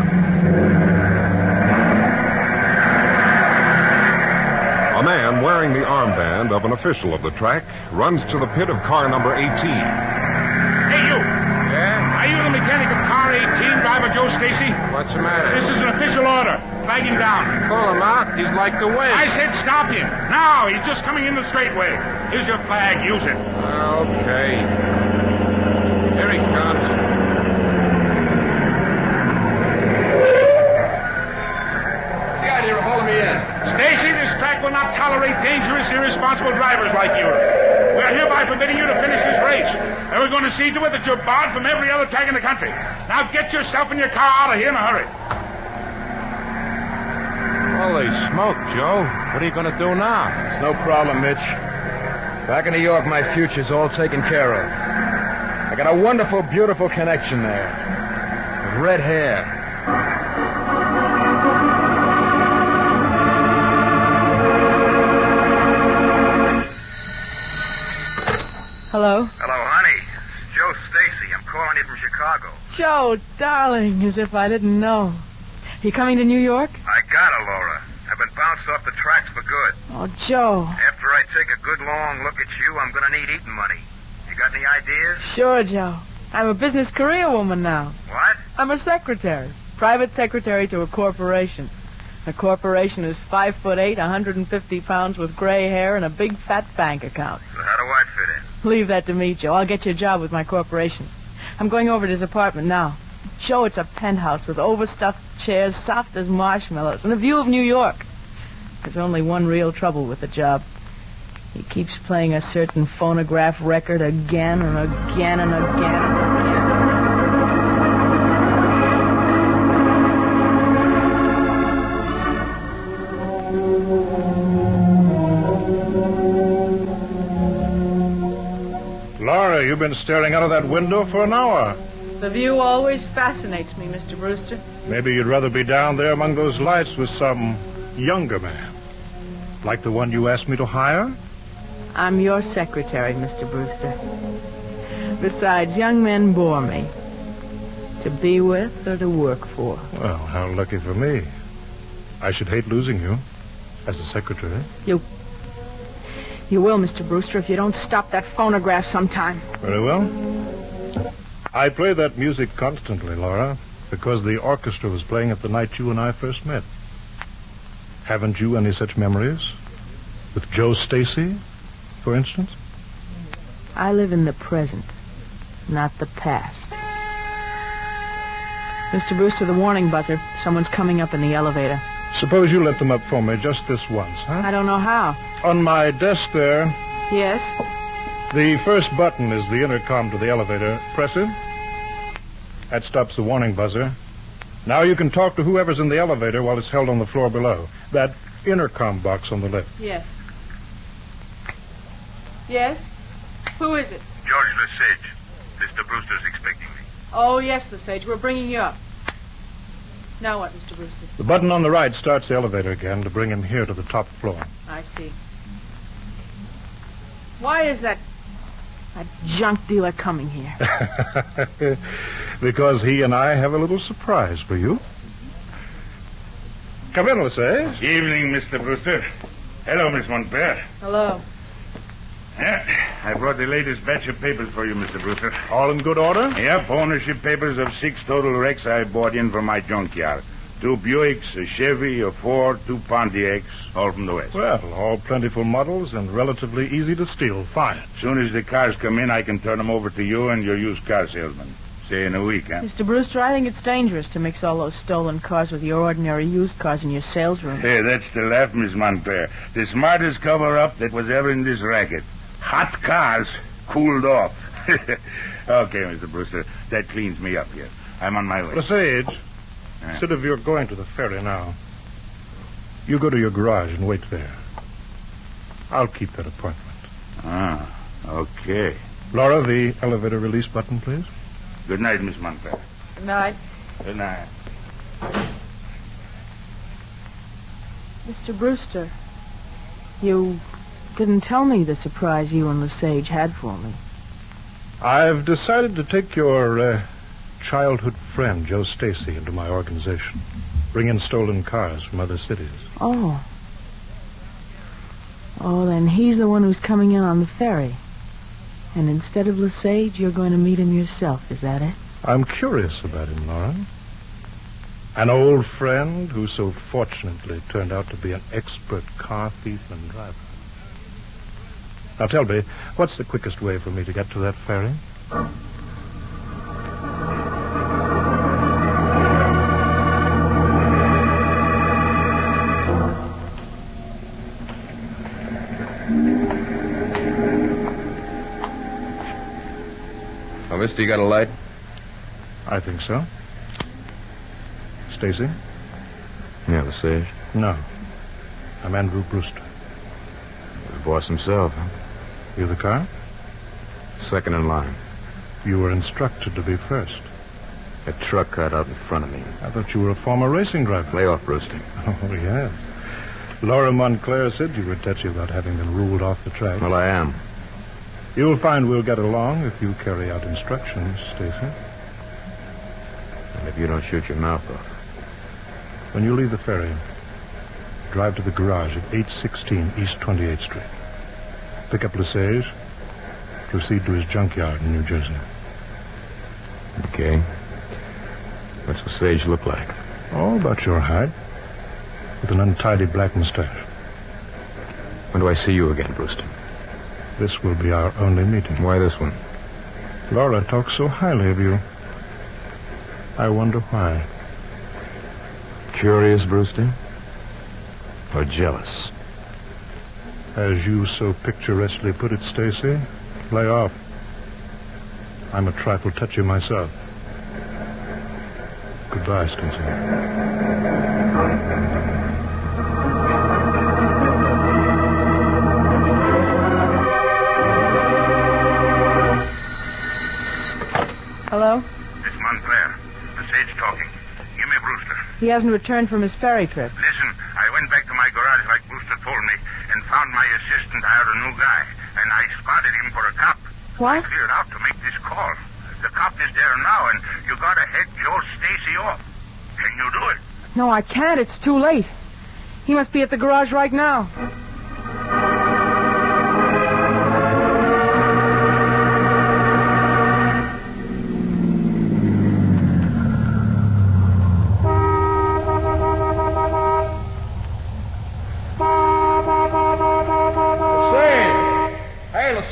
A man wearing the armband of an official of the track runs to the pit of car number 18. Hey, you! Yeah? Are you the mechanic of car 18, driver Joe Stacy? What's the matter? This is an official order. Flag him down. Pull him out. He's like the wind. I said stop him. Now, he's just coming in the straightway. Here's your flag. Use it. Okay. Here he comes. What's the idea of hauling me in? Stacy, this track will not tolerate dangerous, irresponsible drivers like you. We're hereby forbidding you to finish this race. And we're going to see to it that you're barred from every other track in the country. Now get yourself and your car out of here in a hurry. Holy smoke, Joe. What are you going to do now? It's no problem, Mitch. Back in New York, my future's all taken care of. I got a wonderful, beautiful connection there. With red hair. Hello? Hello, honey. It's Joe Stacy. I'm calling you from Chicago. Joe, darling, as if I didn't know. You coming to New York? I got it, Laura. I've been bounced off the tracks for good. Oh, Joe. After I take a good long look at you, I'm going to need eating money. You got any ideas? Sure, Joe. I'm a business career woman now. What? I'm a secretary. Private secretary to a corporation. The corporation is 5'8", 150 pounds with gray hair and a big fat bank account. So how do I fit in? Leave that to me, Joe. I'll get you a job with my corporation. I'm going over to his apartment now. Joe, it's a penthouse with overstuffed chairs, soft as marshmallows, and a view of New York. There's only one real trouble with the job. He keeps playing a certain phonograph record again and again and again and again. Laura, you've been staring out of that window for an hour. The view always fascinates me, Mr. Brewster. Maybe you'd rather be down there among those lights with some younger man. Like the one you asked me to hire? I'm your secretary, Mr. Brewster. Besides, young men bore me. To be with or to work for. Well, how lucky for me. I should hate losing you as a secretary. You will, Mr. Brewster, if you don't stop that phonograph sometime. Very well. I play that music constantly, Laura, because the orchestra was playing it the night you and I first met. Haven't you any such memories? With Joe Stacy, for instance? I live in the present, not the past. Mr. Brewster, the warning buzzer. Someone's coming up in the elevator. Suppose you let them up for me just this once, huh? I don't know how. On my desk there, Yes? the first button is the intercom to the elevator. Press it. That stops the warning buzzer. Now you can talk to whoever's in the elevator while it's held on the floor below. That intercom box on the left. Yes. Yes? Who is it? George Lesage. Mr. Brewster's expecting me. Oh, yes, Lesage. We're bringing you up. Now what, Mr. Brewster? The button on the right starts the elevator again to bring him here to the top floor. I see. Why is that junk dealer coming here? Because he and I have a little surprise for you. Come in, Lesage. Evening, Mr. Brewster. Hello, Miss Montpere. Hello. Yeah, I brought the latest batch of papers for you, Mr. Brewster. All in good order? Yep, ownership papers of 6 total wrecks I bought in from my junkyard. 2 Buicks, a Chevy, a Ford, 2 Pontiacs, all from the West. Well, all plentiful models and relatively easy to steal. Fine. As soon as the cars come in, I can turn them over to you and your used car salesman. Say in a week, huh? Mr. Brewster, I think it's dangerous to mix all those stolen cars with your ordinary used cars in your sales room. Hey, that's the laugh, Miss Montpere. The smartest cover-up that was ever in this racket. Hot cars cooled off. Okay, Mr. Brewster, that cleans me up here. I'm on my way. Lesage, consider you're going to the ferry now. You go to your garage and wait there. I'll keep that appointment. Ah, okay. Laura, the elevator release button, please. Good night, Miss Montclair. Good night. Good night. Mr. Brewster, you didn't tell me the surprise you and Lesage had for me. I've decided to take your childhood friend, Joe Stacy, into my organization. Bring in stolen cars from other cities. Oh. Oh, then he's the one who's coming in on the ferry. And instead of Lesage, you're going to meet him yourself, is that it? I'm curious about him, Laura. An old friend who so fortunately turned out to be an expert car thief and driver. Now tell me, what's the quickest way for me to get to that ferry? Oh, mister, you got a light? I think so. Stacy? Yeah, Lesage. No. I'm Andrew Brewster. The boss himself, huh? You the car? Second in line. You were instructed to be first. A truck cut out in front of me. I thought you were a former racing driver. Lay off, Brewster. Oh, yes. Laura Montclair said you were touchy about having been ruled off the track. Well, I am. You'll find we'll get along if you carry out instructions, Stacy. And if you don't shoot your mouth off. When you leave the ferry, drive to the garage at 816 East 28th Street. Pick up Lesage. Proceed to his junkyard in New Jersey. Okay. What's Lesage look like? Oh, about your height. With an untidy black mustache. When do I see you again, Brewster? This will be our only meeting. Why this one? Laura talks so highly of you. I wonder why. Curious, Brewster? Or jealous? As you so picturesquely put it, Stacy, lay off. I'm a trifle touchy myself. Goodbye, Stacy. Hello? It's Montclair. Lesage talking. Give me Brewster. He hasn't returned from his ferry trip. Listen, I went back to my garage like Brewster told me and found my assistant hired a new guy. And I spotted him for a cop. What? I cleared out to make this call. The cop is there now, and you gotta head Joe Stacy off. Can you do it? No, I can't. It's too late. He must be at the garage right now.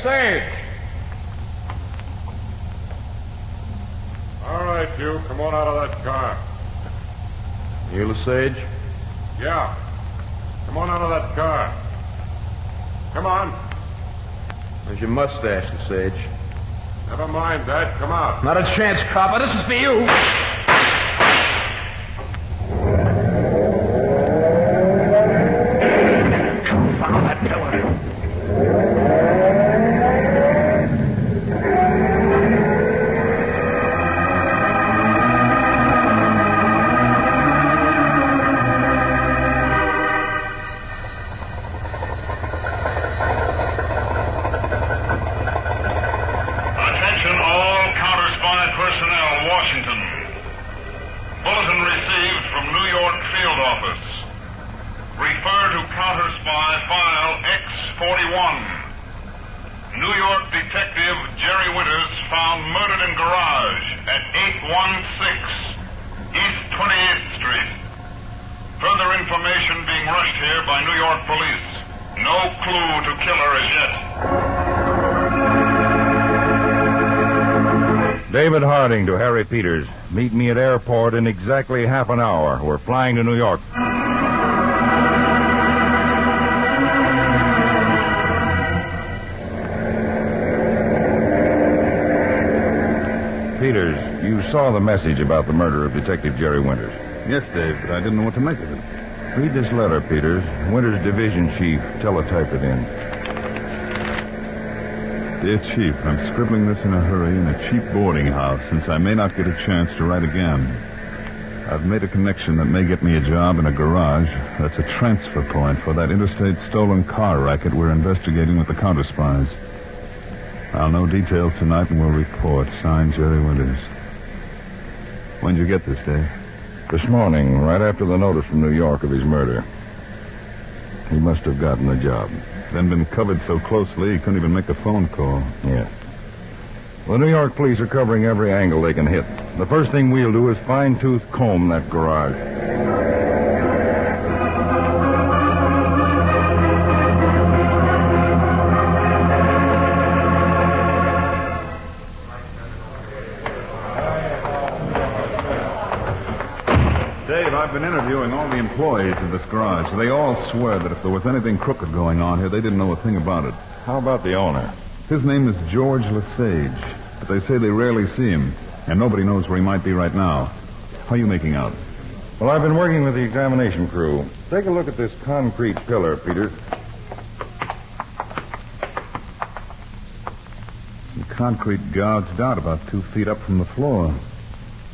Lesage! All right, you. Come on out of that car. You, Lesage? Yeah. Come on out of that car. Come on. There's your mustache, Lesage. Never mind that. Come out. Not a chance, copper. This is for you. Confound that pillar. Attention all Counterspy personnel, Washington. Bulletin received from New York field office. Refer to Counterspy file X41. New York detective Jerry Winters found murdered in garage at 816 East 28th Street. Further information being rushed here by New York police. No clue to killer as yet. David Harding to Harry Peters. Meet me at airport in exactly half an hour. We're flying to New York. Peters, you saw the message about the murder of Detective Jerry Winters. Yes, Dave, but I didn't know what to make of it. Read this letter, Peters. Winter's division chief. Teletype it in. Dear Chief, I'm scribbling this in a hurry in a cheap boarding house since I may not get a chance to write again. I've made a connection that may get me a job in a garage. That's a transfer point for that interstate stolen car racket we're investigating with the Counterspies. I'll know details tonight and will report. Signed, Jerry Winters. When'd you get this, Dave? This morning, right after the notice from New York of his murder. He must have gotten the job. Then been covered so closely he couldn't even make a phone call. Yeah. The New York police are covering every angle they can hit. The first thing we'll do is fine-tooth comb that garage. Dave, I've been interviewing all the employees of this garage. They all swear that if there was anything crooked going on here, they didn't know a thing about it. How about the owner? His name is George Lesage, but they say they rarely see him, and nobody knows where he might be right now. How are you making out? Well, I've been working with the examination crew. Take a look at this concrete pillar, Peter. The concrete gouged out about 2 feet up from the floor.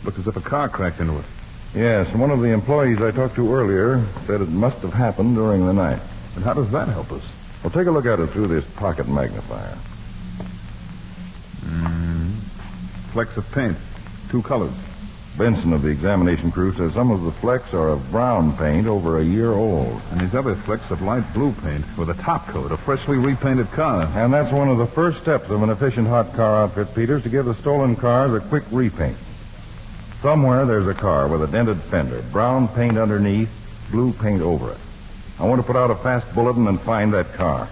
Looks as if a car cracked into it. Yes, and one of the employees I talked to earlier said it must have happened during the night. And how does that help us? Well, take a look at it through this pocket magnifier. Flecks of paint. 2 colors. Benson of the examination crew says some of the flecks are of brown paint over a year old. And these other flecks of light blue paint with a top coat, a freshly repainted car. And that's one of the first steps of an efficient hot car outfit, Peters, to give the stolen cars a quick repaint. Somewhere there's a car with a dented fender, brown paint underneath, blue paint over it. I want to put out a fast bulletin and find that car.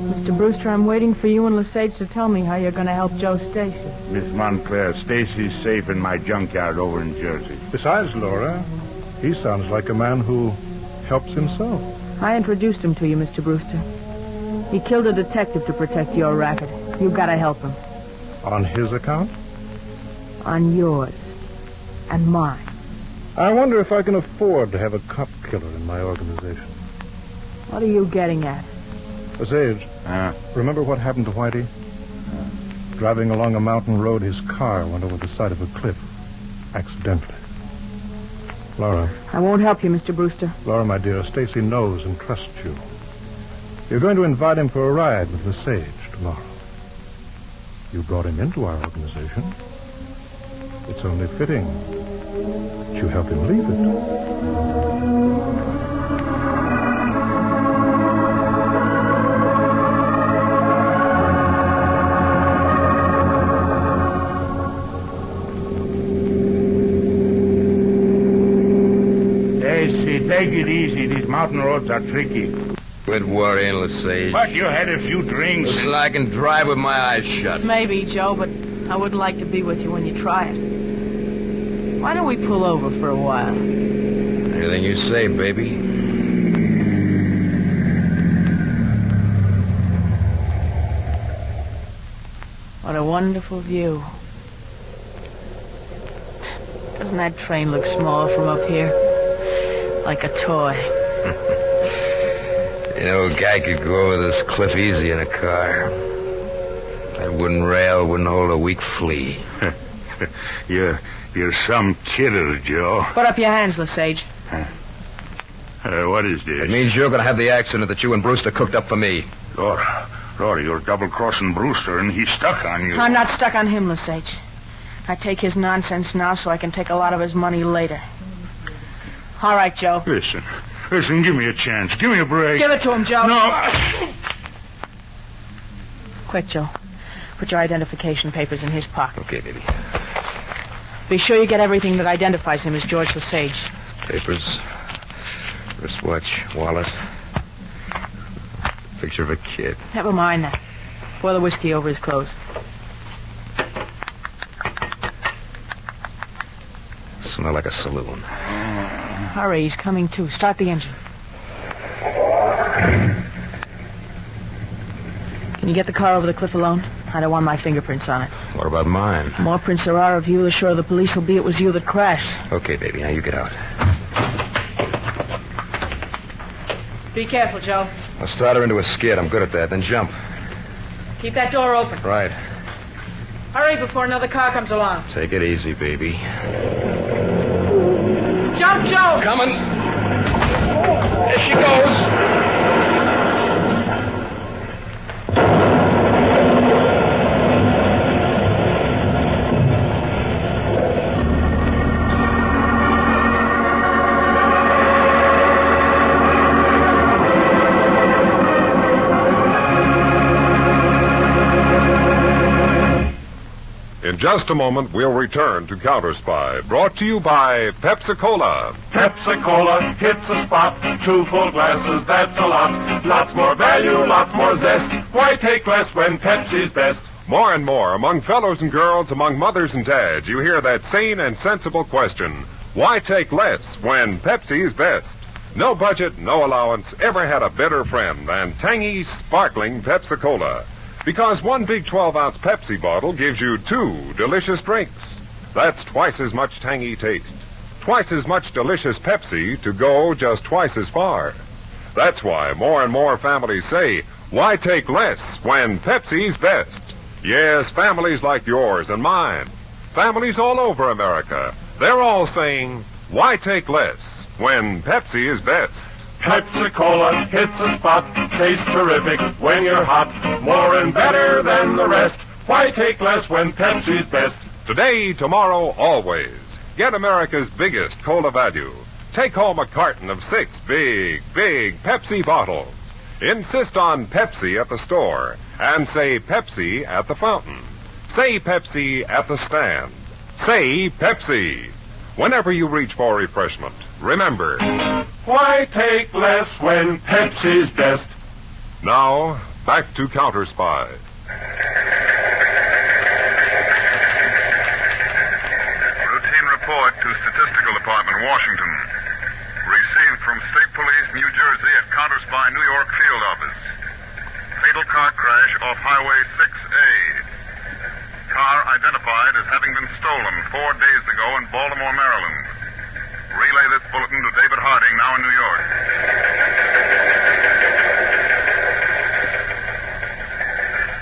Mr. Brewster, I'm waiting for you and Lesage to tell me how you're going to help Joe Stacy. Miss Montclair, Stacy's safe in my junkyard over in Jersey. Besides, Laura, he sounds like a man who helps himself. I introduced him to you, Mr. Brewster. He killed a detective to protect your racket. You've got to help him. On his account? On yours. And mine. I wonder if I can afford to have a cop killer in my organization. What are you getting at? Sage, remember what happened to Whitey? Driving along a mountain road, his car went over the side of a cliff. Accidentally. Laura. I won't help you, Mr. Brewster. Laura, my dear, Stacy knows and trusts you. You're going to invite him for a ride with Lesage tomorrow. You brought him into our organization. It's only fitting that you help him leave it. Take it easy. These mountain roads are tricky. Quit worrying, Lesage. But you had a few drinks. Listen, I can drive with my eyes shut. Maybe, Joe, but I wouldn't like to be with you when you try it. Why don't we pull over for a while? Anything you say, baby. What a wonderful view. Doesn't that train look small from up here? Like a toy. You know, a guy could go over this cliff easy in a car. That wooden rail wouldn't hold a weak flea. You're some kidder, Joe. Put up your hands, Lesage. What is this? It means you're going to have the accident that you and Brewster cooked up for me. Laura, you're double-crossing Brewster, and he's stuck on you. I'm not stuck on him, Lesage. I take his nonsense now so I can take a lot of his money later. All right, Joe. Listen, give me a chance. Give me a break. Give it to him, Joe. No. Quick, Joe. Put your identification papers in his pocket. Okay, baby. Be sure you get everything that identifies him as George Lesage. Papers, wristwatch, wallet, picture of a kid. Never mind that. Pour the whiskey over his clothes. Smell like a saloon. Hurry, he's coming too. Start the engine. Can you get the car over the cliff alone? I don't want my fingerprints on it. What about mine? The more prints there are of you, the surer the police will be it was you that crashed. Okay, baby. Now you get out. Be careful, Joe. I'll start her into a skid. I'm good at that. Then jump. Keep that door open. Right. Hurry before another car comes along. Take it easy, baby. Jump, Joe! Coming. There she goes. In just a moment, we'll return to Counterspy, brought to you by Pepsi-Cola. Pepsi-Cola hits a spot. 2 full glasses, that's a lot. Lots more value, lots more zest. Why take less when Pepsi's best? More and more, among fellows and girls, among mothers and dads, you hear that sane and sensible question, why take less when Pepsi's best? No budget, no allowance ever had a better friend than tangy, sparkling Pepsi-Cola. Because one big 12-ounce Pepsi bottle gives you 2 delicious drinks. That's twice as much tangy taste. Twice as much delicious Pepsi to go just twice as far. That's why more and more families say, why take less when Pepsi's best? Yes, families like yours and mine. Families all over America. They're all saying, why take less when Pepsi is best? Pepsi-Cola hits a spot. Tastes terrific when you're hot. More and better than the rest. Why take less when Pepsi's best? Today, tomorrow, always. Get America's biggest cola value. Take home a carton of 6 big Pepsi bottles. Insist on Pepsi at the store. And say Pepsi at the fountain. Say Pepsi at the stand. Say Pepsi. Whenever you reach for refreshment, remember, why take less when Pepsi's best? Now, back to Counterspy. Routine report to Statistical Department, Washington. Received from State Police, New Jersey at Counterspy, New York field office. Fatal car crash off Highway 6A. Car identified as having been stolen 4 days ago in Baltimore, Maryland. Relay this bulletin to David Harding, now in New York.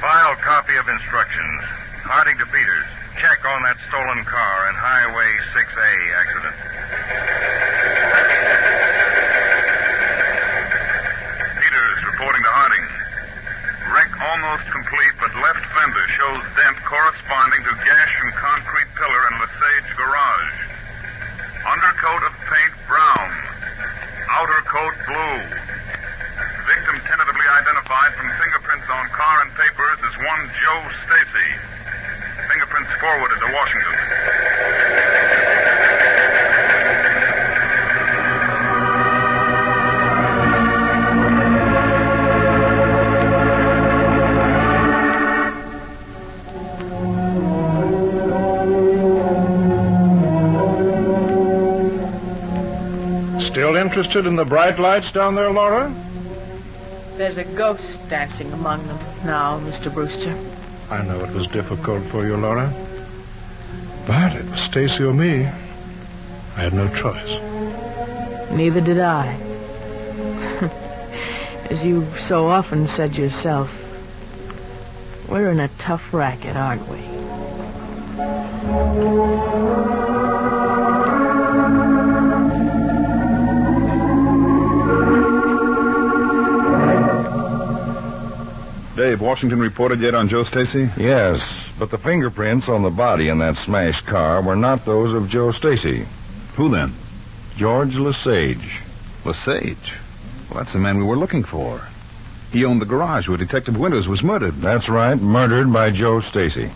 File copy of instructions. Harding to Peters. Check on that stolen car and Highway 6A accident. Peters reporting to Harding. Wreck almost complete, but left fender shows dent corresponding to gash and concrete pillar in Lesage garage. Undercoat of paint brown. Outer coat blue. Victim tentatively identified from fingerprints on car and papers as one Joe Stacy. Fingerprints forwarded to Washington. Still interested in the bright lights down there, Laura? There's a ghost dancing among them now, Mr. Brewster. I know it was difficult for you, Laura. But it was Stacy or me. I had no choice. Neither did I. As you so often said yourself, we're in a tough racket, aren't we? Dave, Washington reported yet on Joe Stacy? Yes, but the fingerprints on the body in that smashed car were not those of Joe Stacy. Who then? George Lesage. Lesage? Well, that's the man we were looking for. He owned the garage where Detective Winters was murdered. That's right, murdered by Joe Stacy.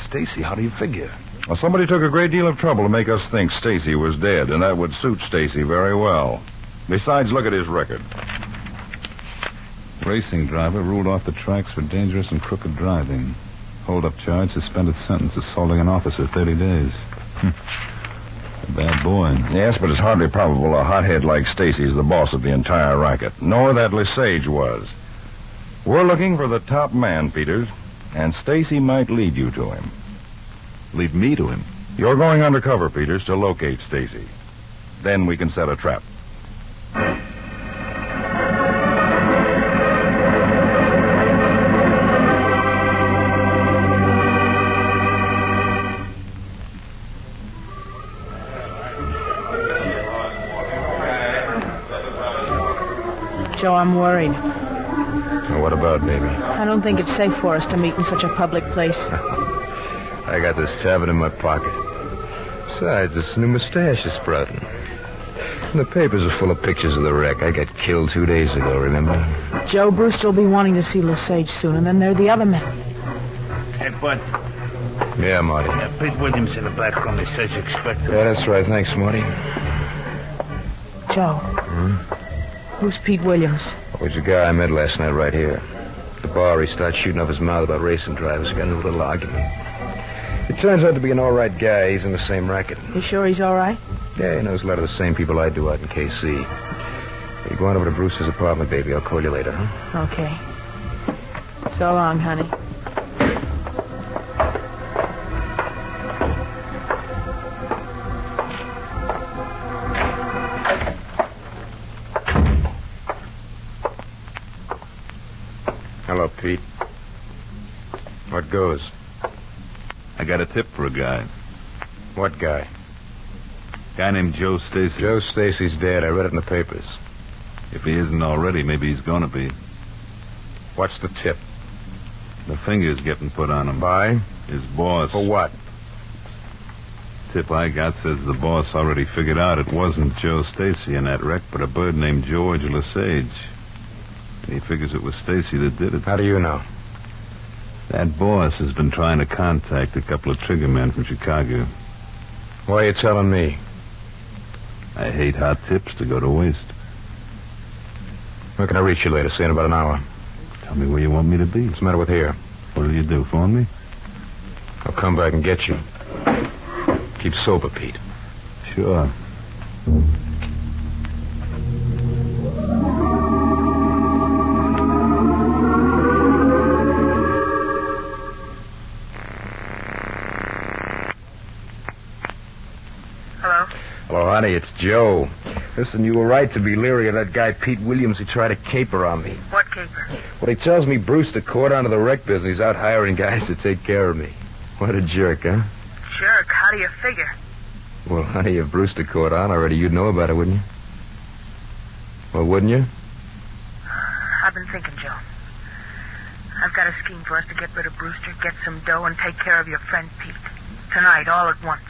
Stacy, how do you figure? Well, somebody took a great deal of trouble to make us think Stacy was dead, and that would suit Stacy very well. Besides, look at his record. Racing driver ruled off the tracks for dangerous and crooked driving. Hold-up charge, suspended sentence, assaulting an officer, 30 days. A bad boy. Yes, but it's hardly probable a hothead like Stacy is the boss of the entire racket, nor that Lesage was. We're looking for the top man, Peters, and Stacy might lead you to him. Lead me to him? You're going undercover, Peters, to locate Stacy. Then we can set a trap. Joe, I'm worried. Well, what about, baby? I don't think it's safe for us to meet in such a public place. I got this tavern in my pocket. Besides, this new mustache is sprouting. And the papers are full of pictures of the wreck. I got killed 2 days ago, remember? Joe, Brewster will be wanting to see Lesage soon, and then there are the other men. Hey, Bud. Yeah, Marty. Pete Williams in the back room. He says you expect him. Yeah, that's right. Thanks, Marty. Joe. Who's Pete Williams? Oh, he's a guy I met last night right here. At the bar, he starts shooting off his mouth about racing drivers. We got into a little argument. It turns out to be an all right guy. He's in the same racket. You sure he's all right? Yeah, he knows a lot of the same people I do out in KC. You go on over to Bruce's apartment, baby. I'll call you later, huh? Okay. So long, honey. Hello, Pete. What goes? I got a tip for a guy. What guy? Guy named Joe Stacy. Joe Stacy's dead. I read it in the papers. If he isn't already, maybe he's gonna be. What's the tip? The finger's getting put on him. By? His boss. For what? Tip I got says the boss already figured out it wasn't Joe Stacy in that wreck, but a bird named George Lesage. He figures it was Stacy that did it. How do you know? That boss has been trying to contact a couple of trigger men from Chicago. Why are you telling me? I hate hot tips to go to waste. Where can I reach you later? Say in about an hour. Tell me where you want me to be. What's the matter with here? What do you do, phone me? I'll come back and get you. Keep sober, Pete. Sure. Hello, honey, it's Joe. Listen, you were right to be leery of that guy Pete Williams who tried to caper on me. What caper? Well, he tells me Brewster caught onto the wreck business. He's out hiring guys to take care of me. What a jerk, huh? Jerk? How do you figure? Well, honey, if Brewster caught on already, you'd know about it, wouldn't you? Well, wouldn't you? I've been thinking, Joe. I've got a scheme for us to get rid of Brewster, get some dough, and take care of your friend Pete. Tonight, all at once.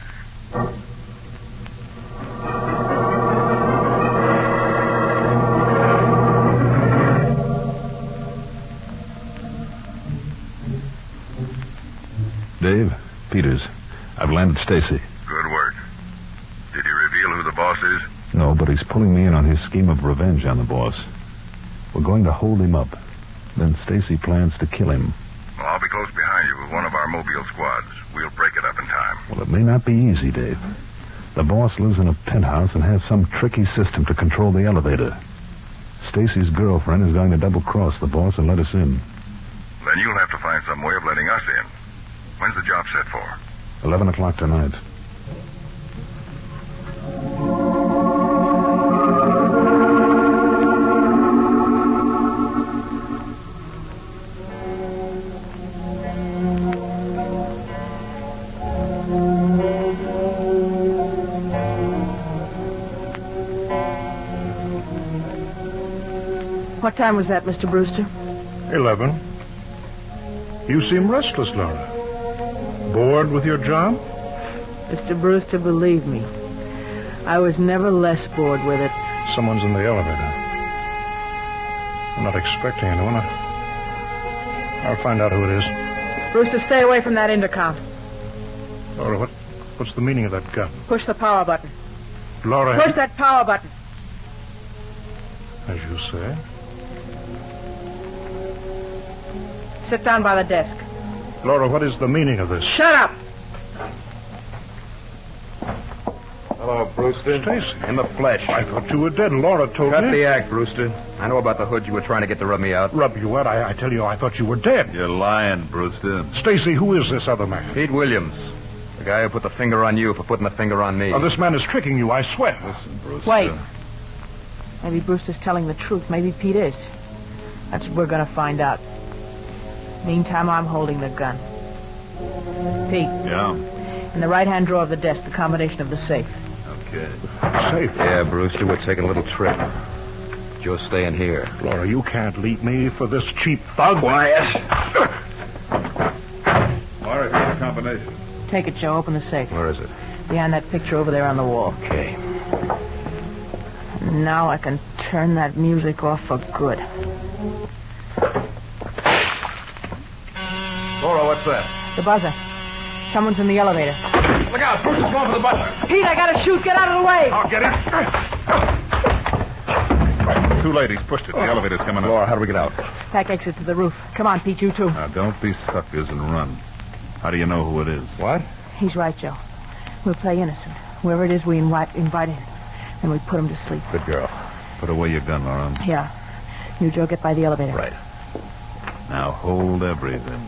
Dave, Peters, I've landed Stacy. Good work. Did he reveal who the boss is? No, but he's pulling me in on his scheme of revenge on the boss. We're going to hold him up. Then Stacy plans to kill him. Well, I'll be close behind you with one of our mobile squads. We'll break it up in time. Well, it may not be easy, Dave. The boss lives in a penthouse and has some tricky system to control the elevator. Stacy's girlfriend is going to double-cross the boss and let us in. Then you'll have to find some way of letting us in. When's the job set for? 11 o'clock tonight. What time was that, Mr. Brewster? 11. You seem restless, Laura. Bored with your job? Mr. Brewster, believe me, I was never less bored with it. Someone's in the elevator. I'm not expecting anyone. I'll find out who it is. Brewster, stay away from that intercom. Laura, what's the meaning of that gun? Push the power button. Laura... Push that power button. As you say. Sit down by the desk. Laura, what is the meaning of this? Shut up! Hello, Brewster. Stacy. In the flesh. I thought you were dead. Laura told Cut me. the act, Brewster. I know about the hood you were trying to get to rub me out. Rub you out? I tell you, I thought you were dead. You're lying, Brewster. Stacy, who is this other man? Pete Williams. The guy who put the finger on you for putting the finger on me. Oh, this man is tricking you, I swear. Listen, Brewster. Wait. Maybe Brewster's telling the truth. Maybe Pete is. That's what we're going to find out. Meantime, I'm holding the gun. Pete. Yeah? In the right-hand drawer of the desk, the combination of the safe. Okay. Safe? Yeah, Brewster, we're taking a little trip. Joe's staying here. Laura, you can't leave me for this cheap thug. Quiet. Laura, here's the combination. Take it, Joe. Open the safe. Where is it? Behind that picture over there on the wall. Okay. Now I can turn that music off for good. Laura, what's that? The buzzer. Someone's in the elevator. Look out, Brewster's going for the butler. Pete, I gotta shoot. Get out of the way. I'll get him. Too late. He's pushed it. The elevator's coming up. Laura, how do we get out? Back exit to the roof. Come on, Pete, you too. Now, don't be suckers and run. How do you know who it is? What? He's right, Joe. We'll play innocent. Whoever it is, we invite in. And we put him to sleep. Good girl. Put away your gun, Laura. Yeah. You, Joe, get by the elevator. Right. Now hold everything.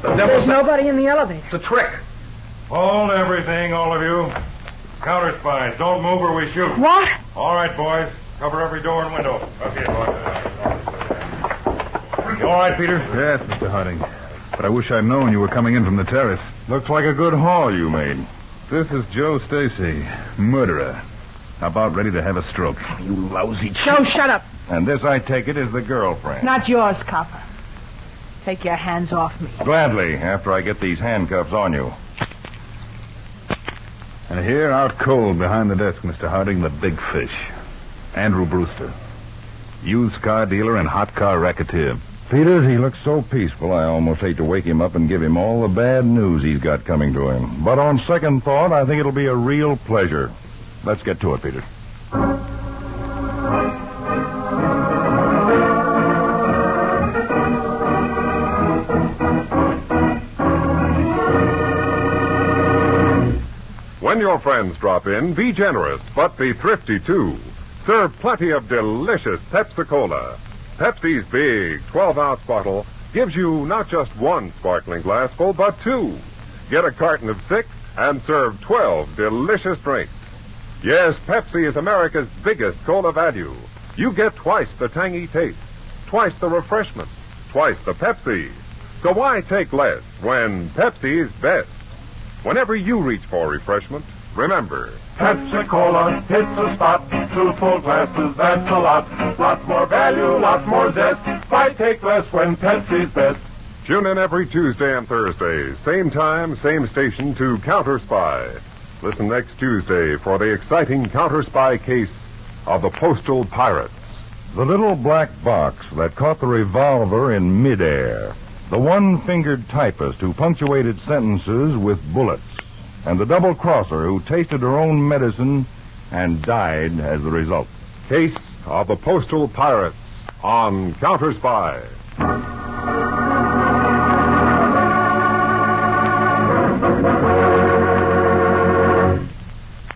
There's nobody in the elevator. It's a trick. Hold everything, all of you. Counterspies. Don't move or we shoot. What? All right, boys. Cover every door and window. Okay, boys. You all right, Peter? Yes, Mr. Harding. But I wish I'd known you were coming in from the terrace. Looks like a good haul you made. This is Joe Stacy, murderer. About ready to have a stroke. You lousy Joe, shut up. And this, I take it, is the girlfriend. Not yours, copper. Take your hands off me. Gladly, after I get these handcuffs on you. And here, out cold behind the desk, Mr. Harding, the big fish. Andrew Brewster. Used car dealer and hot car racketeer. Peters, he looks so peaceful, I almost hate to wake him up and give him all the bad news he's got coming to him. But on second thought, I think it'll be a real pleasure. Let's get to it, Peters. When your friends drop in, be generous, but be thrifty, too. Serve plenty of delicious Pepsi-Cola. Pepsi's big 12-ounce bottle gives you not just one sparkling glassful, but two. Get a carton of 6 and serve 12 delicious drinks. Yes, Pepsi is America's biggest cola value. You get twice the tangy taste, twice the refreshment, twice the Pepsi. So why take less when Pepsi is best? Whenever you reach for refreshment, remember, Pepsi-Cola hits the spot. 2 full glasses, that's a lot. Lot more value, lot more zest. Why take less when Pepsi's best? tune in every Tuesday and Thursday, same time, same station, to Counterspy. Listen next Tuesday for the exciting Counterspy case of the Postal Pirates. The little black box that caught the revolver in midair. The one-fingered typist who punctuated sentences with bullets. And the double-crosser who tasted her own medicine and died as a result. Case of the Postal Pirates on Counterspy.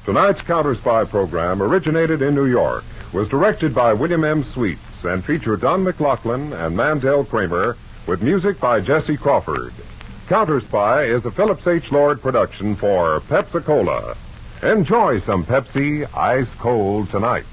Tonight's Counterspy program originated in New York, was directed by William M. Sweets, and featured Don McLaughlin and Mandel Kramer, with music by Jesse Crawford. Counterspy is a Phillips H. Lord production for Pepsi-Cola. Enjoy some Pepsi ice cold tonight.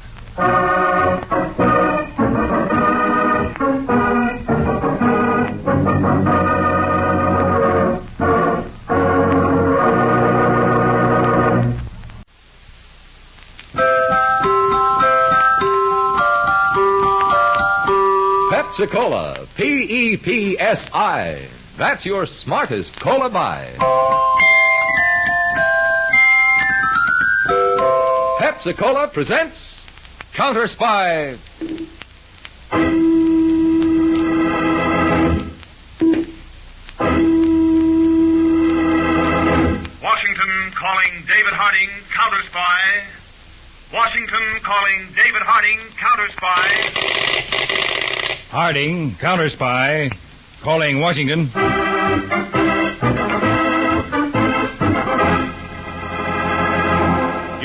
Pepsi-Cola, P-E-P-S-I. That's your smartest cola buy. Pepsi-Cola presents Counterspy. Washington calling David Harding, Counterspy. Washington calling David Harding, Counterspy. Harding, Counterspy, calling Washington.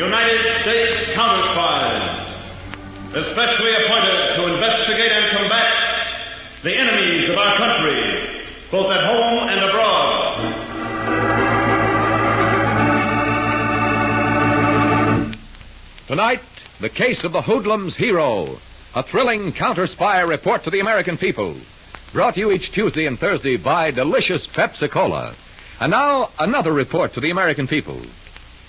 United States Counterspies, especially appointed to investigate and combat the enemies of our country, both at home and abroad. Tonight, the case of the hoodlum's hero, a thrilling counter-spy report to the American people. Brought to you each Tuesday and Thursday by delicious Pepsi-Cola. And now, another report to the American people.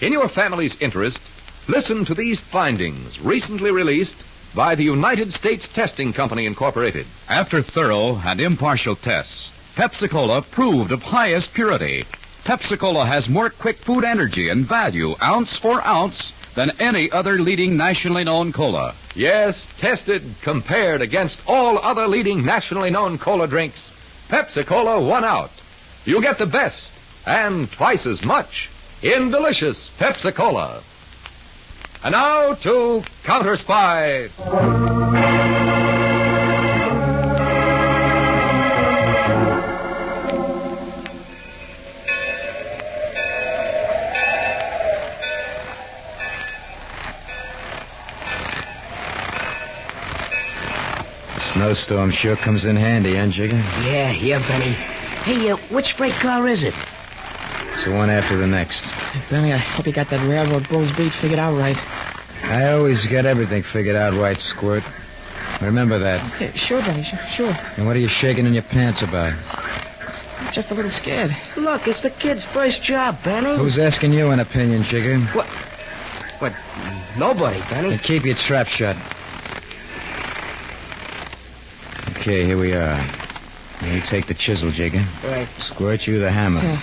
In your family's interest, listen to these findings recently released by the United States Testing Company, Incorporated. After thorough and impartial tests, Pepsi-Cola proved of highest purity. Pepsi-Cola has more quick food energy and value, ounce for ounce, than any other leading nationally known cola. Yes, tested, compared against all other leading nationally known cola drinks, Pepsi-Cola won out. You get the best and twice as much in delicious Pepsi-Cola. And now to Counterspy. Snowstorm sure comes in handy, huh, Jigger? Yeah, Benny. Hey, which freight car is it? It's the one after the next. Benny, I hope you got that railroad Bulls Beach figured out right. I always get everything figured out right, Squirt. Remember that. Okay, sure, Benny, sure. And what are you shaking in your pants about? Just a little scared. Look, it's the kid's first job, Benny. Who's asking you an opinion, Jigger? What? Nobody, Benny. Then keep your trap shut. Okay, here we are. You take the chisel, Jigger. Right. Squirt, you the hammer. Yeah.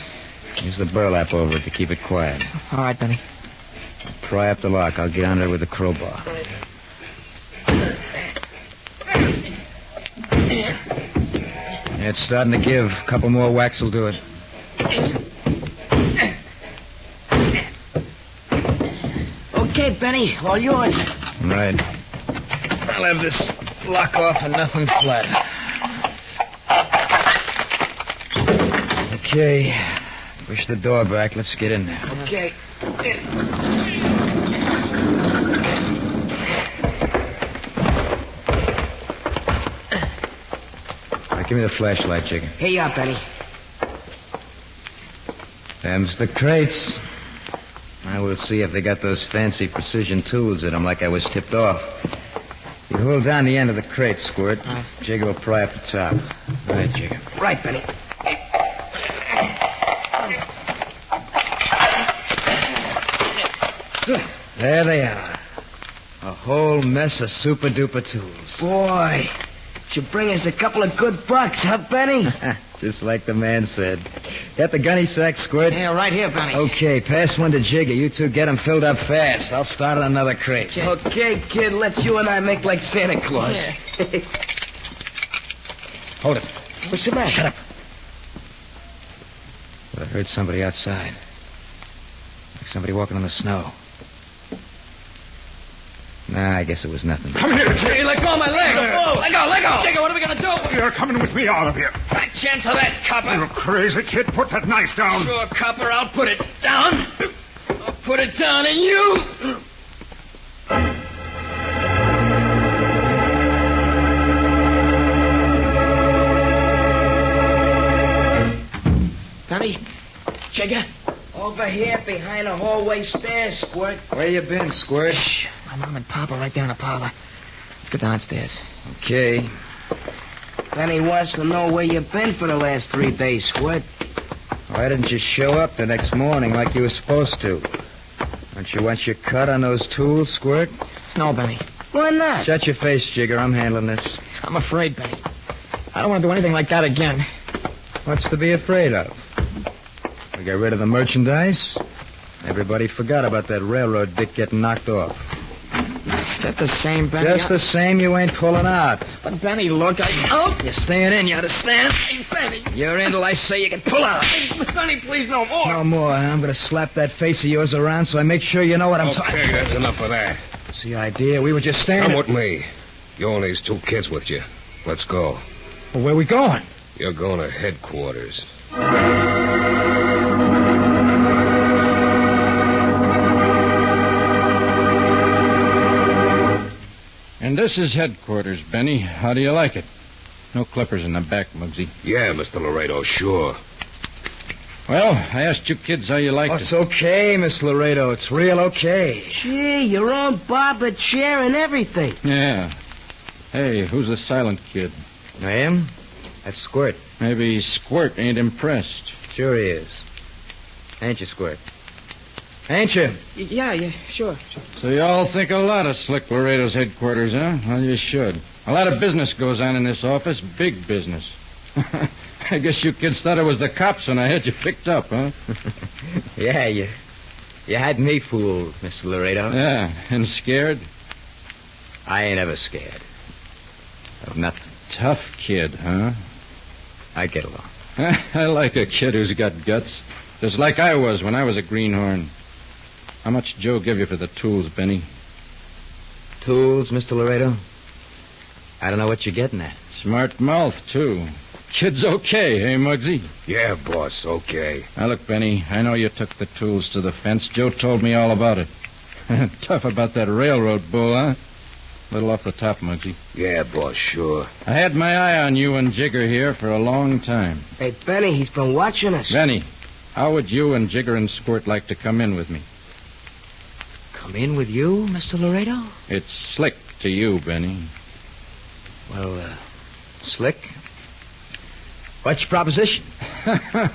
Use the burlap over it to keep it quiet. All right, Benny. Pry up the lock. I'll get under it with the crowbar. Yeah, it's starting to give. A couple more whacks will do it. Okay, Benny, all yours. Right. I'll have this lock off and nothing flat. Okay. Push the door back. Let's get in there. Okay. Now, give me the flashlight, Jigger. Here you are, Benny. Them's the crates. Now we'll see if they got those fancy precision tools in them like I was tipped off. You hold down the end of the crate, Squirt. Jigger will pry up the top. All right, Jigger. Right, Benny. There they are. A whole mess of super-duper tools. Boy, should bring us a couple of good bucks, huh, Benny? Just like the man said. Got the gunny sack, Squirt? Yeah, right here, Benny. Okay, pass one to Jigger. You two get them filled up fast. I'll start on another crate. Okay, kid, let's you and I make like Santa Claus. Yeah. Hold it. What's the matter? Shut up. I heard somebody outside. Like somebody walking on the snow. Nah, I guess it was nothing. Come here, Jigger. Hey, let go of my leg. Let go. Jigger, what are we going to do? You're coming with me out of here. Fat chance of that, copper. You crazy kid. Put that knife down. Sure, copper, I'll put it down. I'll put it down, and you... Benny, Jigger, over here behind the hallway stairs, Squirt. Where you been, Squirt? Shh. My mom and Papa right there in the parlor. Let's go downstairs. Okay. Benny wants to know where you've been for the last 3 days, Squirt. Why didn't you show up the next morning like you were supposed to? Don't you want your cut on those tools, Squirt? No, Benny. Why not? Shut your face, Jigger. I'm handling this. I'm afraid, Benny. I don't want to do anything like that again. What's to be afraid of? We got rid of the merchandise. Everybody forgot about that railroad dick getting knocked off. Just the same, Benny. Just the same, you ain't pulling out. But, Benny, look, You're staying in, you understand? Hey, Benny. You're in till I say you can pull out. Hey, Benny, please, no more. No more. I'm going to slap that face of yours around so I make sure you know what I'm talking about. Okay, that's enough of that. What's the idea? We were just standing... Come with me. You and these 2 kids with you. Let's go. Well, where we going? You're going to headquarters. this is headquarters, Benny. How do you like it? No clippers in the back, Muggsy. Yeah, Mr. Laredo, sure. Well, I asked you kids how you liked it. It's okay, Miss Laredo. It's real okay. Gee, your own Barbara chair and everything. Yeah. Hey, who's the silent kid? I am? That's Squirt. Maybe Squirt ain't impressed. Sure he is. Ain't you, Squirt? Ain't you? Yeah, sure. So you all think a lot of Slick Laredo's headquarters, huh? Well, you should. A lot of business goes on in this office. Big business. I guess you kids thought it was the cops when I had you picked up, huh? Yeah, you had me fooled, Mr. Laredo. Yeah, and scared? I ain't ever scared. Of nothing. Tough kid, huh? I get along. I like a kid who's got guts. Just like I was when I was a greenhorn. How much Joe give you for the tools, Benny? Tools, Mr. Laredo? I don't know what you're getting at. Smart mouth, too. Kid's okay, hey, Muggsy? Yeah, boss, okay. Now, look, Benny, I know you took the tools to the fence. Joe told me all about it. Tough about that railroad bull, huh? Little off the top, Muggsy. Yeah, boss, sure. I had my eye on you and Jigger here for a long time. Hey, Benny, he's been watching us. Benny, how would you and Jigger and Squirt like to come in with me? Come in with you, Mr. Laredo? It's slick to you, Benny. Well, Slick, what's your proposition?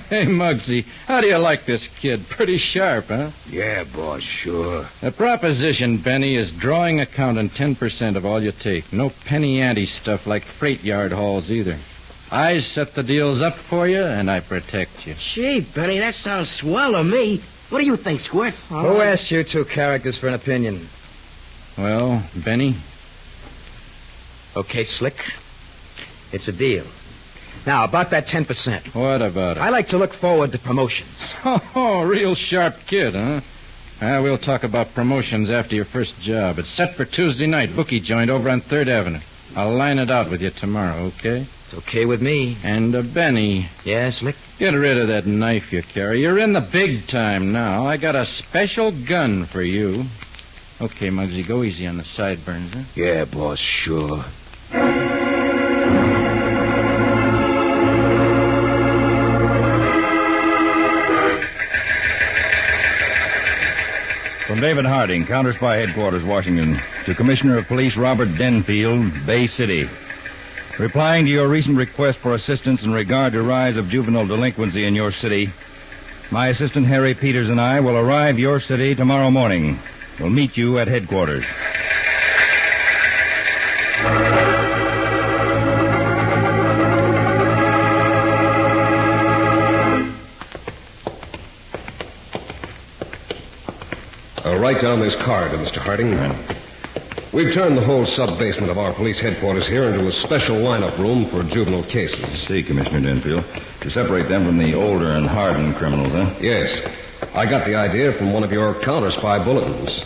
Hey, Muggsy, how do you like this kid? Pretty sharp, huh? Yeah, boss, sure. The proposition, Benny, is drawing account on 10% of all you take. No penny ante stuff like freight yard hauls either. I set the deals up for you, and I protect you. Gee, Benny, that sounds swell to me. What do you think, Squirt? Who asked you two characters for an opinion? Well, Benny? Okay, Slick. It's a deal. Now, about that 10%. What about it? I like to look forward to promotions. Oh, real sharp kid, huh? We'll talk about promotions after your first job. It's set for Tuesday night, bookie joint over on 3rd Avenue. I'll line it out with you tomorrow, okay? It's okay with me. And, Benny. Yeah, Slick? Get rid of that knife you carry. You're in the big time now. I got a special gun for you. Okay, Muggsy, go easy on the sideburns, huh? Yeah, boss, sure. From David Harding, Counterspy Headquarters, Washington, to Commissioner of Police Robert Denfield, Bay City. Replying to your recent request for assistance in regard to rise of juvenile delinquency in your city, my assistant Harry Peters and I will arrive your city tomorrow morning. We'll meet you at headquarters. Write down this card, Mr. Harding. We've turned the whole sub-basement of our police headquarters here into a special lineup room for juvenile cases. See, Commissioner Denfield, to separate them from the older and hardened criminals, huh? Yes. I got the idea from one of your Counterspy bulletins.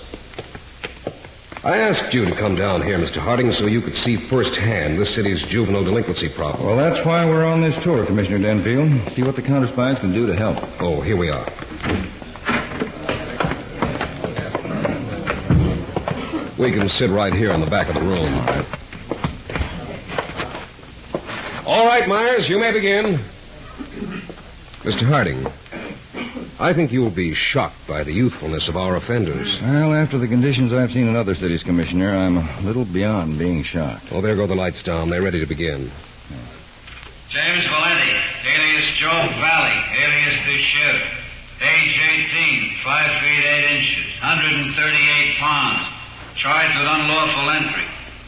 I asked you to come down here, Mr. Harding, so you could see firsthand this city's juvenile delinquency problem. Well, that's why we're on this tour, Commissioner Denfield. See what the Counterspies can do to help. Oh, here we are. We can sit right here in the back of the room. All right, Myers, you may begin. Mr. Harding, I think you'll be shocked by the youthfulness of our offenders. Well, after the conditions I've seen in other cities, Commissioner, I'm a little beyond being shocked. Well, there go the lights down. They're ready to begin. James Valenti, alias Joe Valley, alias the Sheriff. Age 18, 5 feet 8 inches, 138 pounds. Charged with unlawful entry.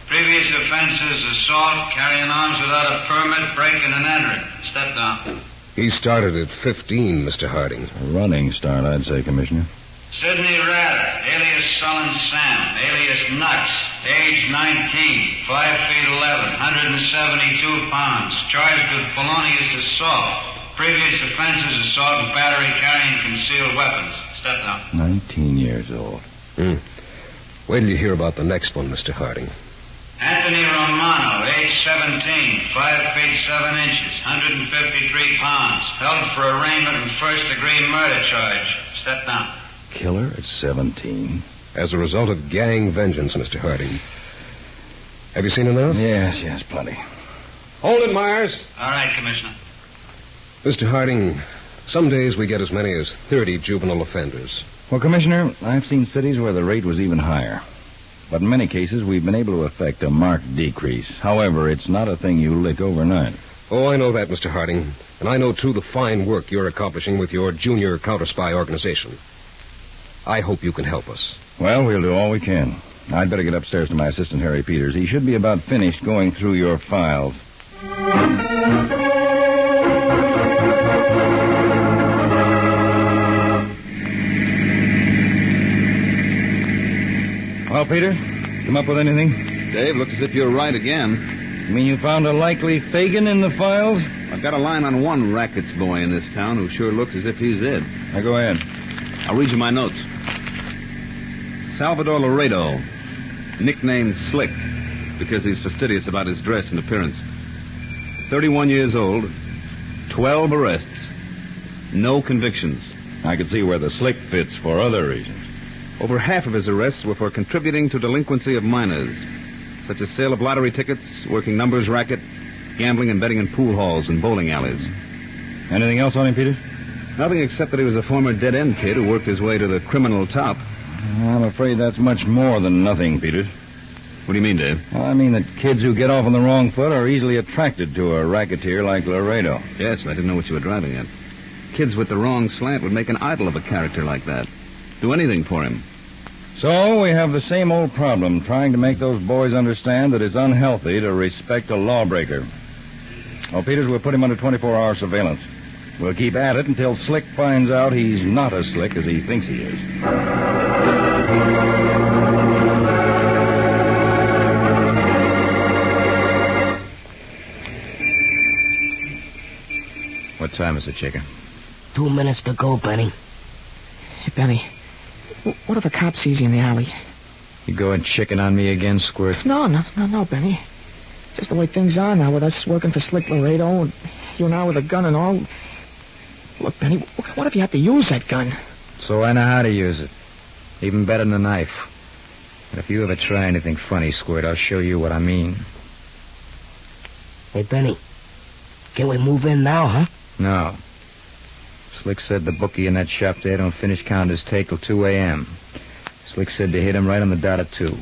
Previous offenses, assault, carrying arms without a permit, breaking and entering. Step down. He started at 15, Mr. Harding. A running start, I'd say, Commissioner. Sidney Ratter, alias Sullen Sam, alias Nux, age 19, 5 feet 11, 172 pounds. Charged with felonious assault. Previous offenses, assault and battery carrying concealed weapons. Step down. 19 years old. Wait till you hear about the next one, Mr. Harding. Anthony Romano, age 17, 5 feet 7 inches, 153 pounds. Held for arraignment and first-degree murder charge. Step down. Killer at 17. As a result of gang vengeance, Mr. Harding. Have you seen enough? Yes, plenty. Hold it, Myers. All right, Commissioner. Mr. Harding, some days we get as many as 30 juvenile offenders. Well, Commissioner, I've seen cities where the rate was even higher. But in many cases, we've been able to effect a marked decrease. However, it's not a thing you lick overnight. Oh, I know that, Mr. Harding. And I know, too, the fine work you're accomplishing with your junior counterspy organization. I hope you can help us. Well, we'll do all we can. I'd better get upstairs to my assistant, Harry Peters. He should be about finished going through your files. Well, Peter, come up with anything? Dave, looks as if you're right again. You mean you found a likely Fagin in the files? I've got a line on one rackets boy in this town who sure looks as if he's it. Now, go ahead. I'll read you my notes. Salvador Laredo, nicknamed Slick, because he's fastidious about his dress and appearance. 31 years old, 12 arrests, no convictions. I could see where the Slick fits for other reasons. Over half of his arrests were for contributing to delinquency of minors, such as sale of lottery tickets, working numbers racket, gambling and betting in pool halls and bowling alleys. Anything else on him, Peter? Nothing except that he was a former dead-end kid who worked his way to the criminal top. I'm afraid that's much more than nothing, Peter. What do you mean, Dave? Well, I mean that kids who get off on the wrong foot are easily attracted to a racketeer like Laredo. Yes, I didn't know what you were driving at. Kids with the wrong slant would make an idol of a character like that. Do anything for him. So we have the same old problem, trying to make those boys understand that it's unhealthy to respect a lawbreaker. Well, Peters, we'll put him under 24-hour surveillance. We'll keep at it until Slick finds out he's not as slick as he thinks he is. What time is it, Chicken? 2 minutes to go, Benny. Hey, Benny, what if a cop sees you in the alley? You going chicken on me again, Squirt? No, Benny. Just the way things are now with us working for Slick Laredo and you and I with a gun and all. Look, Benny, what if you have to use that gun? So I know how to use it. Even better than a knife. And if you ever try anything funny, Squirt, I'll show you what I mean. Hey, Benny, can we move in now, huh? No. Slick said the bookie in that shop there don't finish counting his take till 2 a.m. Slick said to hit him right on the dot at 2.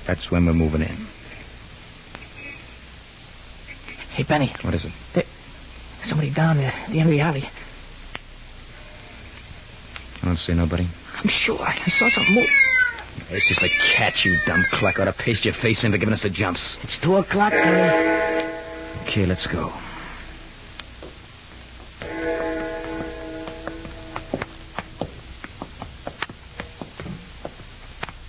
That's when we're moving in. Hey, Benny. What is it? There's somebody down there at the end of the alley. I don't see nobody. I'm sure. I saw something move. It's just a cat, you dumb cluck. Ought to paste your face in for giving us the jumps. It's 2 o'clock, Benny. Okay, let's go.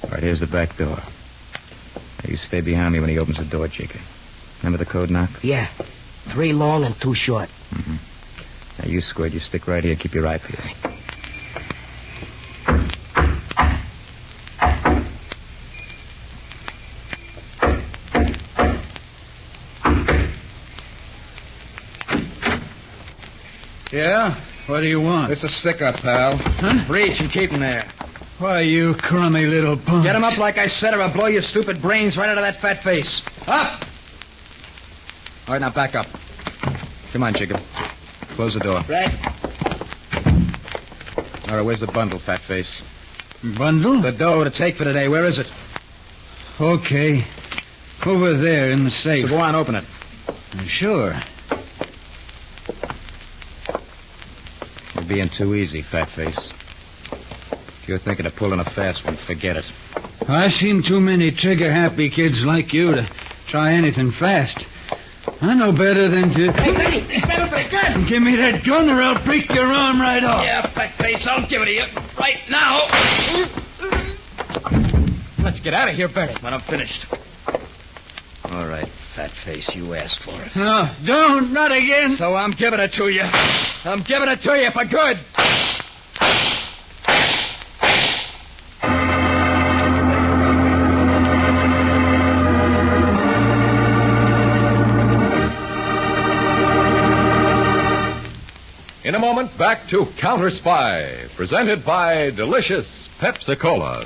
All right, here's the back door. Now, you stay behind me when he opens the door, Jacob. Remember the code knock? Yeah. 3 long and 2 short. Mm-hmm. Now, you, Squid, you stick right here. Keep your eye peeled. Yeah? What do you want? It's a stick-up, pal. Huh? Reach and keep him there. Why, you crummy little punk. Get him up like I said, or I'll blow your stupid brains right out of that fat face. Up! All right, now back up. Come on, Jacob. Close the door. Right. All right, where's the bundle, fat face? Bundle? The dough to take for today. Where is it? Okay. Over there in the safe. So go on, open it. Sure. You're being too easy, fat face. If you're thinking of pulling a fast one, forget it. I've seen too many trigger-happy kids like you to try anything fast. I know better than to... Hey, Benny! Grab it for the gun! Give me that gun or I'll break your arm right off. Yeah, fat face, I'll give it to you right now. Let's get out of here, Benny, when I'm finished. All right, fat face, you asked for it. No, don't, not again. So I'm giving it to you. I'm giving it to you for good. In a moment, back to Counterspy, presented by delicious Pepsi-Cola.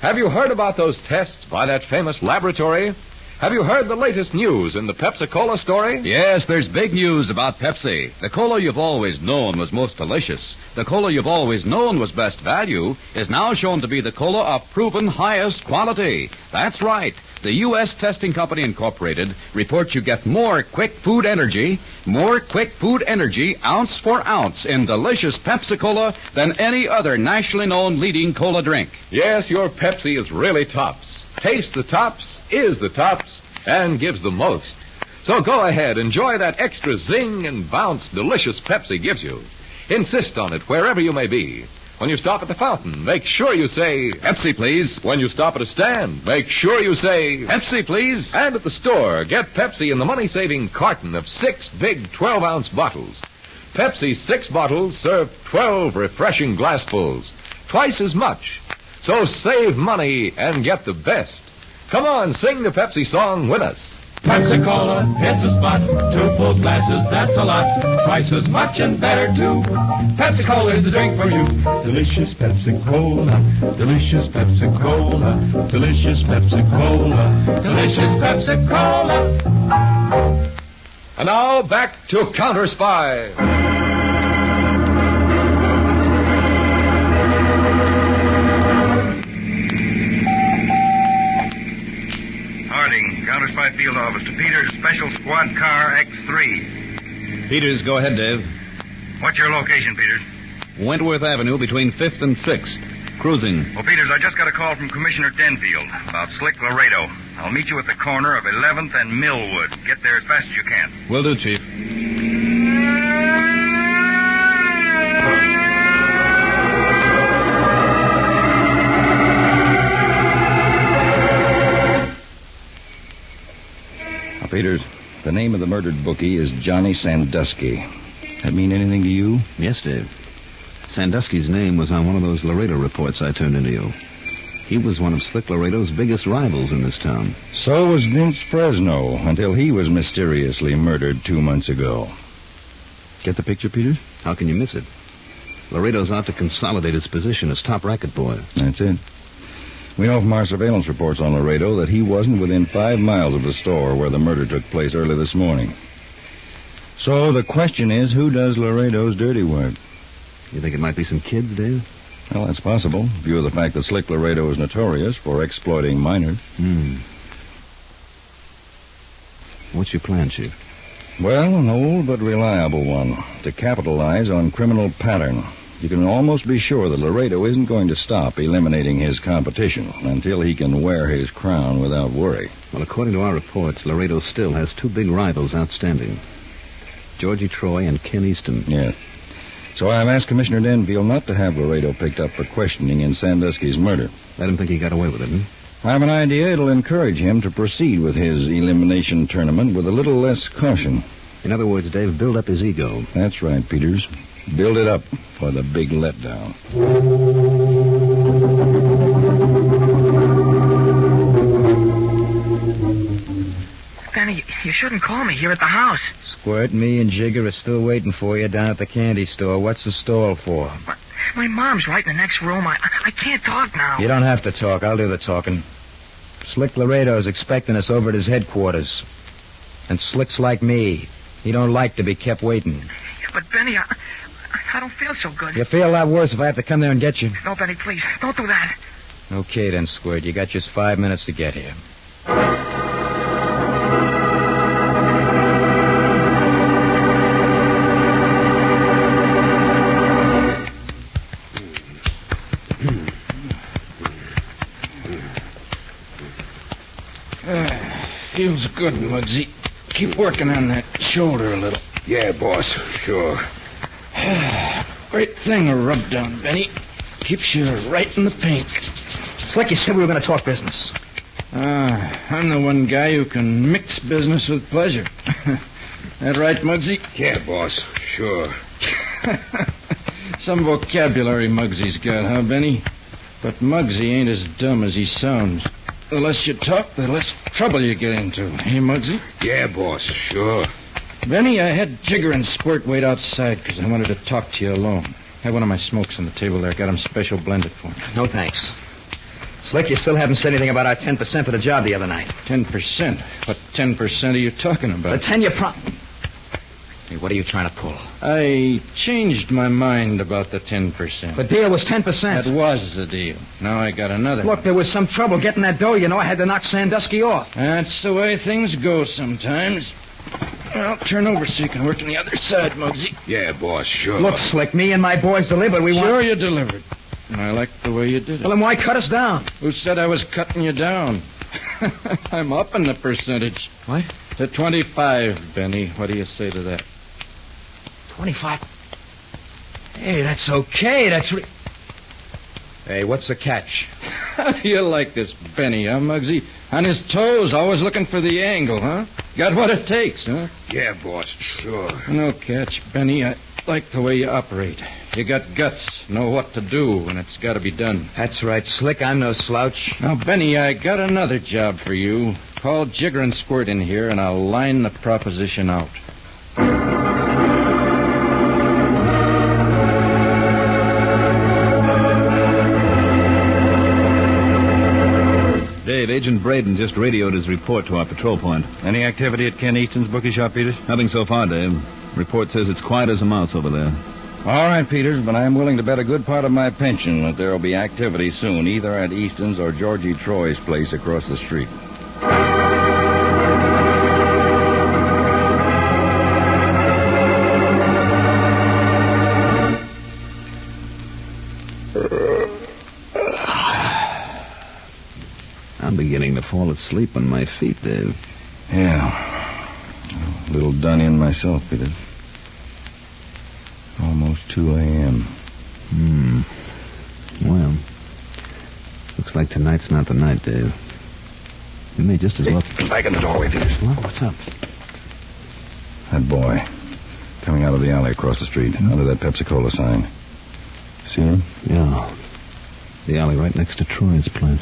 Have you heard about those tests by that famous laboratory? Have you heard the latest news in the Pepsi-Cola story? Yes, there's big news about Pepsi. The cola you've always known was most delicious, the cola you've always known was best value, is now shown to be the cola of proven highest quality. That's right. The U.S. Testing Company Incorporated reports you get more quick food energy ounce for ounce in delicious Pepsi-Cola than any other nationally known leading cola drink. Yes, your Pepsi is really tops. Tastes the tops, is the tops, and gives the most. So go ahead, enjoy that extra zing and bounce delicious Pepsi gives you. Insist on it wherever you may be. When you stop at the fountain, make sure you say, Pepsi, please. When you stop at a stand, make sure you say, Pepsi, please. And at the store, get Pepsi in the money-saving carton of 6 big 12-ounce bottles. Pepsi's 6 bottles serve 12 refreshing glassfuls, twice as much. So save money and get the best. Come on, sing the Pepsi song with us. Pepsi-Cola, it's a spot. 2 full glasses, that's a lot. Twice as much and better, too. Pepsi-Cola is the drink for you. Delicious Pepsi-Cola. Delicious Pepsi-Cola. Delicious Pepsi-Cola. Delicious Pepsi-Cola. And now, back to Counterspy. Counterspy Field Office to Peters, Special Squad Car X3. Peters, go ahead, Dave. What's your location, Peters? Wentworth Avenue between 5th and 6th. Cruising. Well, Peters, I just got a call from Commissioner Denfield about Slick Laredo. I'll meet you at the corner of 11th and Millwood. Get there as fast as you can. Will do, Chief. Peters, the name of the murdered bookie is Johnny Sandusky. That mean anything to you? Yes, Dave. Sandusky's name was on one of those Laredo reports I turned into you. He was one of Slick Laredo's biggest rivals in this town. So was Vince Fresno, until he was mysteriously murdered 2 months ago. Get the picture, Peters? How can you miss it? Laredo's out to consolidate his position as top racket boy. That's it. We know from our surveillance reports on Laredo that he wasn't within 5 miles of the store where the murder took place early this morning. So the question is, who does Laredo's dirty work? You think it might be some kids, Dave? Well, that's possible, in view of the fact that Slick Laredo is notorious for exploiting minors. What's your plan, Chief? Well, an old but reliable one, to capitalize on criminal pattern. You can almost be sure that Laredo isn't going to stop eliminating his competition until he can wear his crown without worry. Well, according to our reports, Laredo still has 2 big rivals outstanding. Georgie Troy and Ken Easton. Yes. So I've asked Commissioner Denfield not to have Laredo picked up for questioning in Sandusky's murder. Let him think he got away with it, I have an idea it'll encourage him to proceed with his elimination tournament with a little less caution. In other words, Dave, build up his ego. That's right, Peters. Build it up for the big letdown. Benny, you shouldn't call me here at the house. Squirt, me and Jigger are still waiting for you down at the candy store. What's the stall for? My mom's right in the next room. I can't talk now. You don't have to talk. I'll do the talking. Slick Laredo's expecting us over at his headquarters. And Slick's like me. He don't like to be kept waiting. But, Benny, I don't feel so good. You feel a lot worse if I have to come there and get you. No, Benny, please. Don't do that. Okay, then, Squirt. You got just 5 minutes to get here. Feels good, Muggsy. Keep working on that shoulder a little. Yeah, boss. Sure. Great thing, a rub down, Benny. Keeps you right in the pink. Slick, you said we were going to talk business. I'm the one guy who can mix business with pleasure. That right, Muggsy? Yeah, boss. Sure. Some vocabulary Muggsy's got, huh, Benny? But Muggsy ain't as dumb as he sounds. The less you talk, the less trouble you get into. Hey, Muggsy? Yeah, boss. Sure. Benny, I had Jigger and Squirt wait outside because I wanted to talk to you alone. Had one of my smokes on the table there. Got 'em special blended for me. No, thanks. Slick, you still haven't said anything about our 10% for the job the other night. 10%? What 10% are you talking about? The 10 you Hey, what are you trying to pull? I changed my mind about the 10%. The deal was 10%. That was the deal. Now I got another. Look, there was some trouble getting that dough. You know, I had to knock Sandusky off. That's the way things go sometimes. Well, turn over so you can work on the other side, Muggsy. Yeah, boss, sure. Look, Slick, me and my boys delivered. Sure you delivered. And I like the way you did it. Well, then why cut us down? Who said I was cutting you down? I'm upping the percentage. What? To 25, Benny. What do you say to that? 25. Hey, that's okay. Hey, what's the catch? How do you like this Benny, huh, Muggsy? On his toes, always looking for the angle, huh? Got what it takes, huh? Yeah, boss, sure. No catch, Benny. I like the way you operate. You got guts, know what to do when it's got to be done. That's right, Slick. I'm no slouch. Now, Benny, I got another job for you. Call Jigger and Squirt in here, and I'll line the proposition out. Dave, Agent Braden just radioed his report to our patrol point. Any activity at Ken Easton's bookie shop, Peters? Nothing so far, Dave. Report says it's quiet as a mouse over there. All right, Peters, but I'm willing to bet a good part of my pension that there will be activity soon, either at Easton's or Georgie Troy's place across the street. I'm beginning to fall asleep on my feet, Dave. Yeah. A little done in myself, Peters. Almost 2 a.m. Well, looks like tonight's not the night, Dave. We may just as well... Back in the doorway, Peters. What? What's up? That boy. Coming out of the alley across the street, under that Pepsi-Cola sign. See him? Yeah. The alley right next to Troy's place.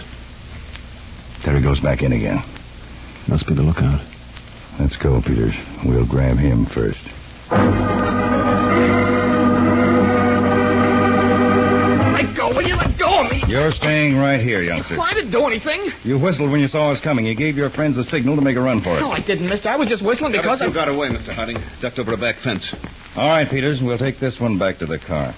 There he goes back in again. Must be the lookout. Let's go, Peters. We'll grab him first. Let go. Will you let go of me? You're staying right here, youngster. Well, I didn't do anything. You whistled when you saw us coming. You gave your friends a signal to make a run for it. No, I didn't, mister. I was just whistling because You got away, Mr. Harding. Ducked over a back fence. All right, Peters. We'll take this one back to the car.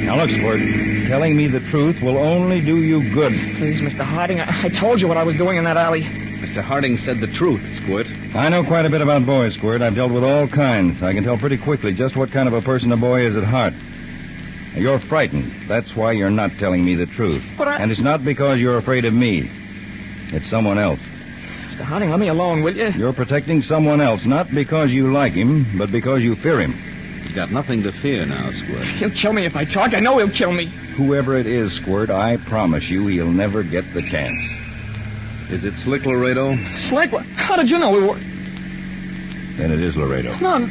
Now, look, Squirt. Telling me the truth will only do you good. Please, Mr. Harding, I told you what I was doing in that alley. Mr. Harding said the truth, Squirt. I know quite a bit about boys, Squirt. I've dealt with all kinds. I can tell pretty quickly just what kind of a person a boy is at heart. You're frightened. That's why you're not telling me the truth. But And it's not because you're afraid of me. It's someone else. Mr. Harding, let me alone, will you? You're protecting someone else, not because you like him, but because you fear him. You've got nothing to fear now, Squirt. He'll kill me if I talk. I know he'll kill me. Whoever it is, Squirt, I promise you he'll never get the chance. Is it Slick Laredo? Slick? How did you know we were... Then it is Laredo. No,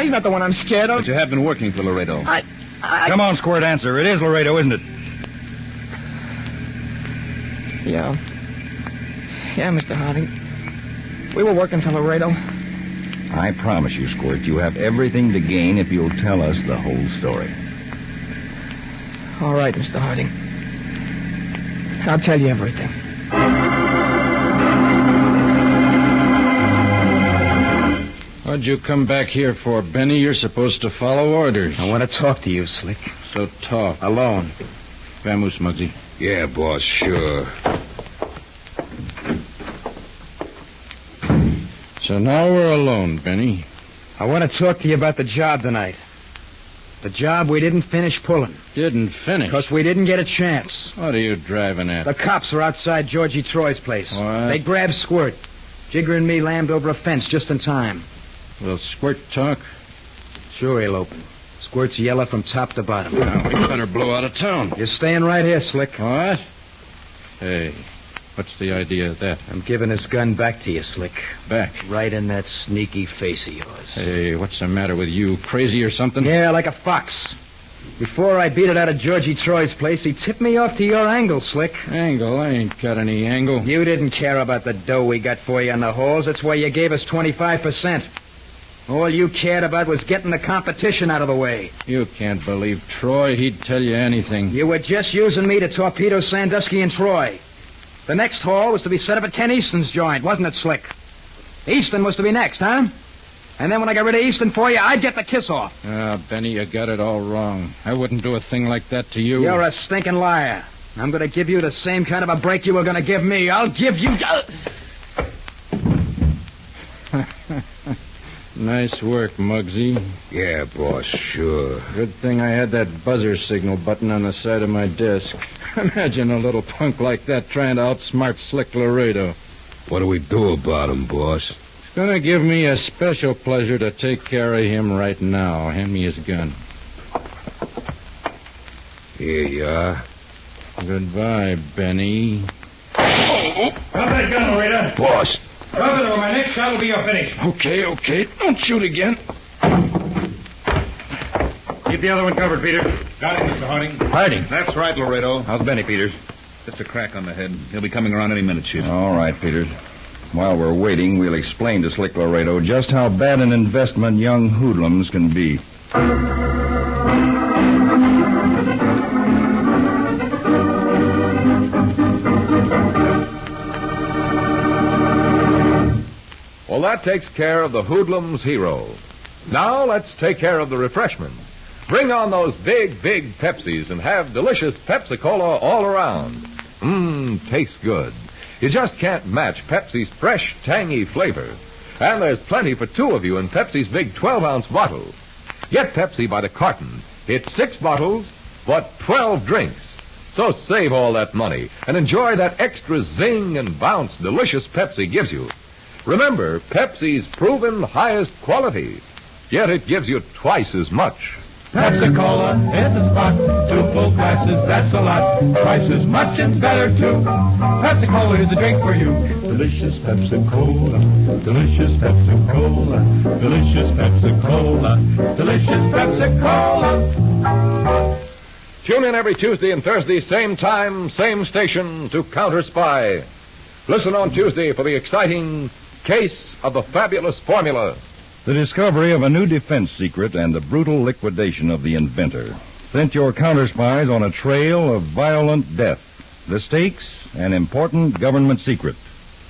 he's not the one I'm scared of. But you have been working for Laredo. Come on, Squirt, answer. It is Laredo, isn't it? Yeah. Yeah, Mr. Harding. We were working for Laredo. I promise you, Squirt, you have everything to gain if you'll tell us the whole story. All right, Mr. Harding. I'll tell you everything. What'd you come back here for, Benny? You're supposed to follow orders. I want to talk to you, Slick. So talk. Alone. Vamoose, Muggsy. Yeah, boss, sure. So now we're alone, Benny. I want to talk to you about the job tonight. The job we didn't finish pulling. Didn't finish? Because we didn't get a chance. What are you driving at? The cops are outside Georgie Troy's place. What? They grabbed Squirt. Jigger and me lammed over a fence just in time. Will Squirt talk? Sure he'll open. Squirt's yellow from top to bottom. Now, we better blow out of town. You're staying right here, Slick. What? Hey, what's the idea of that? I'm giving this gun back to you, Slick. Back? Right in that sneaky face of yours. Hey, what's the matter with you? Crazy or something? Yeah, like a fox. Before I beat it out of Georgie Troy's place, he tipped me off to your angle, Slick. Angle? I ain't got any angle. You didn't care about the dough we got for you on the holes. That's why you gave us 25%. All you cared about was getting the competition out of the way. You can't believe Troy. He'd tell you anything. You were just using me to torpedo Sandusky and Troy. The next haul was to be set up at Ken Easton's joint, wasn't it, Slick? Easton was to be next, huh? And then when I got rid of Easton for you, I'd get the kiss off. Ah, Benny, you got it all wrong. I wouldn't do a thing like that to you. You're a stinking liar. I'm going to give you the same kind of a break you were going to give me. I'll give you... Nice work, Muggsy. Yeah, boss, sure. Good thing I had that buzzer signal button on the side of my desk. Imagine a little punk like that trying to outsmart Slick Laredo. What do we do about him, boss? It's going to give me a special pleasure to take care of him right now. Hand me his gun. Here you are. Goodbye, Benny. Drop that gun, Laredo. Boss. Drop it, or my next shot will be your finish. Okay. Don't shoot again. Keep the other one covered, Peter. Got it, Mr. Harding. Harding? That's right, Laredo. How's Benny, Peters? Just a crack on the head. He'll be coming around any minute, Chief. All right, Peters. While we're waiting, we'll explain to Slick Laredo just how bad an investment young hoodlums can be. Well, that takes care of the hoodlum's hero. Now let's take care of the refreshments. Bring on those big Pepsis and have delicious Pepsi-Cola all around. Tastes good. You just can't match Pepsi's fresh, tangy flavor. And there's plenty for two of you in Pepsi's big 12-ounce bottle. Get Pepsi by the carton. It's 6 bottles, but 12 drinks. So save all that money and enjoy that extra zing and bounce delicious Pepsi gives you. Remember, Pepsi's proven highest quality, yet it gives you twice as much. Pepsi-Cola, it's a spot. 2 full glasses, that's a lot. Twice as much and better, too. Pepsi-Cola is the drink for you. Delicious Pepsi-Cola. Delicious Pepsi-Cola. Delicious Pepsi-Cola. Delicious Pepsi-Cola. Tune in every Tuesday and Thursday, same time, same station, to Counterspy. Listen on Tuesday for the exciting Case of the Fabulous Formula. The discovery of a new defense secret and the brutal liquidation of the inventor sent your counterspies on a trail of violent death. The stakes, an important government secret.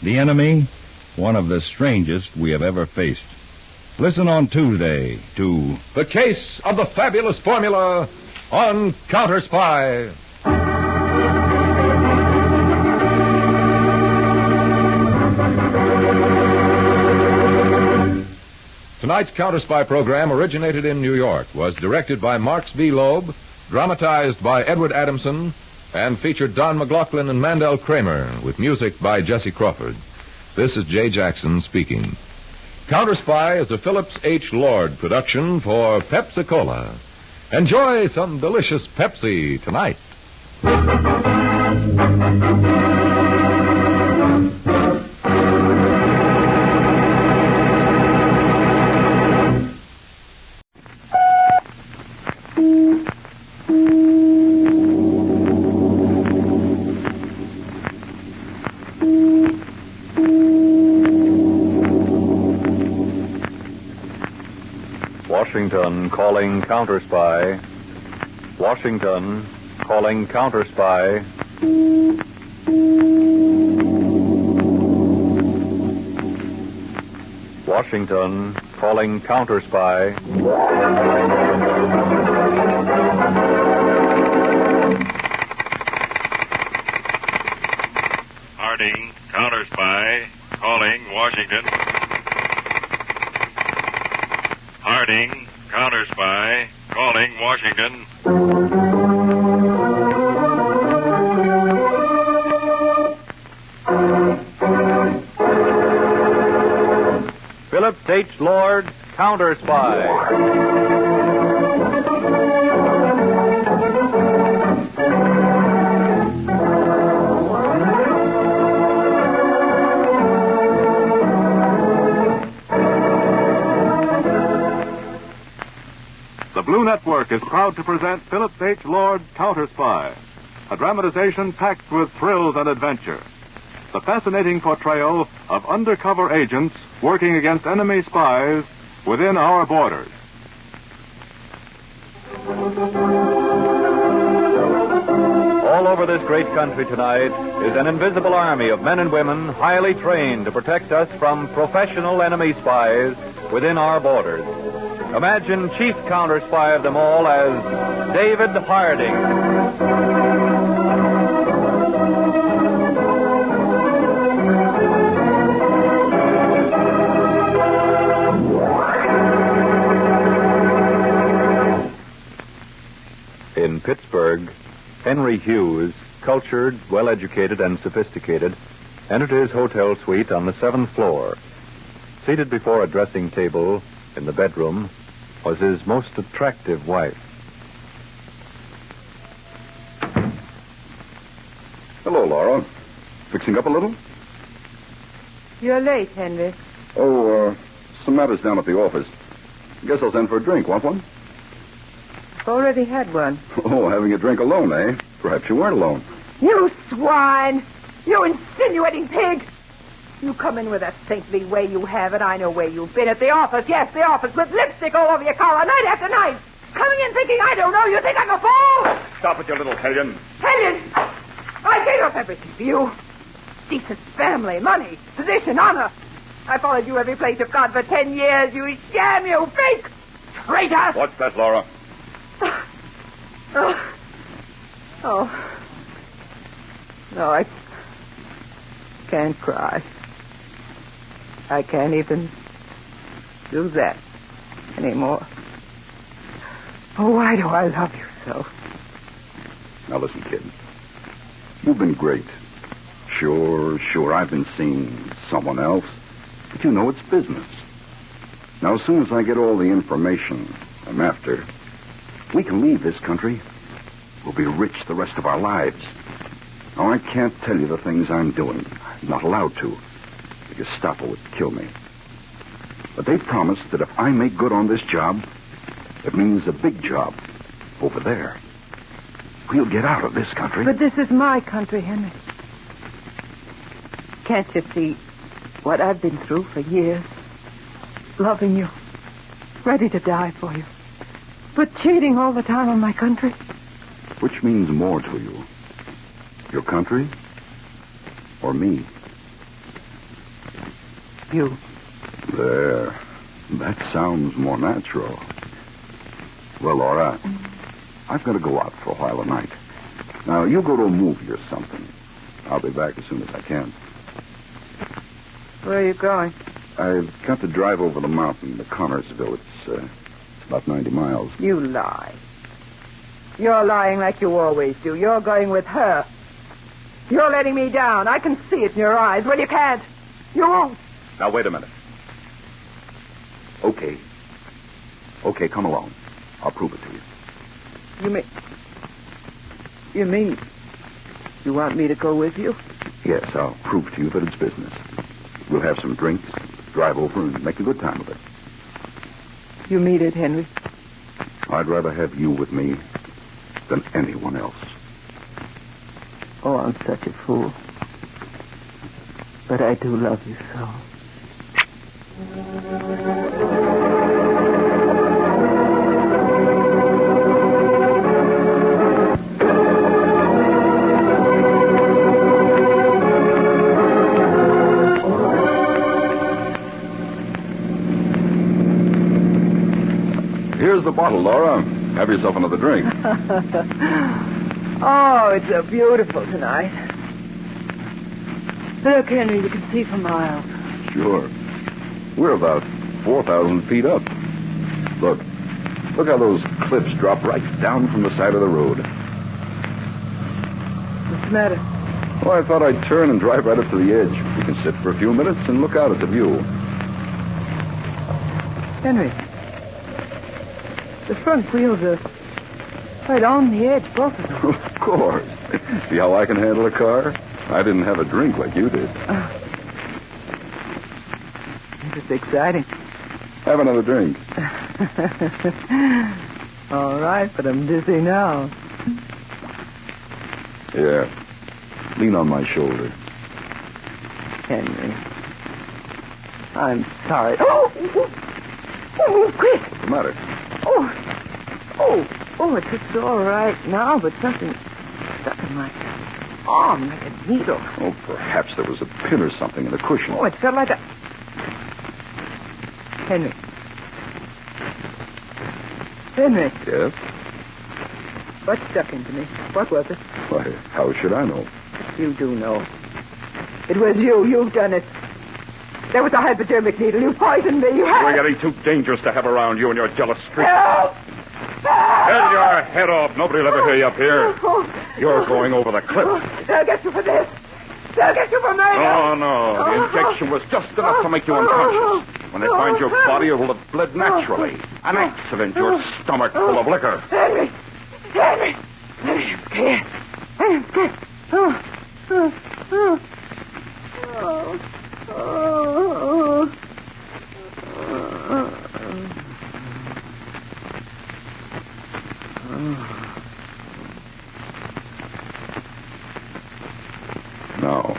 The enemy, one of the strangest we have ever faced. Listen on Tuesday to The Case of the Fabulous Formula on Counterspy. Tonight's Counterspy program originated in New York, was directed by Marks V. Loeb, dramatized by Edward Adamson, and featured Don McLaughlin and Mandel Kramer, with music by Jesse Crawford. This is Jay Jackson speaking. Counterspy is a Phillips H. Lord production for Pepsi-Cola. Enjoy some delicious Pepsi tonight. Washington calling Counterspy. Washington calling Counterspy. Washington calling Counterspy. Harding, Counterspy, calling Washington. Harding, Counterspy, calling Washington. Phillips H. Lord, Counterspy. The Blue Network is proud to present Phillips H. Lord, Counterspy, a dramatization packed with thrills and adventure. The fascinating portrayal of undercover agents working against enemy spies within our borders. All over this great country tonight is an invisible army of men and women highly trained to protect us from professional enemy spies within our borders. Imagine chief counterspy of them all as David Harding. In Pittsburgh, Henry Hughes, cultured, well-educated, and sophisticated, entered his hotel suite on the 7th floor. Seated before a dressing table in the bedroom was his most attractive wife. Hello, Laura. Fixing up a little? You're late, Henry. Oh, some matters down at the office. Guess I'll send for a drink. Want one? Already had one. Oh, having a drink alone, eh? Perhaps you weren't alone. You swine! You insinuating pig! You come in with a saintly way you have, and I know where you've been. At the office, yes, the office, with lipstick all over your collar, night after night. Coming in thinking I don't know you, think I'm a fool! Stop it, you little hellion. Hellion! I gave up everything for you. Decent family, money, position, honor. I followed you every place you've gone for 10 years, you sham, you fake traitor! What's that, Laura? Oh. No, I can't cry. I can't even do that anymore. Oh, why do I love you so? Now listen, kid. You've been great. Sure, I've been seeing someone else. But you know it's business. Now, as soon as I get all the information I'm after, we can leave this country. We'll be rich the rest of our lives. Now, I can't tell you the things I'm doing. I'm not allowed to. The Gestapo would kill me. But they promised that if I make good on this job, it means a big job over there. We'll get out of this country. But this is my country, Henry. Can't you see what I've been through for years? Loving you. Ready to die for you. But cheating all the time on my country. Which means more to you? Your country? Or me? You. There. That sounds more natural. Well, Laura, I've got to go out for a while tonight. Now, you go to a movie or something. I'll be back as soon as I can. Where are you going? I've got to drive over the mountain to Connersville. It's about 90 miles. You lie. You're lying like you always do. You're going with her. You're letting me down. I can see it in your eyes. Well, you can't. You won't. Now, wait a minute. Okay. Okay, come along. I'll prove it to you. You mean you want me to go with you? Yes, I'll prove to you that it's business. We'll have some drinks, drive over, and make a good time of it. You mean it, Henry? I'd rather have you with me than anyone else. Oh, I'm such a fool. But I do love you so. Here's the bottle, Laura. Have yourself another drink. Oh, it's so beautiful tonight. Look, Henry, you can see for miles. Sure. We're about 4,000 feet up. Look how those cliffs drop right down from the side of the road. What's the matter? Oh, I thought I'd turn and drive right up to the edge. We can sit for a few minutes and look out at the view. Henry, the front wheels are right on the edge, both of them. Of course. See how I can handle a car? I didn't have a drink like you did. It's exciting. Have another drink. All right, but I'm dizzy now. Yeah. Lean on my shoulder. Henry, I'm sorry. Oh! Oh, quick. What's the matter? It's all right now, but something stuck in my arm like a needle. Oh, perhaps there was a pin or something in the cushion. Oh, it felt like a... Henry. Yes? What stuck into me? What was it? Why, how should I know? You do know. It was you. You've done it. There was a hypodermic needle. You poisoned me. You had... We're getting too dangerous to have around you and your jealous streak. Help! Get your head off. Nobody'll ever hear you up here. You're going over the cliff. They'll get you for this. They'll get you for murder. Oh, no. The injection was just enough to make you unconscious. When they find your body, it will have bled naturally. An accident, your stomach full of liquor. Henry! I'm scared. Now.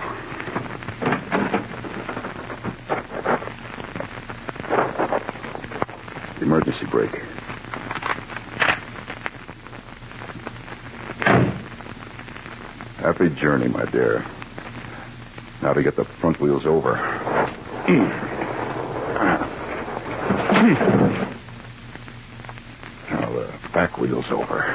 Emergency brake. Happy journey, my dear. Now to get the front wheels over. Now the back wheels over.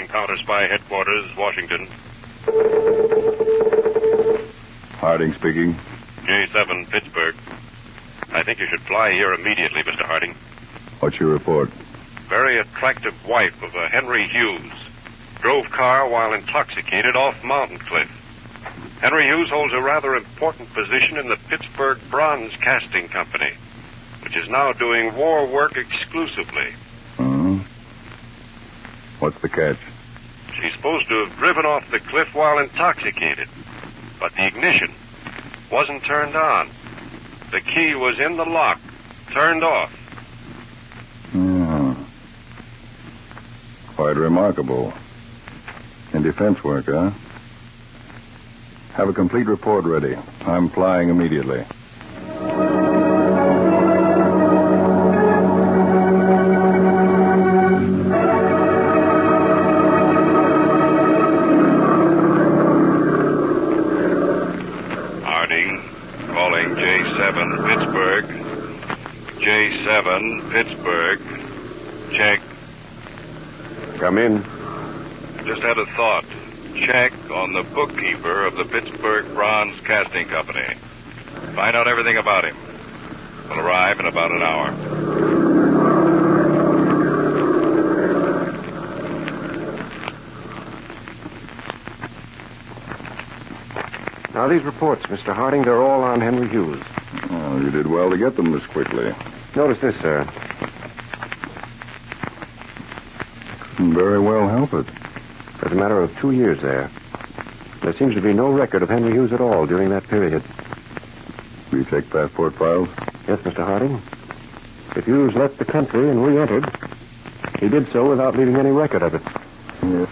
Counterspy headquarters, Washington. Harding speaking. J7, Pittsburgh. I think you should fly here immediately, Mr. Harding. What's your report? Very attractive wife of a Henry Hughes. Drove car while intoxicated off Mountain Cliff. Henry Hughes holds a rather important position in the Pittsburgh Bronze Casting Company, which is now doing war work exclusively. What's the catch? She's supposed to have driven off the cliff while intoxicated, but the ignition wasn't turned on. The key was in the lock, turned off. Quite remarkable. In defense work, huh? Have a complete report ready. I'm flying immediately. Calling J7, Pittsburgh. J7, Pittsburgh. Check. Come in. Just had a thought. Check on the bookkeeper of the Pittsburgh Bronze Casting Company. Find out everything about him. We'll arrive in about an hour. Now, these reports, Mr. Harding, they're all on Henry Hughes. Oh, you did well to get them this quickly. Notice this, sir. Couldn't very well help it. There's a matter of 2 years there. There seems to be no record of Henry Hughes at all during that period. Will you take passport files? Yes, Mr. Harding. If Hughes left the country and re-entered, he did so without leaving any record of it. Yes.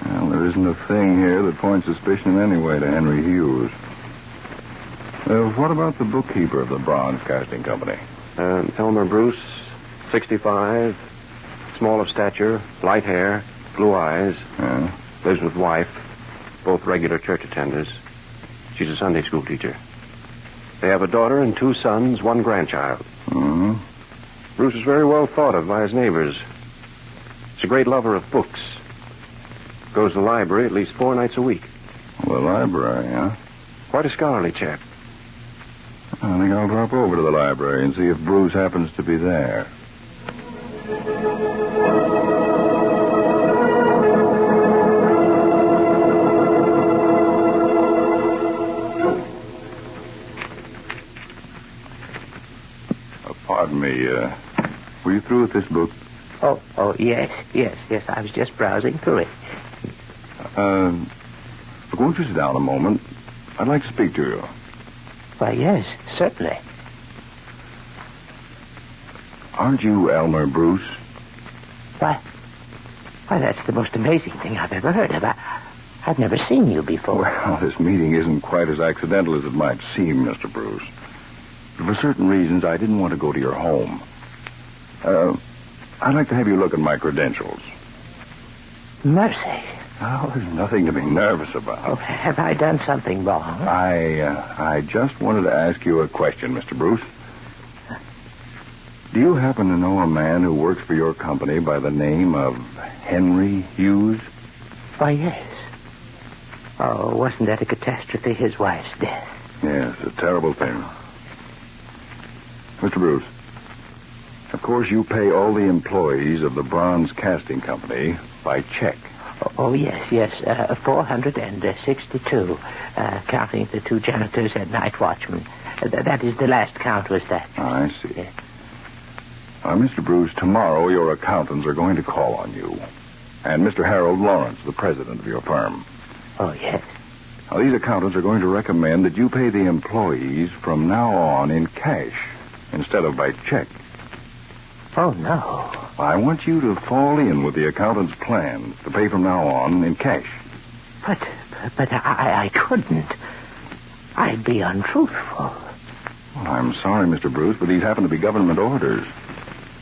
Well, there isn't a thing here that points suspicion in any way to Henry Hughes. What about the bookkeeper of the Bronze Casting Company? Elmer Bruce, 65, small of stature, light hair, blue eyes. Yeah? Lives with wife, both regular church attenders. She's a Sunday school teacher. They have a daughter and 2 sons, 1 grandchild. Mm-hmm. Bruce is very well thought of by his neighbors. He's a great lover of books. Goes to the library at least 4 nights a week. The library, huh? Quite a scholarly chap. I think I'll drop over to the library and see if Bruce happens to be there. through with this book? Oh, yes. I was just browsing through it. Look, won't you sit down a moment? I'd like to speak to you. Why, yes, certainly. Aren't you Elmer Bruce? Why, that's the most amazing thing I've ever heard of. I've never seen you before. Well, this meeting isn't quite as accidental as it might seem, Mr. Bruce. For certain reasons, I didn't want to go to your home. I'd like to have you look at my credentials. Mercy. Oh, there's nothing to be nervous about. Oh, have I done something wrong? I just wanted to ask you a question, Mr. Bruce. Do you happen to know a man who works for your company by the name of Henry Hughes? Why, yes. Oh, wasn't that a catastrophe, his wife's death? Yes, a terrible thing. Mr. Bruce, of course you pay all the employees of the Bronze Casting Company by check. Oh, yes, 462, counting the 2 janitors and night watchmen. That is, the last count was that. I see. Yes. Mr. Bruce, tomorrow your accountants are going to call on you. And Mr. Harold Lawrence, the president of your firm. Oh, yes. Now, these accountants are going to recommend that you pay the employees from now on in cash instead of by check. Oh, no. I want you to fall in with the accountant's plans to pay from now on in cash. But I couldn't. I'd be untruthful. Well, I'm sorry, Mr. Bruce, but these happen to be government orders.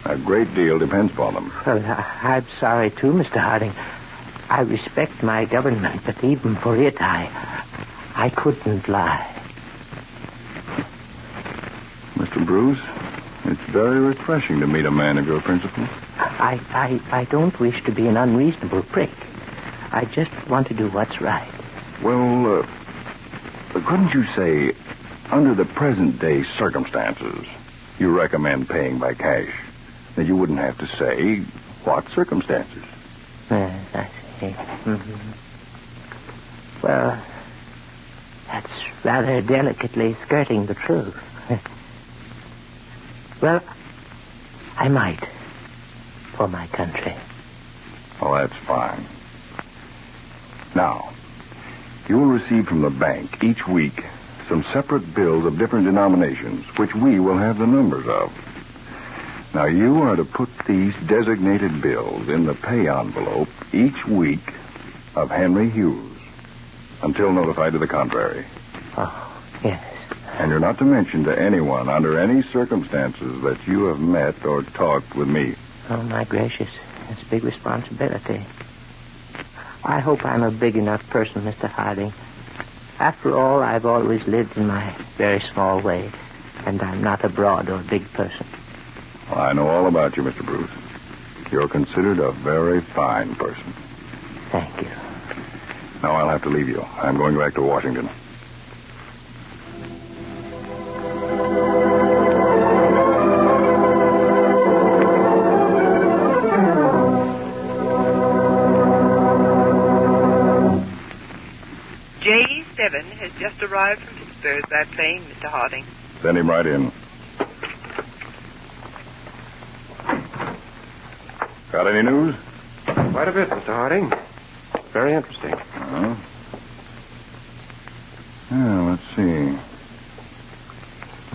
A great deal depends upon them. Well, I'm sorry, too, Mr. Harding. I respect my government, but even for it, I couldn't lie. Mr. Bruce, it's very refreshing to meet a man of your principles. I don't wish to be an unreasonable prick. I just want to do what's right. Well, couldn't you say, under the present-day circumstances, you recommend paying by cash? That you wouldn't have to say what circumstances. I see. Mm-hmm. Well, that's rather delicately skirting the truth. Well, I might. For my country. Well, that's fine. Now, you will receive from the bank each week some separate bills of different denominations, which we will have the numbers of. Now, you are to put these designated bills in the pay envelope each week of Henry Hughes until notified to the contrary. Oh, yes. And you're not to mention to anyone under any circumstances that you have met or talked with me. Oh, my gracious. That's a big responsibility. I hope I'm a big enough person, Mr. Harding. After all, I've always lived in my very small way, and I'm not a broad or big person. Well, I know all about you, Mr. Bruce. You're considered a very fine person. Thank you. Now I'll have to leave you. I'm going back to Washington. JE7 has just arrived from Pittsburgh by plane, Mr. Harding. Send him right in. Got any news? Quite a bit, Mr. Harding. Very interesting. Yeah, let's see.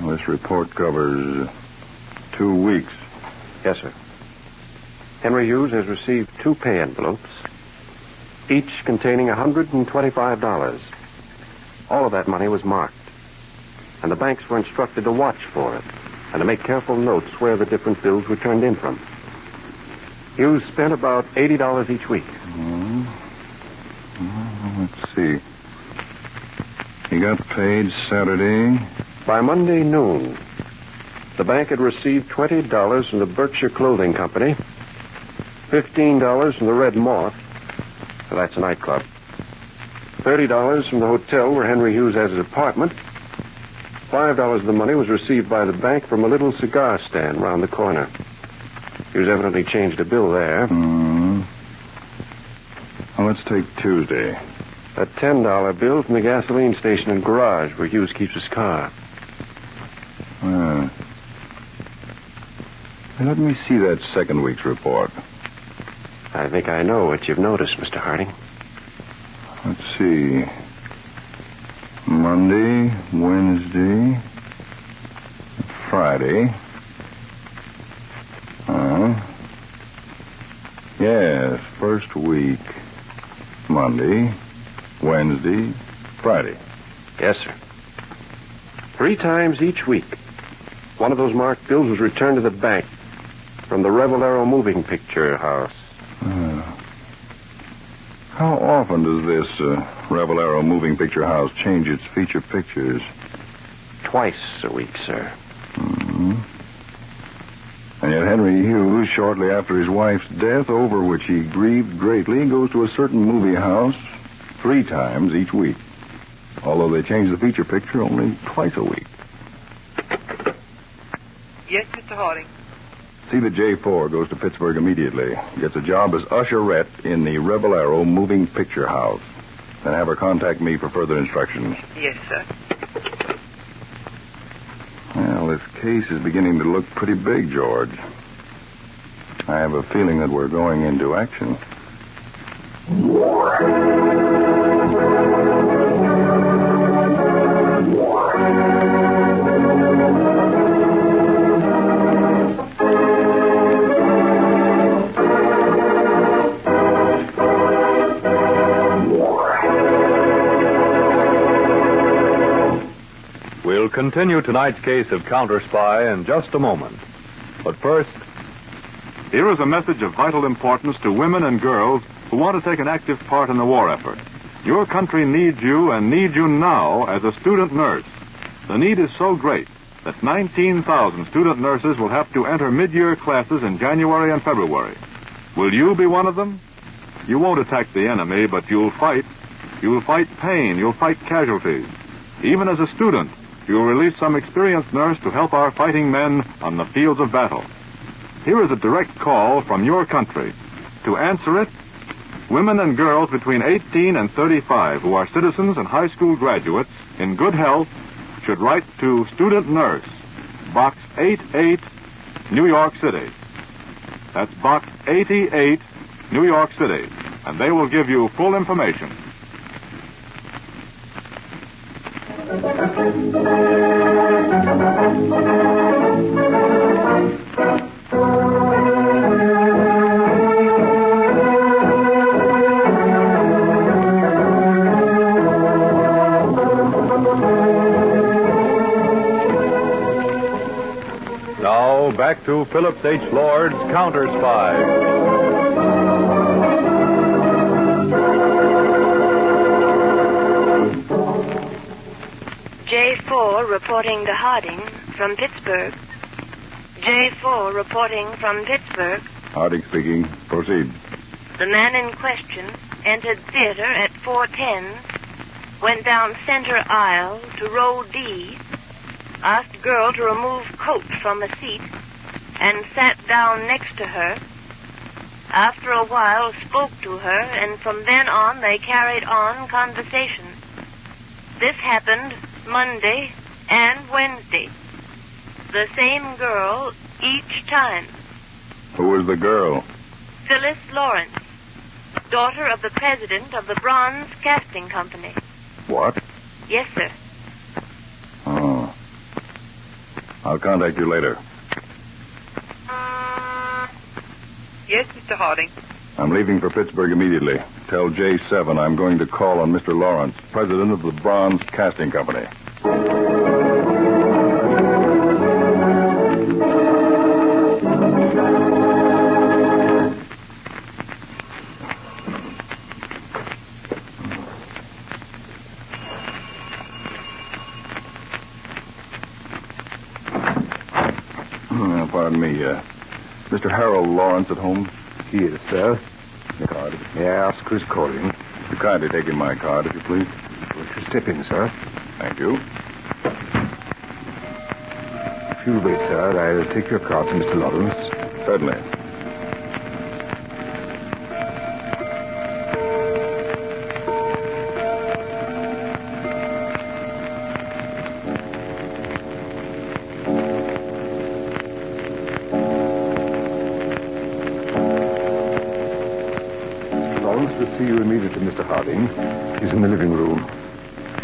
Well, this report covers 2 weeks. Yes, sir. Henry Hughes has received 2 pay envelopes, each containing $125. All of that money was marked, and the banks were instructed to watch for it and to make careful notes where the different bills were turned in from. Hughes spent about $80 each week. Let's see. He got paid Saturday. By Monday noon, the bank had received $20 from the Berkshire Clothing Company, $15 from the Red Moth, that's a nightclub, $30 from the hotel where Henry Hughes has his apartment, $5 of the money was received by the bank from a little cigar stand round the corner. Hughes evidently changed a bill there. Well, let's take Tuesday. A $10 bill from the gasoline station and garage where Hughes keeps his car. Let me see that second week's report. I think I know what you've noticed, Mr. Harding. Let's see. Monday, Wednesday, Friday. Yes, first week. Monday, Wednesday, Friday. Yes, sir. 3 times each week, one of those marked bills was returned to the bank from the Revelero moving picture house. How often does this Revelero moving picture house change its feature pictures? Twice a week, sir. Mm-hmm. And yet Henry Hughes, shortly after his wife's death, over which he grieved greatly, goes to a certain movie house 3 times each week. Although they change the feature picture only twice a week. Yes, Mr. Harding. See that J4 goes to Pittsburgh immediately. Gets a job as usherette in the Revelero moving picture house. Then have her contact me for further instructions. Yes, sir. Well, this case is beginning to look pretty big, George. I have a feeling that we're going into action. We'll continue tonight's case of Counterspy in just a moment. But first, here is a message of vital importance to women and girls who want to take an active part in the war effort. Your country needs you and needs you now as a student nurse. The need is so great that 19,000 student nurses will have to enter mid-year classes in January and February. Will you be one of them? You won't attack the enemy, but you'll fight. You'll fight pain. You'll fight casualties. Even as a student, you'll release some experienced nurse to help our fighting men on the fields of battle. Here is a direct call from your country. To answer it, women and girls between 18 and 35 who are citizens and high school graduates in good health should write to Student Nurse, Box 88, New York City. That's Box 88, New York City, and they will give you full information. now back to Phillips H. Lord's Counterspy. J4 reporting to Harding from Pittsburgh. J4 reporting from Pittsburgh. Harding speaking. Proceed. The man in question entered theater at 4:10, went down center aisle to row D, asked girl to remove coat from a seat, and sat down next to her. After a while spoke to her, and from then on they carried on conversation. This happened Monday and Wednesday. The same girl each time. Who was the girl? Phyllis Lawrence, daughter of the president of the Bronze Casting Company. What? Yes, sir. Oh. I'll contact you later. Yes, Mr. Harding. I'm leaving for Pittsburgh immediately. Tell J7 I'm going to call on Mr. Lawrence, president of the Bronze Casting Company. Pardon me, Mr. Harold Lawrence at home? He is, sir. The card. May I ask who's calling? You kindly take in my card, if you please. Will you step in, sir? Thank you. If you'll wait, sir, I'll take your card to Mr. Lawrence. Certainly. see you immediately, Mr. Harding. He's in the living room.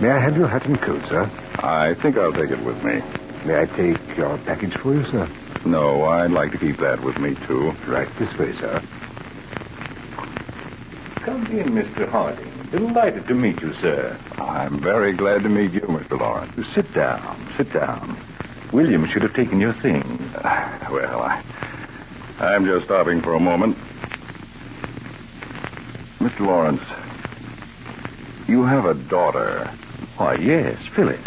May I have your hat and coat, sir? I think I'll take it with me. May I take your package for you, sir? No, I'd like to keep that with me, too. Right this way, sir. Come in, Mr. Harding. Delighted to meet you, sir. I'm very glad to meet you, Mr. Lawrence. Sit down. Sit down. William should have taken your things. Well, I'm just stopping for a moment. Mr. Lawrence, you have a daughter. Why, yes, Phyllis.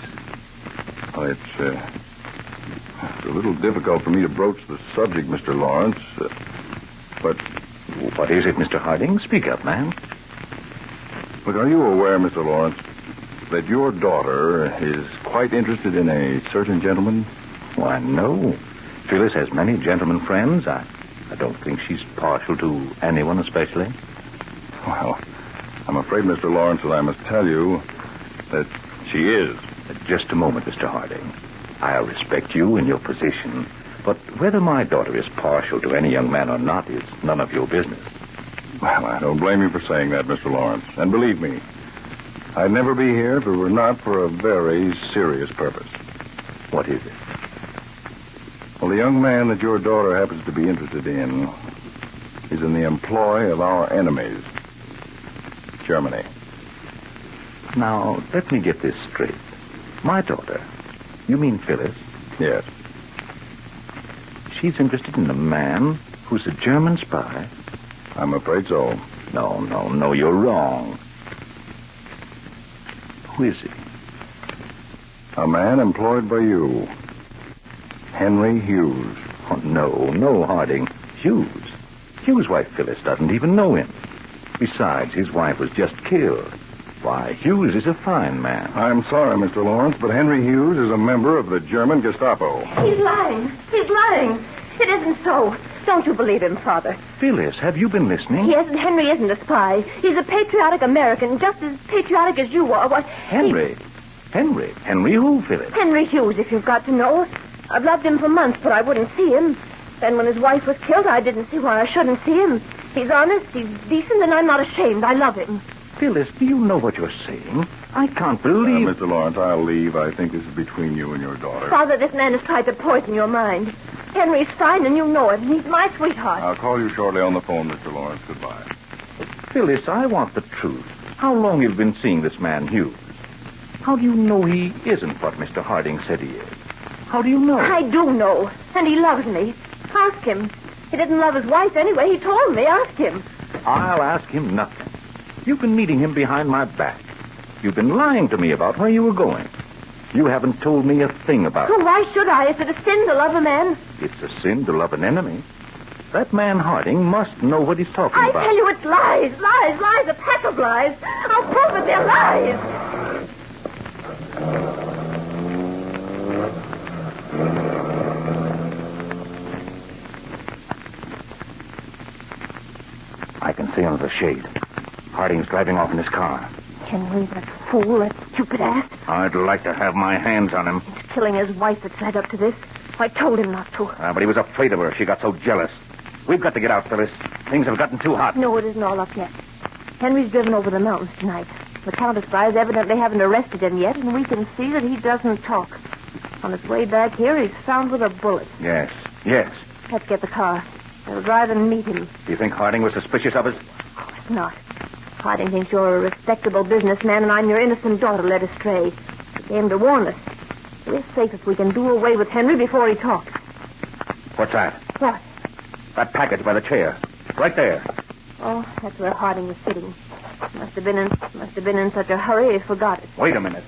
Well, it's a little difficult for me to broach the subject, Mr. Lawrence. But what is it, Mr. Harding? Speak up, man. Look, are you aware, Mr. Lawrence, that your daughter is quite interested in a certain gentleman? Why, no. Phyllis has many gentlemen friends. I don't think she's partial to anyone especially. Well, I'm afraid, Mr. Lawrence, that I must tell you that she is. Just a moment, Mr. Harding. I respect you and your position, but whether my daughter is partial to any young man or not is none of your business. Well, I don't blame you for saying that, Mr. Lawrence. And believe me, I'd never be here if it were not for a very serious purpose. What is it? Well, the young man that your daughter happens to be interested in is in the employ of our enemies, Germany. Now, let me get this straight. My daughter? You mean Phyllis? Yes. She's interested in a man who's a German spy? I'm afraid so. No, you're wrong. Who is he? A man employed by you. Henry Hughes. Oh, no, Harding. Hughes? Hughes' wife, Phyllis, doesn't even know him. Besides, his wife was just killed. Why, Hughes is a fine man. I'm sorry, Mr. Lawrence, but Henry Hughes is a member of the German Gestapo. He's lying. He's lying. It isn't so. Don't you believe him, Father? Phyllis, have you been listening? Yes, and Henry isn't a spy. He's a patriotic American, just as patriotic as you are. What? Henry? Henry who, Phyllis? Henry Hughes, if you've got to know. I've loved him for months, but I wouldn't see him. Then when his wife was killed, I didn't see why I shouldn't see him. He's honest, he's decent, and I'm not ashamed. I love him. Phyllis, do you know what you're saying? I can't believe... Mr. Lawrence, I'll leave. I think this is between you and your daughter. Father, this man has tried to poison your mind. Henry's fine, and you know it, and he's my sweetheart. I'll call you shortly on the phone, Mr. Lawrence. Goodbye. Phyllis, I want the truth. How long have you been seeing this man, Hughes? How do you know he isn't what Mr. Harding said he is? How do you know? I do know, and he loves me. Ask him. He didn't love his wife anyway. He told me. Ask him. I'll ask him nothing. You've been meeting him behind my back. You've been lying to me about where you were going. You haven't told me a thing about it. Well, why should I? Is it a sin to love a man? It's a sin to love an enemy. That man Harding must know what he's talking about. I tell you, it's lies, a pack of lies. I'll prove it, they're lies. I can see under the shade. Harding's driving off in his car. Henry, that fool, that stupid ass. I'd like to have my hands on him. He's killing his wife that's led up to this. I told him not to. But he was afraid of her. She got so jealous. We've got to get out, Phyllis. Things have gotten too hot. No, it isn't all up yet. Henry's driven over the mountains tonight. The Counterspy evidently haven't arrested him yet, and we can see that he doesn't talk. On his way back here, he's found with a bullet. Yes. Let's get the car. They'll drive and meet him. Do you think Harding was suspicious of us? Of course not. Harding thinks you're a respectable businessman, and I'm your innocent daughter led astray. He came to warn us. We're safe if we can do away with Henry before he talks. What's that? What? That package by the chair. Right there. Oh, that's where Harding was sitting. Must have been in such a hurry he forgot it. Wait a minute.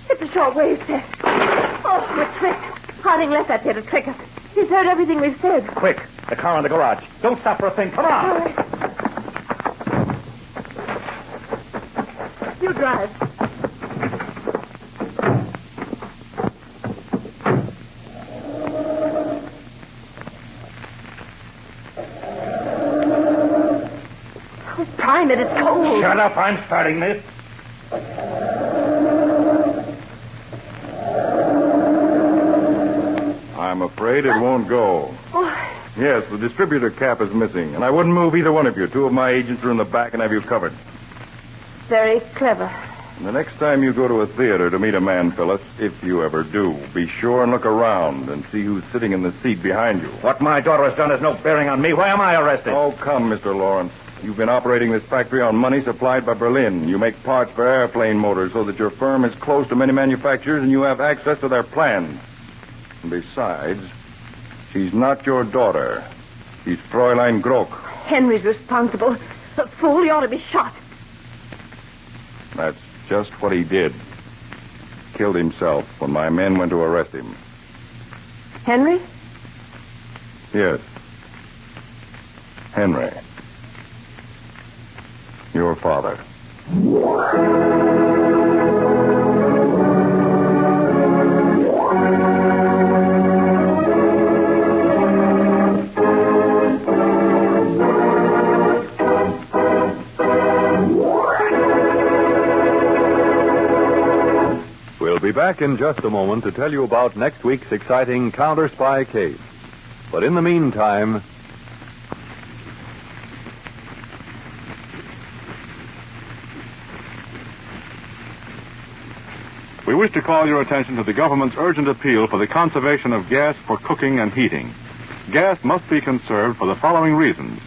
It's a short-wave set. Oh, we're tricked. Harding left that there to trick us. He's heard everything we've said. Quick, the car in the garage. Don't stop for a thing. Come on. All right. You drive. Oh, time it. It's cold. Shut up. I'm starting this. I'm afraid it won't go. Oh, Yes, the distributor cap is missing, and I wouldn't move either one of you. Two of my agents are in the back and have you covered. Very clever. The next time you go to a theater to meet a man, Phyllis, if you ever do, be sure and look around and see who's sitting in the seat behind you. What my daughter has done has no bearing on me. Why am I arrested? Oh, come, Mr. Lawrence. You've been operating this factory on money supplied by Berlin. You make parts for airplane motors so that your firm is close to many manufacturers and you have access to their plans. And besides, she's not your daughter. She's Fräulein Grock. Henry's responsible. The fool, he ought to be shot. That's just what he did. Killed himself when my men went to arrest him. Henry? Yes. Henry. Your father. We'll be back in just a moment to tell you about next week's exciting Counterspy case. But in the meantime, we wish to call your attention to the government's urgent appeal for the conservation of gas for cooking and heating. Gas must be conserved for the following reasons.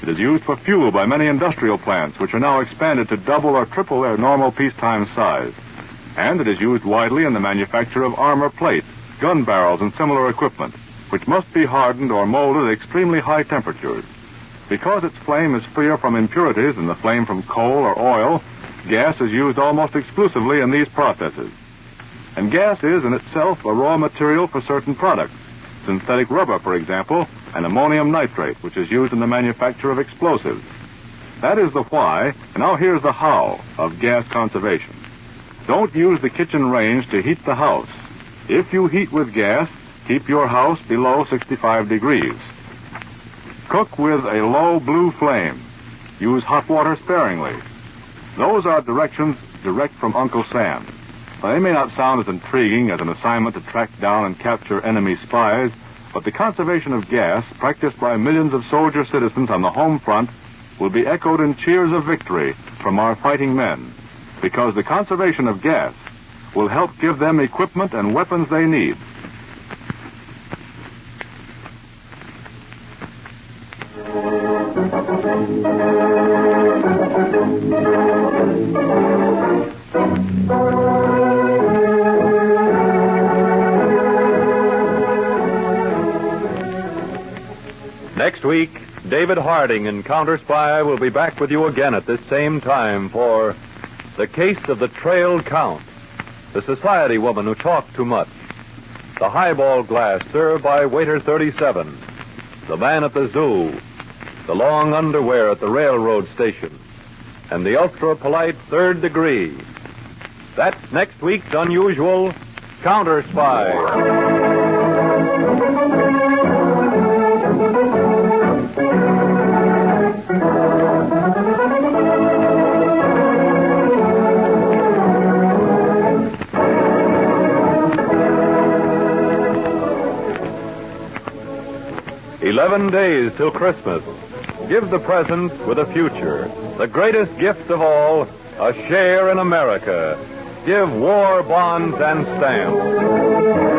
It is used for fuel by many industrial plants, which are now expanded to double or triple their normal peacetime size. And it is used widely in the manufacture of armor plate, gun barrels, and similar equipment, which must be hardened or molded at extremely high temperatures. Because its flame is freer from impurities than the flame from coal or oil, gas is used almost exclusively in these processes. And gas is, in itself, a raw material for certain products. Synthetic rubber, for example, and ammonium nitrate, which is used in the manufacture of explosives. That is the why, and now here's the how, of gas conservation. Don't use the kitchen range to heat the house. If you heat with gas, keep your house below 65 degrees. Cook with a low blue flame. Use hot water sparingly. Those are directions direct from Uncle Sam. Now, they may not sound as intriguing as an assignment to track down and capture enemy spies, but the conservation of gas, practiced by millions of soldier citizens on the home front, will be echoed in cheers of victory from our fighting men, because the conservation of gas will help give them equipment and weapons they need. next week, David Harding in Counterspy will be back with you again at this same time for The Case of the Trailed Count, the society woman who talked too much, the highball glass served by waiter 37, the man at the zoo, the long underwear at the railroad station, and the ultra-polite third degree. That's next week's unusual Counterspy. 11 days till Christmas. Give the present with a future. The greatest gift of all, a share in America. Give war bonds and stamps.